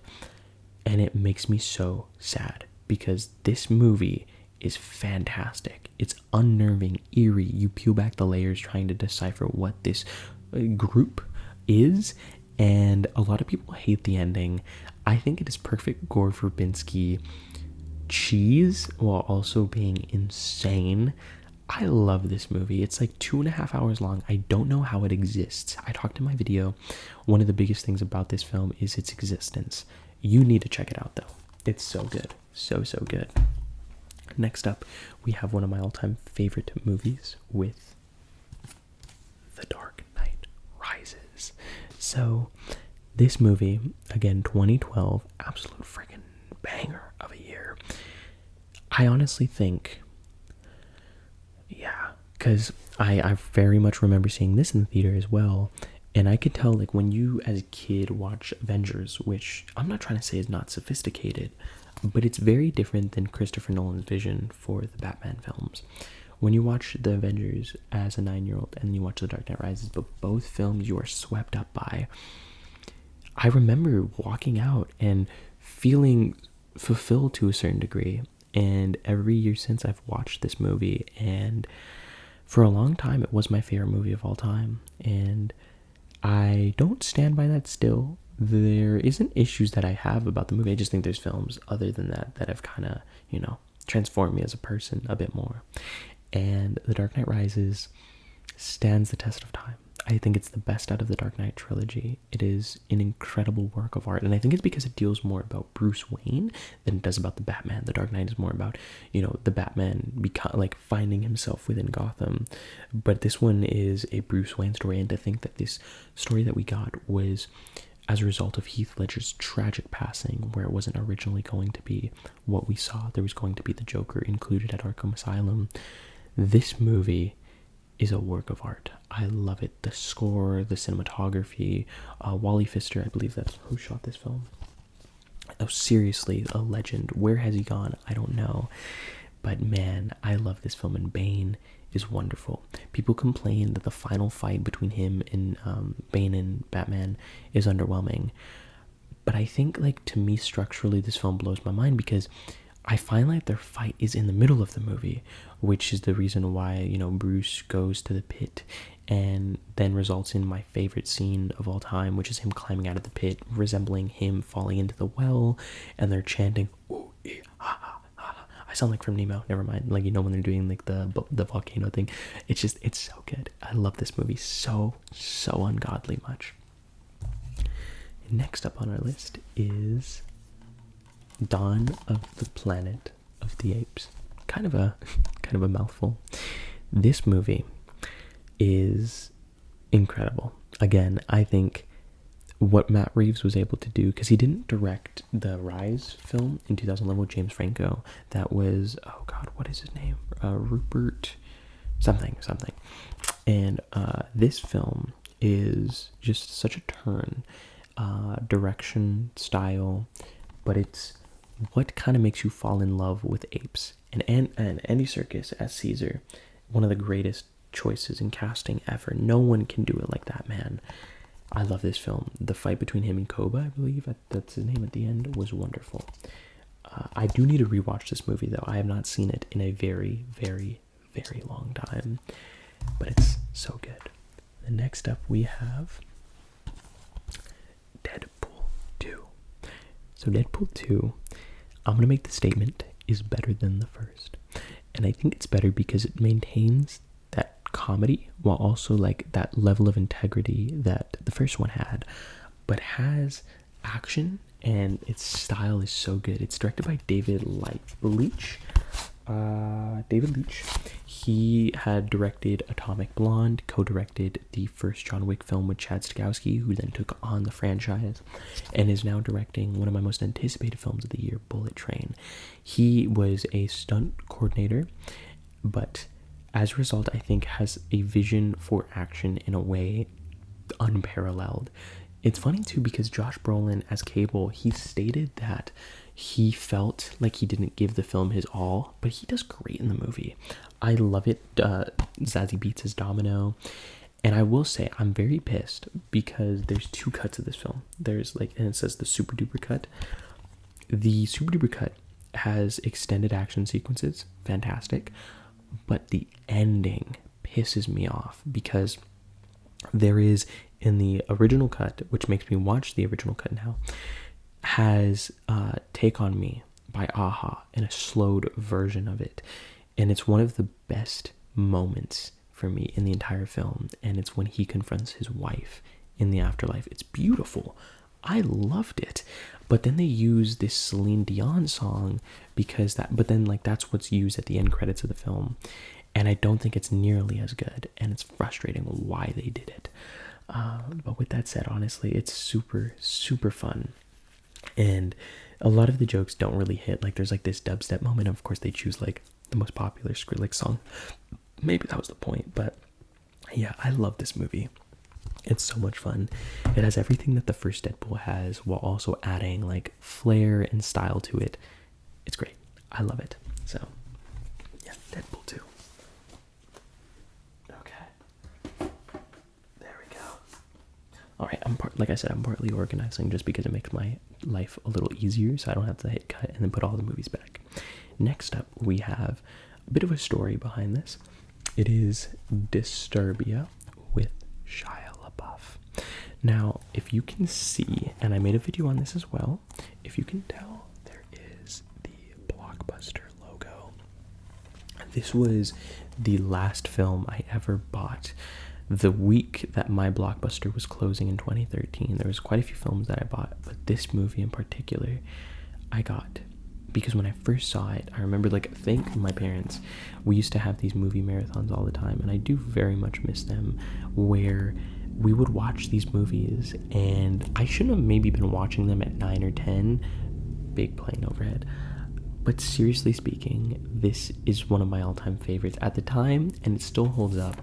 A: And it makes me so sad because this movie is fantastic. It's unnerving, eerie. You peel back the layers trying to decipher what this group is, and a lot of people hate the ending. I think it is perfect Gore Verbinski cheese while also being insane. I love this movie. It's like 2.5 hours long. I don't know how it exists. I talked in my video. One of the biggest things about this film is its existence. You need to check it out though. It's so good. So good. Next up, we have one of my all-time favorite movies with The Dark Knight Rises. So, this movie, again, 2012, absolute freaking banger of a year. I honestly think, yeah, because I very much remember seeing this in the theater as well. And I could tell, like, when you as a kid watch Avengers, which I'm not trying to say is not sophisticated, but it's very different than Christopher Nolan's vision for the Batman films. When you watch the Avengers as a 9-year-old and you watch The Dark Knight Rises, but both films you are swept up by, I remember walking out and feeling fulfilled to a certain degree. And every year since, I've watched this movie, and for a long time it was my favorite movie of all time, and I don't stand by that still. There isn't issues that I have about the movie. I just think there's films other than that that have kind of, transformed me as a person a bit more. And The Dark Knight Rises stands the test of time. I think it's the best out of the Dark Knight trilogy. It is an incredible work of art, and I think it's because it deals more about Bruce Wayne than it does about the Batman. The Dark Knight is more about, the Batman finding himself within Gotham, but this one is a Bruce Wayne story. And to think that this story that we got was as a result of Heath Ledger's tragic passing, where it wasn't originally going to be what we saw. There was going to be the Joker included at Arkham Asylum. This movie is a work of art. I love it. The score, the cinematography, Wally Pfister, I believe that's who shot this film. Oh, seriously, a legend. Where has he gone? I don't know. But man, I love this film, and Bane is wonderful. People complain that the final fight between him and Bane and Batman is underwhelming. But I think, to me, structurally, this film blows my mind because I find like their fight is in the middle of the movie, which is the reason why, Bruce goes to the pit and then results in my favorite scene of all time, which is him climbing out of the pit, resembling him falling into the well, and they're chanting, ooh, ha, ha. I sound like from Nemo, never mind. When they're doing the volcano thing. It's so good. I love this movie so ungodly much. Next up on our list is Dawn of the Planet of the Apes. Kind of a mouthful. This movie is incredible. Again, I think what Matt Reeves was able to do, because he didn't direct the Rise film in 2011 with James Franco. That was, oh god, what is his name? Rupert something. And this film is just such a turn, direction, style, but it's what kind of makes you fall in love with apes. And Andy Serkis as Caesar, one of the greatest choices in casting ever. No one can do it like that man. I love this film. The fight between him and Koba, I believe that's his name at the end, was wonderful. I do need to rewatch this movie, though. I have not seen it in a very, very, very long time. But it's so good. And next up, we have Deadpool 2. So Deadpool 2, I'm going to make the statement, is better than the first. And I think it's better because it maintains that comedy while also like that level of integrity that the first one had, but has action, and its style is so good. It's directed by David Leitch. David Leitch. He had directed Atomic Blonde, co-directed the first John Wick film with Chad Stahelski, who then took on the franchise, and is now directing one of my most anticipated films of the year, Bullet Train. He was a stunt coordinator, but as a result, I think has a vision for action in a way unparalleled. It's funny too because Josh Brolin as Cable, he stated that he felt like he didn't give the film his all, but he does great in the movie. I love it. Zazie Beetz as Domino. And I will say, I'm very pissed because there's two cuts of this film. There's like, and it says the Super Duper cut. The Super Duper cut has extended action sequences, fantastic. But the ending pisses me off because there is, in the original cut, which makes me watch the original cut now, has Take On Me by Aha in a slowed version of it. And it's one of the best moments for me in the entire film. And it's when he confronts his wife in the afterlife. It's beautiful. I loved it. But then they use this Celine Dion song because that, but then like that's what's used at the end credits of the film. And I don't think it's nearly as good. And it's frustrating why they did it. But with that said, honestly, it's super, super fun. And a lot of the jokes don't really hit. Like there's like this dubstep moment. Of course, they choose like the most popular Skrillex song. Maybe that was the point. But yeah, I love this movie. It's so much fun. It has everything that the first Deadpool has while also adding like flair and style to it. It's great. I love it. So yeah, Deadpool 2. Okay. There we go. All right, like I said, I'm partly organizing just because it makes my life a little easier so I don't have to hit cut and then put all the movies back. Next up, we have a bit of a story behind this. It is Disturbia with Shia LaBeouf. Now, if you can see, and I made a video on this as well, if you can tell, there is the Blockbuster logo. This was the last film I ever bought. The week that my Blockbuster was closing in 2013, there was quite a few films that I bought, but this movie in particular, I got. Because when I first saw it, I remember, like, thank my parents, we used to have these movie marathons all the time, and I do very much miss them, where we would watch these movies, and I shouldn't have maybe been watching them at 9 or 10, big plane overhead, but seriously speaking, this is one of my all-time favorites at the time, and it still holds up.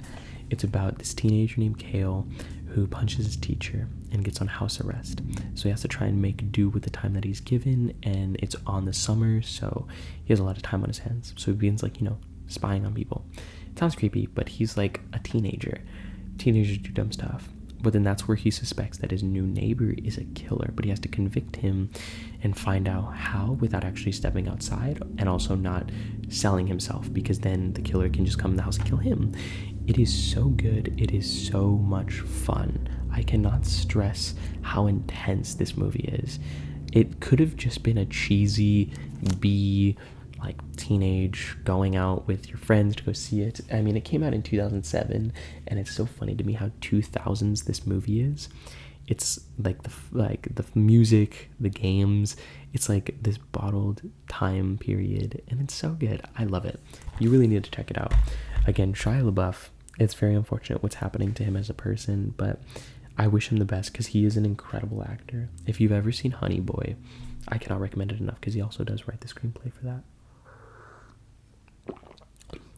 A: It's about this teenager named Kale who punches his teacher and gets on house arrest. So he has to try and make do with the time that he's given, and it's on the summer, so he has a lot of time on his hands. So he begins, like, spying on people. It sounds creepy, but he's like a teenager. Teenagers do dumb stuff. But then that's where he suspects that his new neighbor is a killer, but he has to convict him and find out how without actually stepping outside and also not selling himself, because then the killer can just come in the house and kill him. It is so good. It is so much fun. I cannot stress how intense this movie is. It could have just been a cheesy teenage going out with your friends to go see it. I mean, it came out in 2007, and it's so funny to me how 2000s this movie is. It's like the music, the games. It's like this bottled time period, and it's so good. I love it. You really need to check it out. Again, Shia LaBeouf. It's very unfortunate what's happening to him as a person, but I wish him the best because he is an incredible actor. If you've ever seen Honey Boy, I cannot recommend it enough because he also does write the screenplay for that.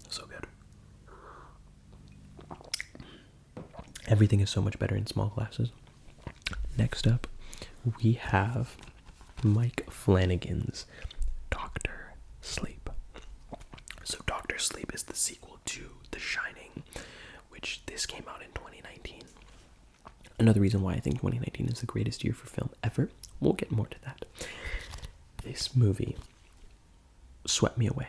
A: So good. Everything is so much better in small glasses. Next up, we have Mike Flanagan's Dr. Sleep. So Dr. Sleep is the sequel to The Shining, which this came out in 2019. Another reason why I think 2019 is the greatest year for film ever. We'll get more to that. This movie swept me away.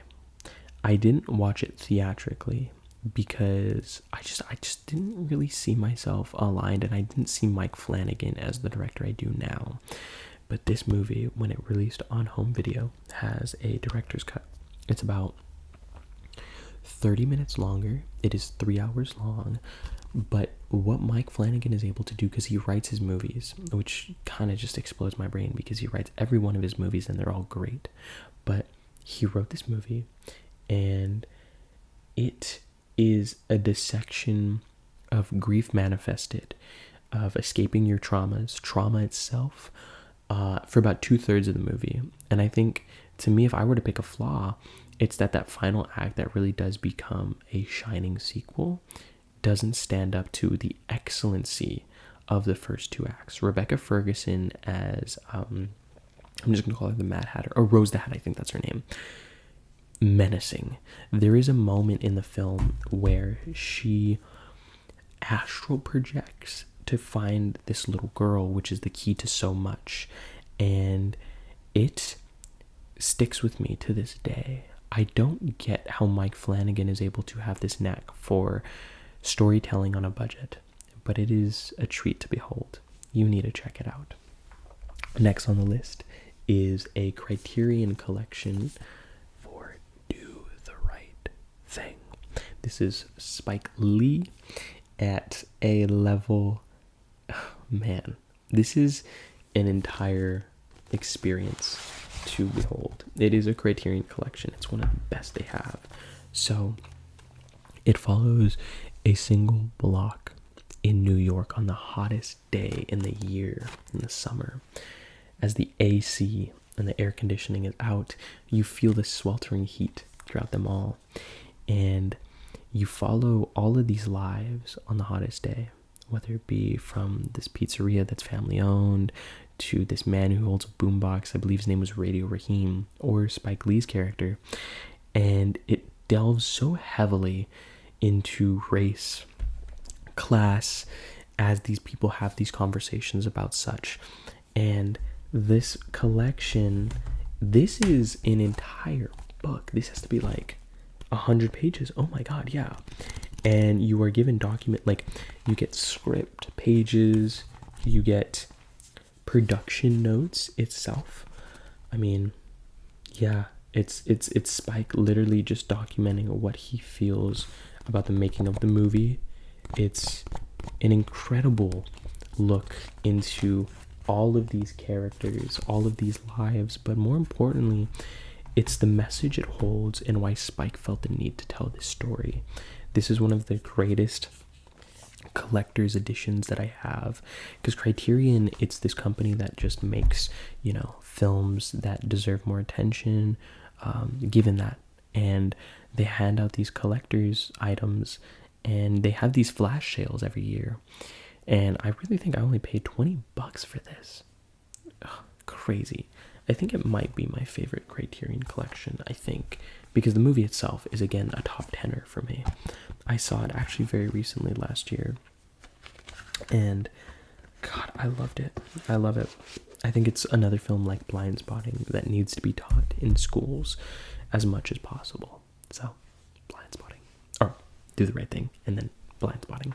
A: I didn't watch it theatrically because I just didn't really see myself aligned, and I didn't see Mike Flanagan as the director I do now. But this movie, when it released on home video, has a director's cut. It's about 30 minutes longer. It is 3 hours long. But what Mike Flanagan is able to do, because he writes his movies, which kind of just explodes my brain because he writes every one of his movies and they're all great. But he wrote this movie, and it is a dissection of grief manifested, of escaping your traumas, trauma itself, for about 2/3 of the movie. And I think, to me, if I were to pick a flaw, it's that final act that really does become a shining sequel doesn't stand up to the excellency of the first 2 acts. Rebecca Ferguson as, I'm just going to call her the Mad Hatter, or Rose the Hat, I think that's her name. Menacing. There is a moment in the film where she astral projects to find this little girl, which is the key to so much, and it sticks with me to this day. I don't get how Mike Flanagan is able to have this knack for storytelling on a budget, but it is a treat to behold. You need to check it out. Next on the list is a Criterion collection for Do the Right Thing. This is Spike Lee at a level, man, this is an entire experience to behold. It is a Criterion collection. It's one of the best they have. So it follows a single block in New York on the hottest day in the year, in the summer. As the AC and the air conditioning is out, you feel the sweltering heat throughout them all. And you follow all of these lives on the hottest day, whether it be from this pizzeria that's family owned, to this man who holds a boombox, I believe his name was Radio Raheem, or Spike Lee's character. And it delves so heavily into race, class, as these people have these conversations about such. And this collection, this is an entire book. This has to be like 100 pages. Oh my god, yeah. And you are given document, like, you get script pages, you get production notes itself. I mean, yeah, it's Spike literally just documenting what he feels about the making of the movie. It's an incredible look into all of these characters, all of these lives, but more importantly, it's the message it holds and why Spike felt the need to tell this story. This is one of the greatest collector's editions that I have, because Criterion, it's this company that just makes, you know, films that deserve more attention, given that, and they hand out these collector's items, and they have these flash sales every year, and I really think I only paid $20 for this. Ugh, crazy. I think it might be my favorite Criterion collection, I think, because the movie itself is, again, a top 10er for me. I saw it actually very recently last year, and God, I loved it. I love it. I think it's another film like Blind Spotting that needs to be taught in schools as much as possible. So, Blind Spotting, or Do the Right Thing, and then Blind Spotting.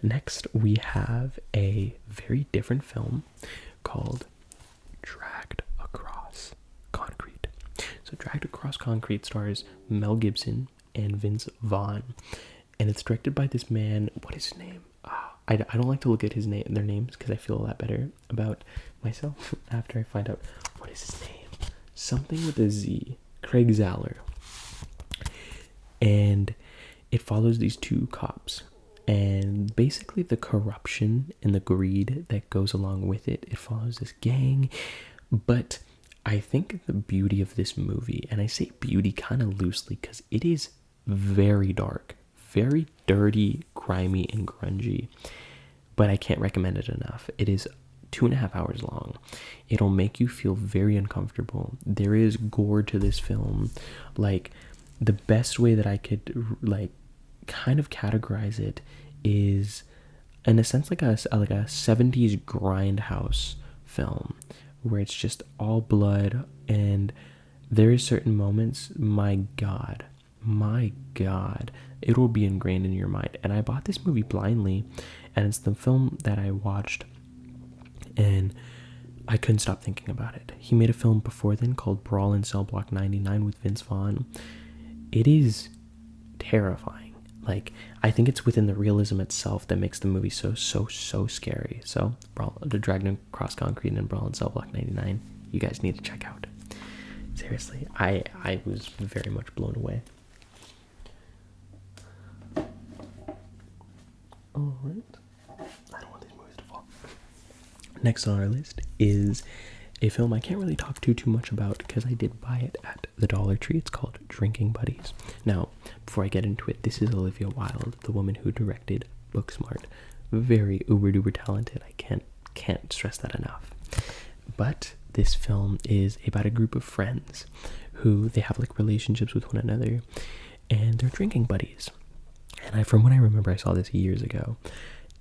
A: Next, we have a very different film called Dragged Across Concrete. So Dragged Across Concrete stars Mel Gibson and Vince Vaughn, and it's directed by this man. What is his name? I don't like to look at their names, because I feel a lot better about myself after I find out what is his name. Something with a Z. Craig Zahler. And it follows these two cops, and basically the corruption and the greed that goes along with it. It follows this gang, but I think the beauty of this movie, and I say beauty kind of loosely because it is very dark, very dirty, grimy, and grungy, but I can't recommend it enough. It is 2.5 hours long. It'll make you feel very uncomfortable. There is gore to this film. Like, the best way that I could like kind of categorize it is, in a sense, like a 70s grindhouse film where it's just all blood, and there is certain moments, my god, it will be ingrained in your mind. And I bought this movie blindly, and it's the film that I watched, and I couldn't stop thinking about it. He made a film before then called Brawl in Cell Block 99 with Vince Vaughn. It is terrifying. Like, I think it's within the realism itself that makes the movie so scary. So, The Dragon Across Concrete and Brawl in Cell Block 99, you guys need to check out. Seriously, I was very much blown away. Alright. I don't want these movies to fall. Next on our list is a film I can't really talk too much about because I did buy it at the Dollar Tree. It's called Drinking Buddies. Now, before I get into it, this is Olivia Wilde, the woman who directed Booksmart. Very uber-duper talented. I can't stress that enough. But this film is about a group of friends who they have like relationships with one another, and they're drinking buddies. And from what I remember, I saw this years ago.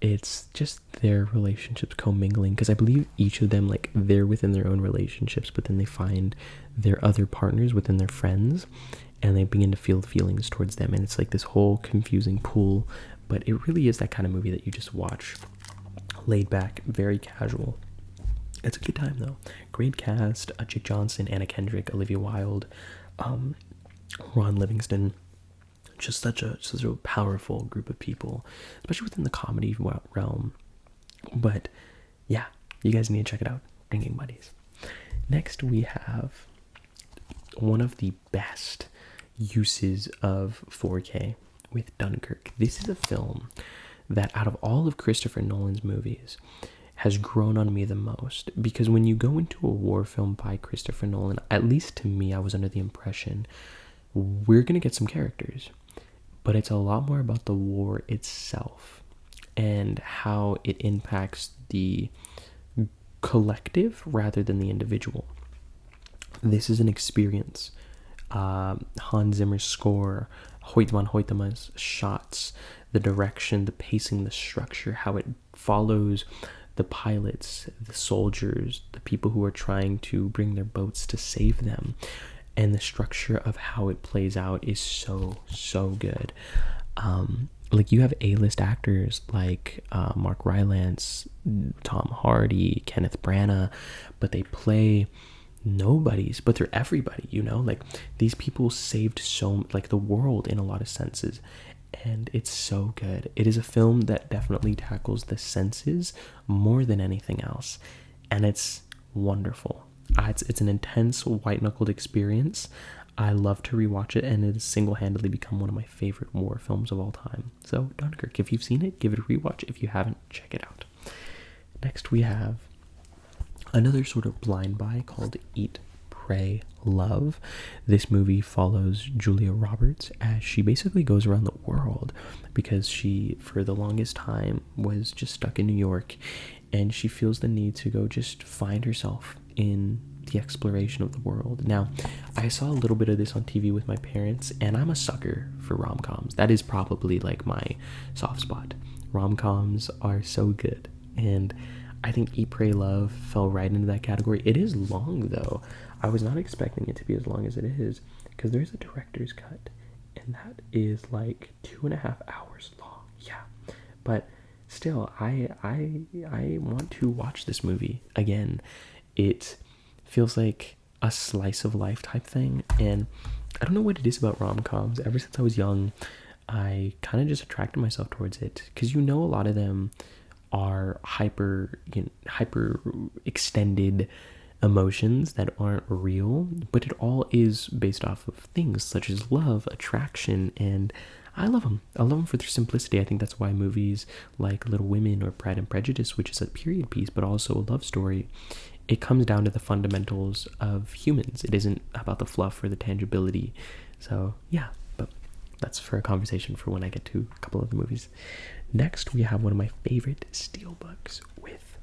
A: It's just their relationships commingling, because I believe each of them, like, they're within their own relationships, but then they find their other partners within their friends, and they begin to feel feelings towards them, and it's like this whole confusing pool. But it really is that kind of movie that you just watch laid back, very casual. It's a good time though. Great cast: Jake Johnson, Anna Kendrick, Olivia Wilde, Ron Livingston. Just such a powerful group of people, especially within the comedy realm. But yeah, you guys need to check it out. Drinking Buddies. Next, we have one of the best uses of 4K with Dunkirk. This is a film that, out of all of Christopher Nolan's movies, has grown on me the most, because when you go into a war film by Christopher Nolan, at least to me, I was under the impression we're gonna get some characters, but it's a lot more about the war itself and how it impacts the collective rather than the individual. This is an experience. Hans Zimmer's score, Hoyt van Hoytema's shots, the direction, the pacing, the structure, how it follows the pilots, the soldiers, the people who are trying to bring their boats to save them, and the structure of how it plays out is so good. Like, you have A-list actors like Mark Rylance, Tom Hardy, Kenneth Branagh, but they play nobodies, but they're everybody, you know? Like, these people saved the world in a lot of senses, and it's so good. It is a film that definitely tackles the senses more than anything else, and it's wonderful. It's an intense, white-knuckled experience. I love to rewatch it, and it has single-handedly become one of my favorite war films of all time. So, Dunkirk, if you've seen it, give it a rewatch. If you haven't, check it out. Next, we have another sort of blind buy called Eat, Pray, Love. This movie follows Julia Roberts as she basically goes around the world, because she, for the longest time, was just stuck in New York, and she feels the need to go just find herself in the exploration of the world. Now, I saw a little bit of this on TV with my parents, and I'm a sucker for rom-coms. That is probably like my soft spot. Rom-coms are so good, and I think Eat, Pray, Love fell right into that category. It is long though. I was not expecting it to be as long as it is, because there's a director's cut, and that is like 2.5 hours long. Yeah, but still, I want to watch this movie again. It feels like a slice of life type thing, and I don't know what it is about rom-coms. Ever since I was young, I kind of just attracted myself towards it, because a lot of them are hyper extended emotions that aren't real, but it all is based off of things such as love, attraction, and I love them. I love them for their simplicity. I think that's why movies like Little Women or Pride and Prejudice, which is a period piece but also a love story, it comes down to the fundamentals of humans. It isn't about the fluff or the tangibility. So yeah, but that's for a conversation for when I get to a couple of the movies. Next, we have one of my favorite steelbooks with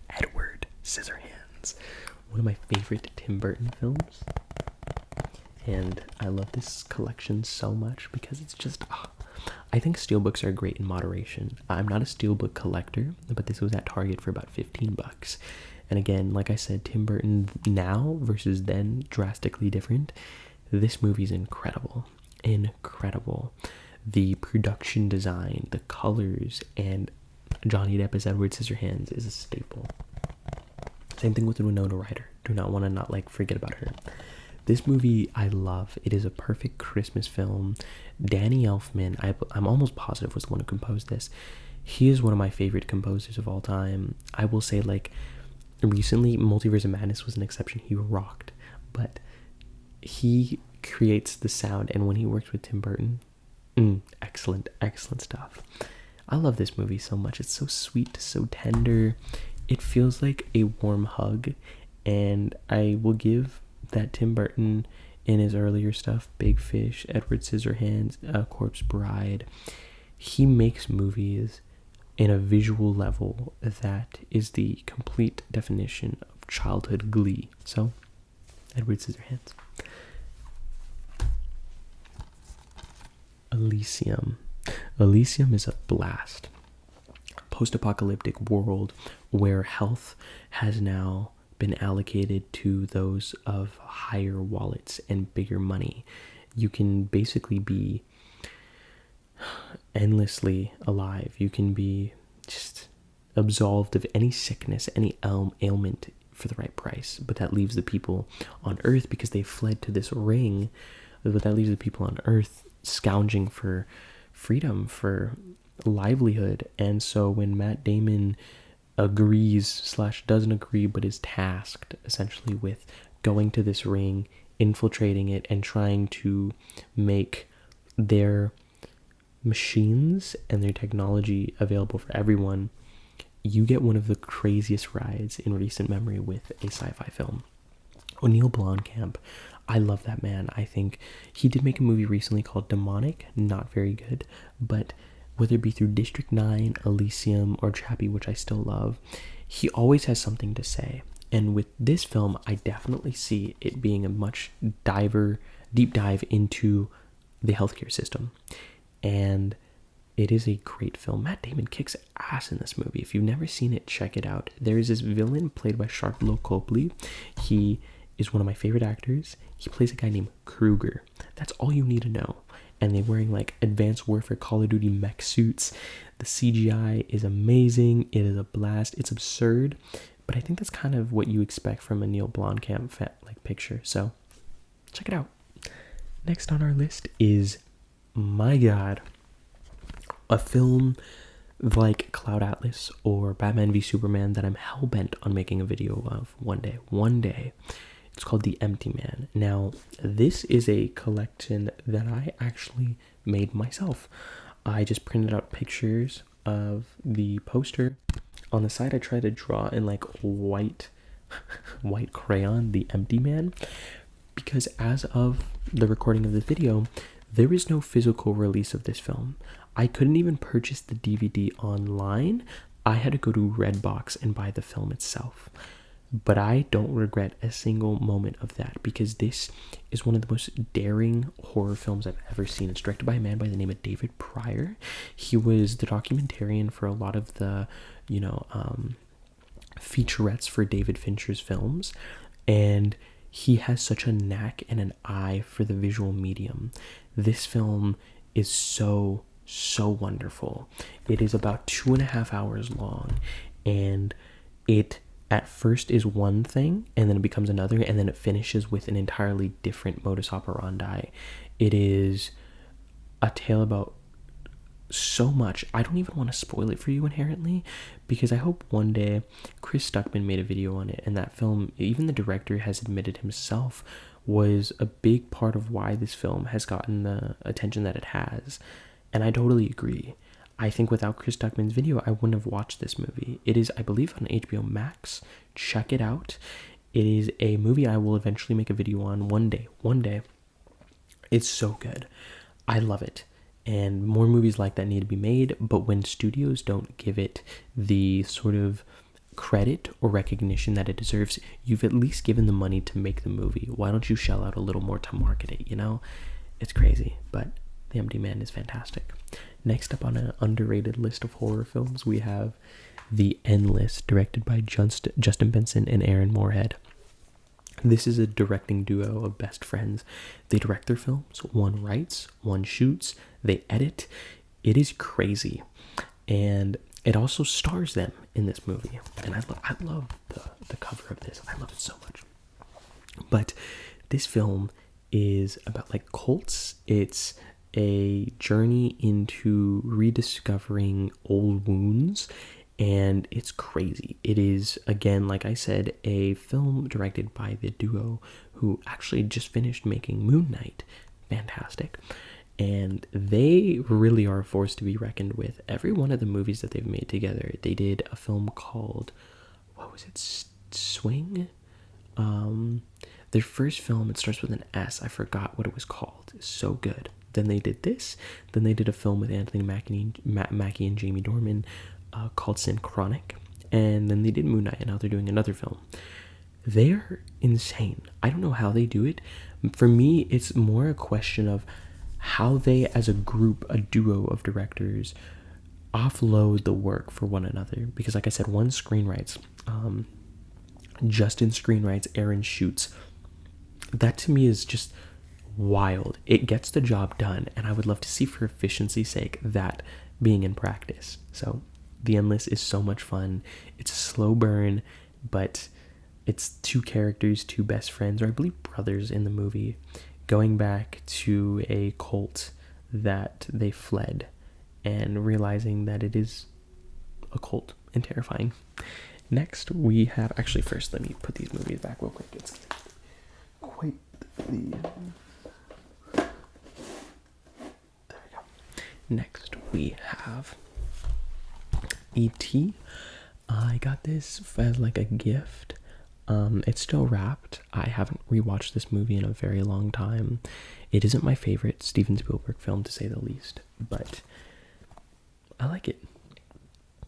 A: Edward Scissorhands, one of my favorite Tim Burton films. And I love this collection so much because it's just, I think steelbooks are great in moderation. I'm not a steelbook collector, but this was at Target for about $15. And again, like I said, Tim Burton now versus then, drastically different. This movie's incredible. Incredible. The production design, the colors, and Johnny Depp as Edward Scissorhands is a staple. Same thing with Winona Ryder. Do not want to not like forget about her. This movie I love. It is a perfect Christmas film. Danny Elfman, I'm almost positive, was the one who composed this. He is one of my favorite composers of all time. I will say, like, recently, Multiverse of Madness was an exception. He rocked. But he creates the sound, and when he works with Tim Burton, excellent, excellent stuff. I love this movie so much. It's so sweet, so tender. It feels like a warm hug, and I will give that Tim Burton in his earlier stuff, Big Fish, Edward Scissorhands, Corpse Bride, he makes movies in a visual level that is the complete definition of childhood glee. So, Edward Scissorhands. Elysium. Elysium is a blast. Post-apocalyptic world where health has now been allocated to those of higher wallets and bigger money. You can basically be endlessly alive. You can be just absolved of any sickness, any ailment for the right price. But that leaves the people on Earth, because they fled to this ring, but that leaves the people on Earth scounging for freedom, for livelihood. And so when Matt Damon agrees / doesn't agree, but is tasked essentially with going to this ring, infiltrating it, and trying to make their machines and their technology available for everyone, you get one of the craziest rides in recent memory with a sci-fi film. Neil Blomkamp, I love that man. I think he did make a movie recently called Demonic, not very good, but whether it be through District 9, Elysium, or Chappie, which I still love, he always has something to say. And with this film, I definitely see it being a much deep dive into the healthcare system. And it is a great film. Matt Damon kicks ass in this movie. If you've never seen it, check it out. There is this villain played by Sharplo Copley. He is one of my favorite actors. He plays a guy named Kruger. That's all you need to know. And they're wearing like Advanced Warfare Call of Duty mech suits. The CGI is amazing. It is a blast. It's absurd, but I think that's kind of what you expect from a Neil Blomkamp like picture. So check it out. Next on our list is, my God, a film like Cloud Atlas or Batman v Superman that I'm hell-bent on making a video of one day. It's called The Empty Man. Now, this is a collection that I actually made myself. I just printed out pictures of the poster. On the side, I tried to draw in like white crayon, The Empty Man, because as of the recording of this video, there is no physical release of this film. I couldn't even purchase the DVD online. I had to go to Redbox and buy the film itself. But I don't regret a single moment of that, because this is one of the most daring horror films I've ever seen. It's directed by a man by the name of David Pryor. He was the documentarian for a lot of the, featurettes for David Fincher's films. And he has such a knack and an eye for the visual medium. This film is so wonderful. It is about 2.5 hours long, and it at first is one thing, and then it becomes another, and then it finishes with an entirely different modus operandi. It is a tale about so much. I don't even want to spoil it for you inherently, because I hope one day Chris Stuckman made a video on it, and that film, even the director has admitted himself, was a big part of why this film has gotten the attention that it has. And I totally agree. I think without Chris Stuckman's video, I wouldn't have watched this movie. It is, I believe, on HBO Max. Check it out. It is a movie I will eventually make a video on one day. It's so good. I love it. And more movies like that need to be made, but when studios don't give it the sort of credit or recognition that it deserves, you've at least given the money to make the movie. Why don't you shell out a little more to market it, It's crazy, but The Empty Man is fantastic. Next up on an underrated list of horror films, we have The Endless, directed by Justin Benson and Aaron Moorhead. This is a directing duo of best friends. They direct their films. One writes, one shoots, they edit. It is crazy. And it also stars them in this movie, and I love the cover of this. I love it so much. But this film is about like cults. It's a journey into rediscovering old wounds, and it's crazy. It is, again, like I said, a film directed by the duo who actually just finished making Moon Knight. Fantastic. And they really are a force to be reckoned with. Every one of the movies that they've made together, they did a film called, what was it, Swing? Their first film, it starts with an S. I forgot what it was called. It's so good. Then they did this. Then they did a film with Anthony Mackie and Jamie Dornan called Synchronic. And then they did Moon Knight, and now they're doing another film. They're insane. I don't know how they do it. For me, it's more a question of how they, as a group, a duo of directors, offload the work for one another. Because like I said, one screenwrites, Justin screenwrites, Aaron shoots. That to me is just wild. It gets the job done, and I would love to see, for efficiency's sake, that being in practice. So The Endless is so much fun. It's a slow burn, but it's two characters, two best friends, or I believe brothers in the movie, going back to a cult that they fled and realizing that it is a cult and terrifying. Next, we have, actually first let me put these movies back real quick. It's quite the, there we go. Next, we have E.T. I got this as like a gift. It's still wrapped. I haven't rewatched this movie in a very long time. It isn't my favorite Steven Spielberg film, to say the least, but I like it.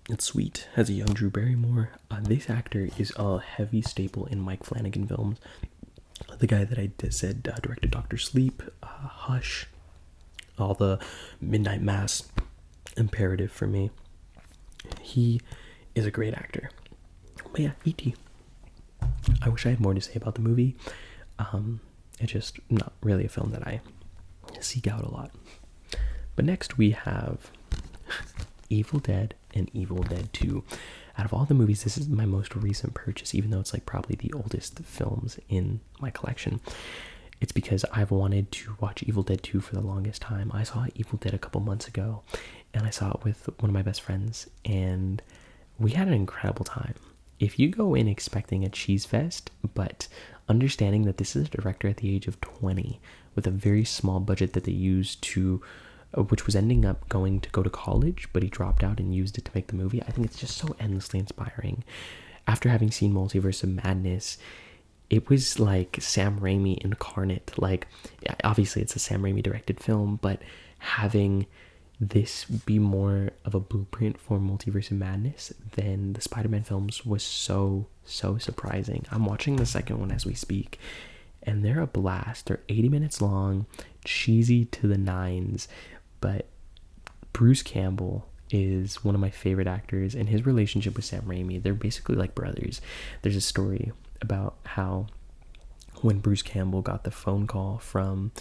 A: It's sweet. Has a young Drew Barrymore. This actor is a heavy staple in Mike Flanagan films. The guy that I said directed Dr. Sleep, Hush, all the Midnight Mass, imperative for me. He is a great actor. But yeah, E.T. I wish I had more to say about the movie. It's just not really a film that I seek out a lot. But next we have Evil Dead and Evil Dead 2. Out of all the movies, this is my most recent purchase, even though it's like probably the oldest films in my collection. It's because I've wanted to watch Evil Dead 2 for the longest time. I saw Evil Dead a couple months ago, and I saw it with one of my best friends, and we had an incredible time. If you go in expecting a cheese fest, but understanding that this is a director at the age of 20 with a very small budget that they used to, which was ending up going to go to college, but he dropped out and used it to make the movie, I think it's just so endlessly inspiring. After having seen Multiverse of Madness, it was like Sam Raimi incarnate. Like, obviously it's a Sam Raimi directed film, but having this be more of a blueprint for Multiverse of Madness than the Spider-Man films was so surprising. I'm watching the second one as we speak, and they're a blast. They're 80 minutes long, cheesy to the nines, but Bruce Campbell is one of my favorite actors, and his relationship with Sam Raimi, they're basically like brothers. There's a story about how when Bruce Campbell got the phone call from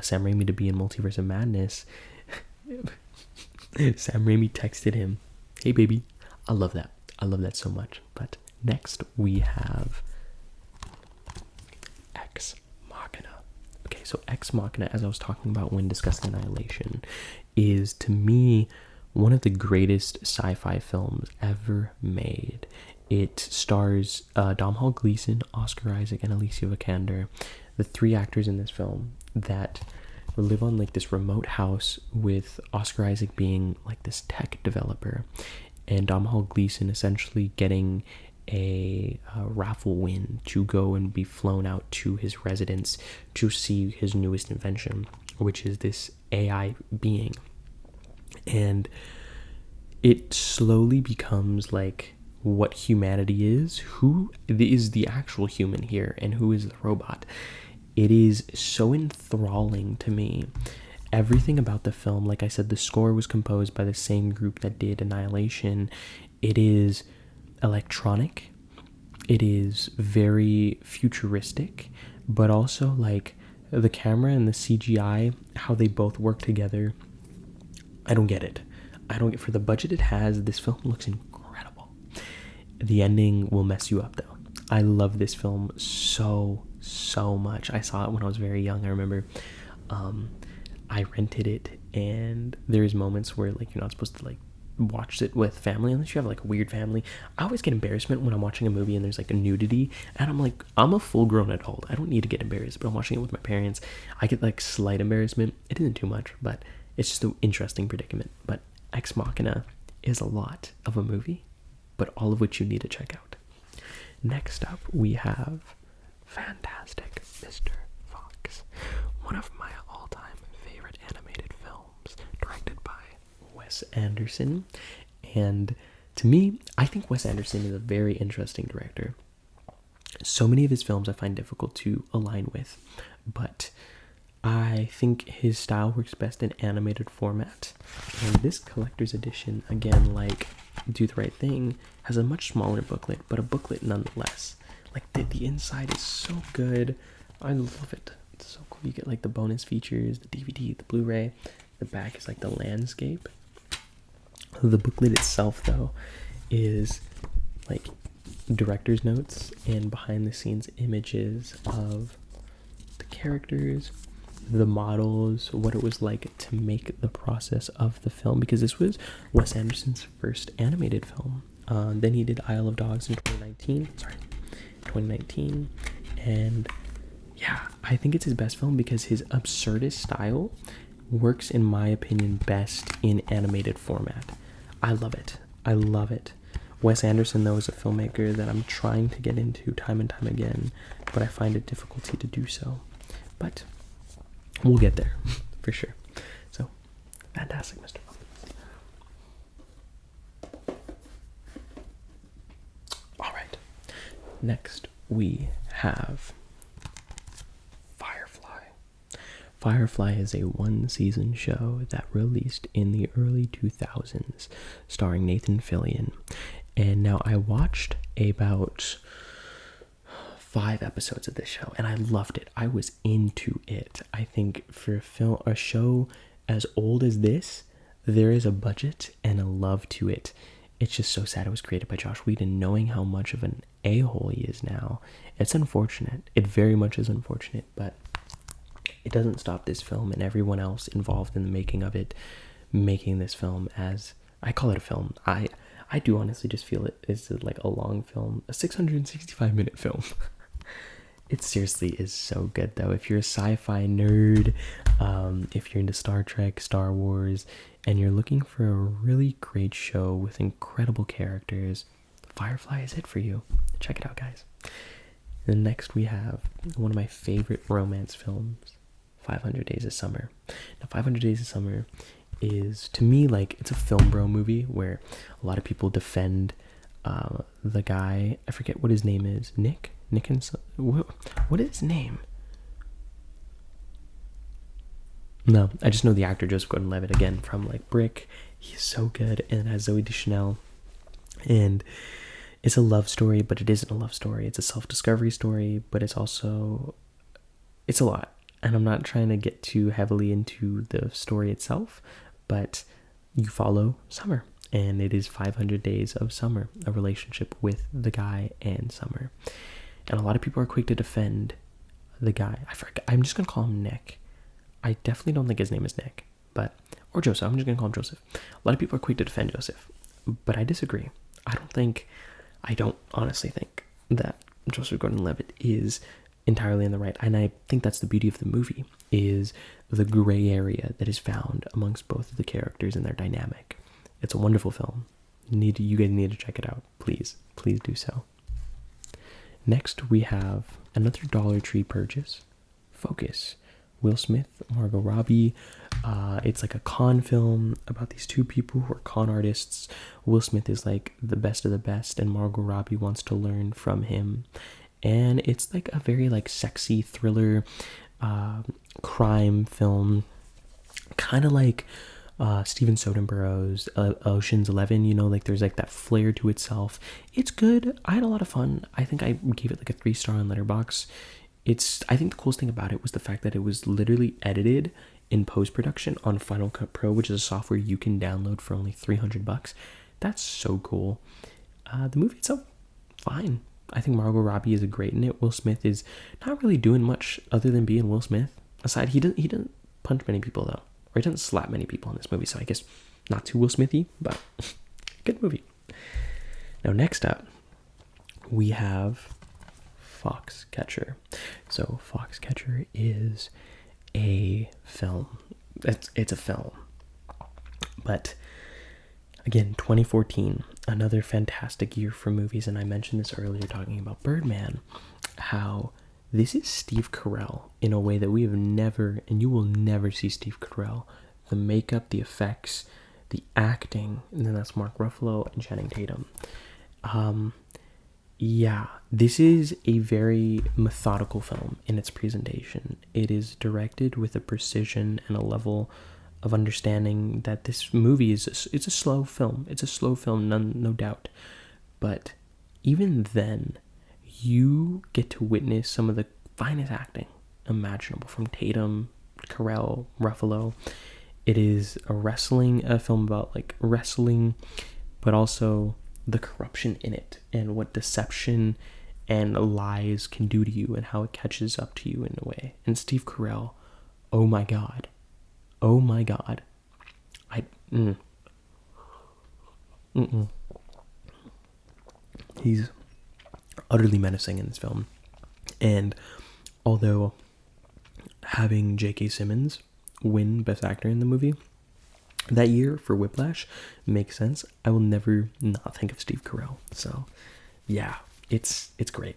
A: Sam Raimi to be in Multiverse of Madness, Sam Raimi texted him, "Hey baby." I love that. I love that so much. But next we have Ex Machina. Okay, so Ex Machina, as I was talking about when discussing Annihilation, is to me one of the greatest sci-fi films ever made. It stars Domhnall Gleeson, Oscar Isaac, and Alicia Vikander, the three actors in this film that live on like this remote house, with Oscar Isaac being like this tech developer and Domhnall Gleeson essentially getting a raffle win to go and be flown out to his residence to see his newest invention, which is this AI being. And it slowly becomes like what humanity is, who is the actual human here, and who is the robot. It is so enthralling to me. Everything about the film, like I said, the score was composed by the same group that did Annihilation. It is electronic. It is very futuristic, but also like the camera and the CGI, how they both work together. I don't get it. I don't get, for the budget it has, this film looks incredible. The ending will mess you up though. I love this film so much. I saw it when I was very young. I remember I rented it, and there's moments where like you're not supposed to like watch it with family unless you have like a weird family. I always get embarrassment when I'm watching a movie and there's like a nudity, and I'm like, I'm a full grown adult, I don't need to get embarrassed, but I'm watching it with my parents, I get like slight embarrassment. It isn't too much, but it's just an interesting predicament. But Ex Machina is a lot of a movie, but all of which you need to check out. Next up we have fantastic Mr. Fox, one of my all-time favorite animated films, directed by Wes Anderson. And to me, I think Wes Anderson is a very interesting director. So many of his films I find difficult to align with, but I think his style works best in animated format. And this collector's edition, again, like Do the Right Thing, has a much smaller booklet, but a booklet nonetheless. Like the inside is so good. I love it. It's so cool. You get like the bonus features, the DVD, the Blu-ray. The back is like the landscape. The booklet itself, though, is like director's notes and behind the scenes images of the characters, the models, what it was like to make the process of the film, because this was Wes Anderson's first animated film. Then he did Isle of Dogs in 2019, and yeah, I think it's his best film because his absurdist style works, in my opinion, best in animated format. I love it. Wes Anderson, though, is a filmmaker that I'm trying to get into time and time again, but I find it difficulty to do so. But we'll get there, for sure. So, fantastic, Mr. Fox. All right. Next, we have Firefly. Firefly is a one-season show that released in the early 2000s, starring Nathan Fillion. And now I watched about 5 episodes of this show, and I loved it. I was into it. I think for a show as old as this, there is a budget and a love to it. It's just so sad it was created by Joss Whedon, knowing how much of an a-hole he is now. It's unfortunate. It very much is unfortunate, but it doesn't stop this film and everyone else involved in the making of it, making this film as, I call it a film. I do honestly just feel it is like a long film, a 665-minute film. It seriously is so good, though. If you're a sci-fi nerd, if you're into Star Trek, Star Wars, and you're looking for a really great show with incredible characters, Firefly is it for you. Check it out, guys. And next we have one of my favorite romance films, 500 Days of Summer. Now, 500 Days of Summer is, to me, like, it's a film bro movie where a lot of people defend the guy, I forget what his name is, Nick and what is his name? No, I just know the actor Joseph Gordon-Levitt, again, from like Brick. He's so good, and it has Zooey Deschanel, and it's a love story, but it isn't a love story. It's a self-discovery story, but it's also, it's a lot. And I'm not trying to get too heavily into the story itself, but you follow Summer, and it is 500 days of Summer, a relationship with the guy and Summer. And a lot of people are quick to defend the guy. I'm just going to call him Nick. I definitely don't think his name is Nick, or Joseph. I'm just going to call him Joseph. A lot of people are quick to defend Joseph, but I disagree. I don't honestly think that Joseph Gordon-Levitt is entirely in the right. And I think that's the beauty of the movie, is the gray area that is found amongst both of the characters and their dynamic. It's a wonderful film. You guys need to check it out. Please do so. Next, we have another Dollar Tree purchase, Focus. Will Smith, Margot Robbie. It's like a con film about these two people who are con artists. Will Smith is like the best of the best, and Margot Robbie wants to learn from him. And it's like a very like sexy thriller crime film, kind of like Steven Soderbergh's Ocean's 11, you know, like there's like that flair to itself. It's good. I had a lot of fun. I think I gave it like a 3-star on Letterboxd. I think the coolest thing about it was the fact that it was literally edited in post-production on Final Cut Pro, which is a software you can download for only $300. That's so cool. The movie itself, fine. I think Margot Robbie is great in it. Will Smith is not really doing much other than being Will Smith. Aside, he doesn't punch many people though, or he doesn't slap many people in this movie. So I guess not too Will Smithy, but good movie. Now next up, we have Foxcatcher. So Foxcatcher is a film. It's a film, but again, 2014, another fantastic year for movies. And I mentioned this earlier talking about Birdman, how this is Steve Carell in a way that we have never, and you will never see Steve Carell. The makeup, the effects, the acting, and then that's Mark Ruffalo and Channing Tatum. Yeah, this is a very methodical film in its presentation. It is directed with a precision and a level of understanding that this movie it's a slow film. It's a slow film, no doubt. But even then, you get to witness some of the finest acting imaginable from Tatum, Carell, Ruffalo. It is a film about like wrestling, but also the corruption in it and what deception and lies can do to you and how it catches up to you in a way. And Steve Carell, oh my god. He's utterly menacing in this film. And although having J.K. Simmons win Best Actor in the movie that year for Whiplash makes sense, I will never not think of Steve Carell. So yeah, it's great.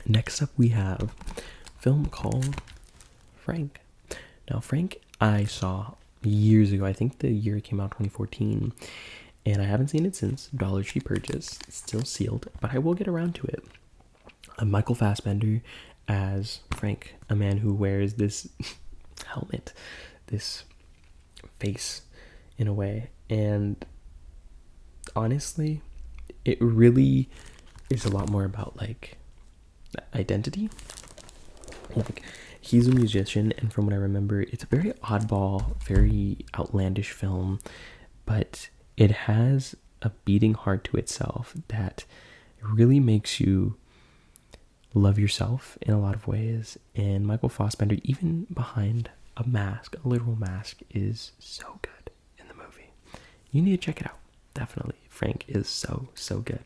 A: Next up we have a film called Frank. Now Frank I saw years ago. I think the year it came out, 2014, and I haven't seen it since. Dollar Tree purchase. It's still sealed, but I will get around to it. Michael Fassbender as Frank, a man who wears this helmet, this face in a way, and honestly, it really is a lot more about like identity. Like, he's a musician, and from what I remember, it's a very oddball, very outlandish film, but it has a beating heart to itself that really makes you love yourself in a lot of ways. And Michael Fassbender, even behind a mask, a literal mask, is so good in the movie. You need to check it out. Definitely. Frank is so good.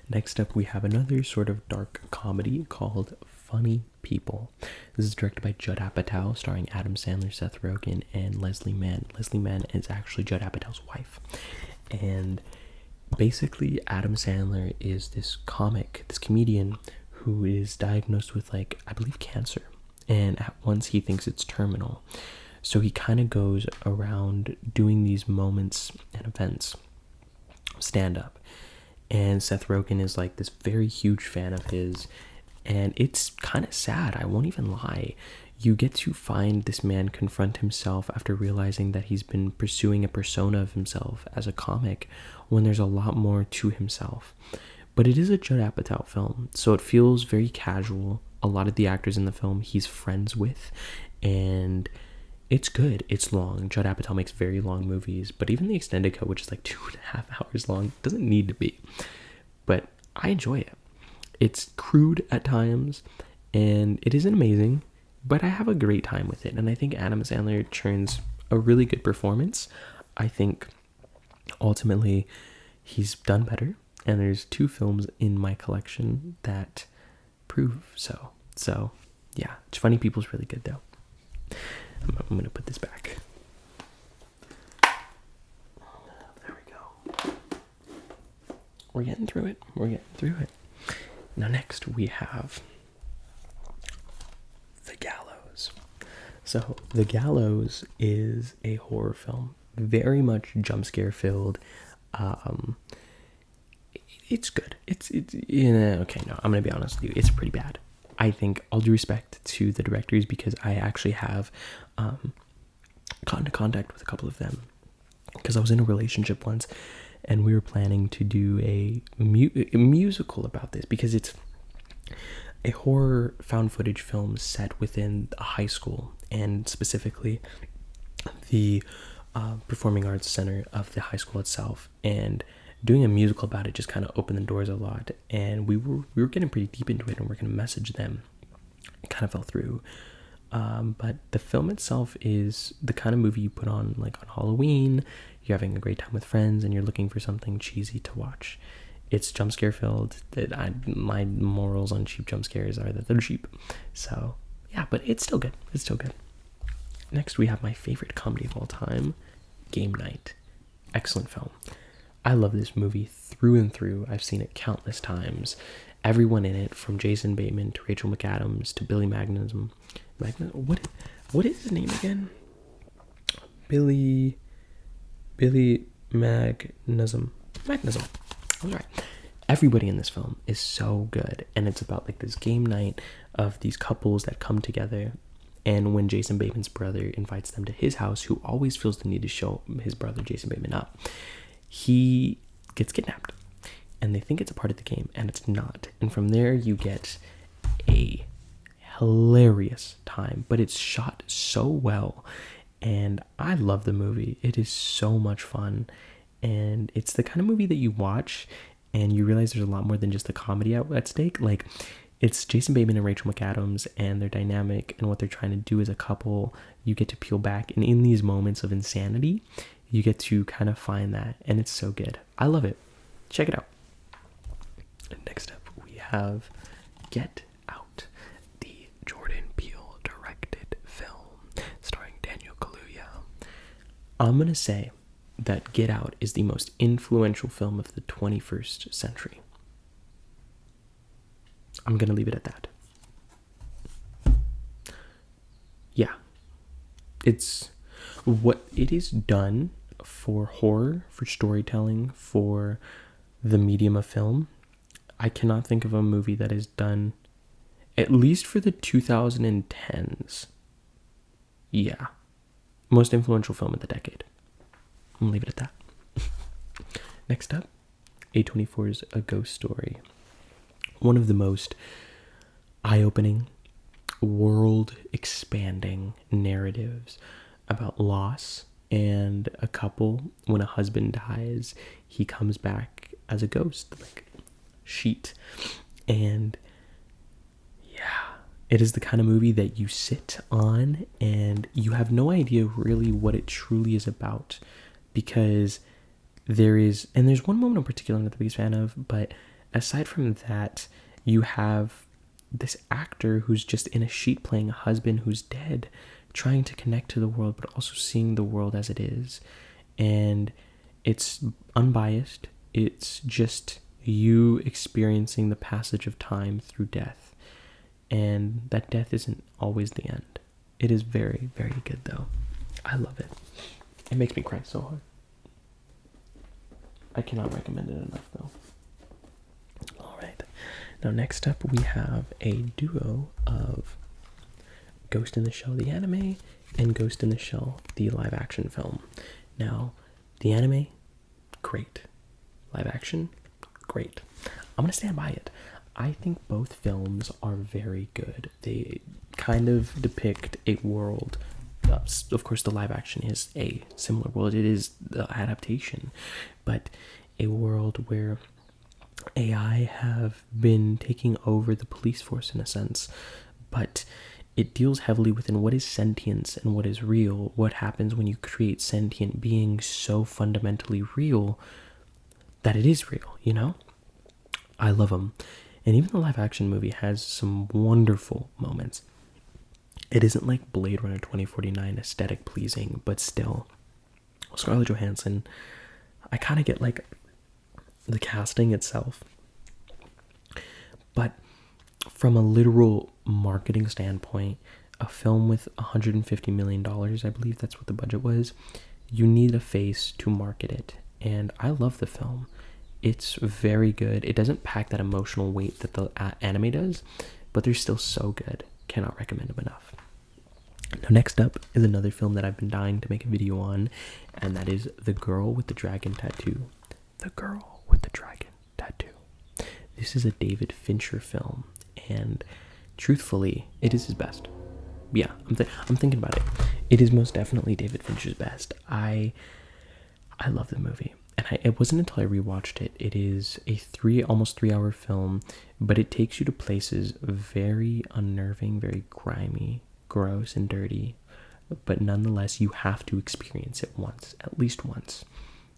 A: Next up, we have another sort of dark comedy called Funny People. This is directed by Judd Apatow, starring Adam Sandler, Seth Rogen, and Leslie Mann. Leslie Mann is actually Judd Apatow's wife. And basically, Adam Sandler is this comedian who is diagnosed with, like, I believe cancer. And at once he thinks it's terminal. So he kind of goes around doing these moments and events, stand up. And Seth Rogen is like this very huge fan of his. And it's kind of sad, I won't even lie. You get to find this man confront himself after realizing that he's been pursuing a persona of himself as a comic when there's a lot more to himself. But it is a Judd Apatow film, so it feels very casual. A lot of the actors in the film he's friends with, and it's good. It's long. Judd Apatow makes very long movies, but even the extended cut, which is like 2.5 hours long, doesn't need to be. But I enjoy it. It's crude at times, and it isn't amazing, but I have a great time with it. And I think Adam Sandler churns a really good performance. I think ultimately he's done better, and there's 2 films in my collection that prove so. So yeah, Funny People's really good though. I'm gonna put this back. There we go. We're getting through it. Now next we have The Gallows. So The Gallows is a horror film, very much jump scare filled. It's good. It's okay, no, I'm gonna be honest with you, it's pretty bad. I think, all due respect to the directors, because I actually have gotten into contact with a couple of them, because I was in a relationship once and we were planning to do a musical about this, because it's a horror found footage film set within a high school, and specifically the performing arts center of the high school itself. And doing a musical about it just kind of opened the doors a lot, and we were getting pretty deep into it, and we're going to message them. It kind of fell through. But the film itself is the kind of movie you put on like on Halloween. You're having a great time with friends and you're looking for something cheesy to watch. It's jump scare filled. My morals on cheap jump scares are that they're cheap. So yeah, but it's still good. It's still good. Next we have my favorite comedy of all time, Game Night. Excellent film. I love this movie through and through. I've seen it countless times. Everyone in it, from Jason Bateman to Rachel McAdams to Billy Magnuson. What is his name again? Billy Magnuson. I was right. Everybody in this film is so good, and it's about like this game night of these couples that come together. And when Jason Bateman's brother invites them to his house, who always feels the need to show his brother Jason Bateman up, he gets kidnapped, and they think it's a part of the game, and it's not. And from there you get a hilarious time, but it's shot so well, and I love the movie. It is so much fun, and it's the kind of movie that you watch and you realize there's a lot more than just the comedy at stake. Like, it's Jason Bateman and Rachel McAdams and their dynamic and what they're trying to do as a couple. You get to peel back, and in these moments of insanity you get to kind of find that, and it's so good. I love it. Check it out. Next up we have Get Out, the Jordan Peele directed film starring Daniel Kaluuya. I'm gonna say that Get Out is the most influential film of the 21st century. I'm gonna leave it at that. Yeah, it's what it is done for horror, for storytelling, for the medium of film. I cannot think of a movie that is done, at least for the 2010s. Yeah. Most influential film of the decade. I'm gonna leave it at that. Next up, A24's A Ghost Story. One of the most eye-opening, world-expanding narratives about loss and a couple. When a husband dies, he comes back as a ghost, like sheet. And yeah, it is the kind of movie that you sit on and you have no idea really what it truly is about, because there's one moment in particular I'm not the biggest fan of, but aside from that, you have this actor who's just in a sheet playing a husband who's dead, trying to connect to the world but also seeing the world as it is. And it's unbiased. It's just you experiencing the passage of time through death, and that death isn't always the end. It is very, very good though. I love it. It makes me cry so hard. I cannot recommend it enough though. Alright, now next up we have a duo of Ghost in the Shell the anime and Ghost in the Shell the live action film. Now, the anime, great. Live action, great. I'm gonna stand by it. I think both films are very good. They kind of depict a world. Of course, the live action is a similar world. It is the adaptation, but a world where AI have been taking over the police force in a sense, but it deals heavily within what is sentience and what is real. What happens when you create sentient beings so fundamentally real that it is real, you know? I love them. And even the live action movie has some wonderful moments. It isn't like Blade Runner 2049 aesthetic pleasing, but still, Scarlett Johansson, I kind of get like the casting itself. But from a literal marketing standpoint, a film with $150 million, I believe that's what the budget was, you need a face to market it. And I love the film. It's very good. It doesn't pack that emotional weight that the anime does, but they're still so good. Cannot recommend them enough. Now, next up is another film that I've been dying to make a video on, and that is The Girl with the Dragon Tattoo. The Girl with the Dragon Tattoo. This is a David Fincher film, and truthfully, it is his best. Yeah, I'm thinking about it. It is most definitely David Fincher's best. I love the movie, and it wasn't until I rewatched it. It is a almost 3 hour film, but it takes you to places very unnerving, very grimy, gross, and dirty. But nonetheless, you have to experience it once, at least once.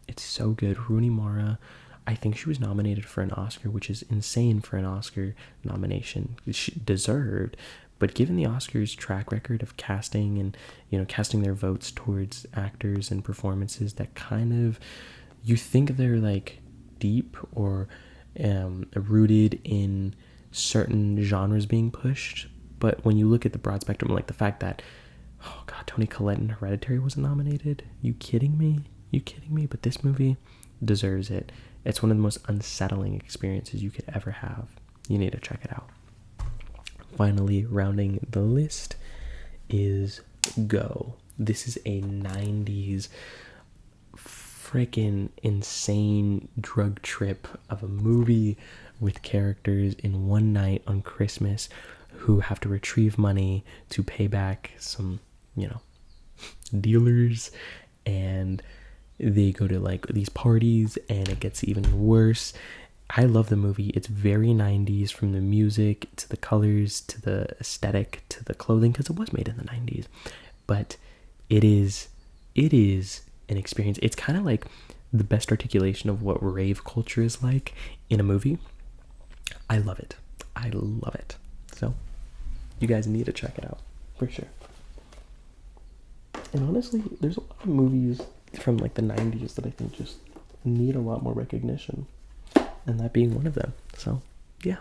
A: It's so good. Rooney Mara, I think she was nominated for an Oscar, which is insane for an Oscar nomination. She deserved, but given the Oscars' track record of casting and, casting their votes towards actors and performances that kind of, you think they're like deep or rooted in certain genres being pushed, but when you look at the broad spectrum, like the fact that, oh god, Toni Collette in Hereditary wasn't nominated. You kidding me? But this movie deserves it. It's one of the most unsettling experiences you could ever have. You need to check it out. Finally, rounding the list is Go. This is a 90s freaking insane drug trip of a movie with characters in one night on Christmas who have to retrieve money to pay back some, dealers, and they go to like these parties and it gets even worse. I love the movie. It's very 90s, from the music to the colors to the aesthetic to the clothing, because it was made in the 90s. But it is an experience. It's kind of like the best articulation of what rave culture is like in a movie. I love it. So you guys need to check it out for sure. And honestly, there's a lot of movies from like the 90s that I think just need a lot more recognition, and that being one of them. So yeah.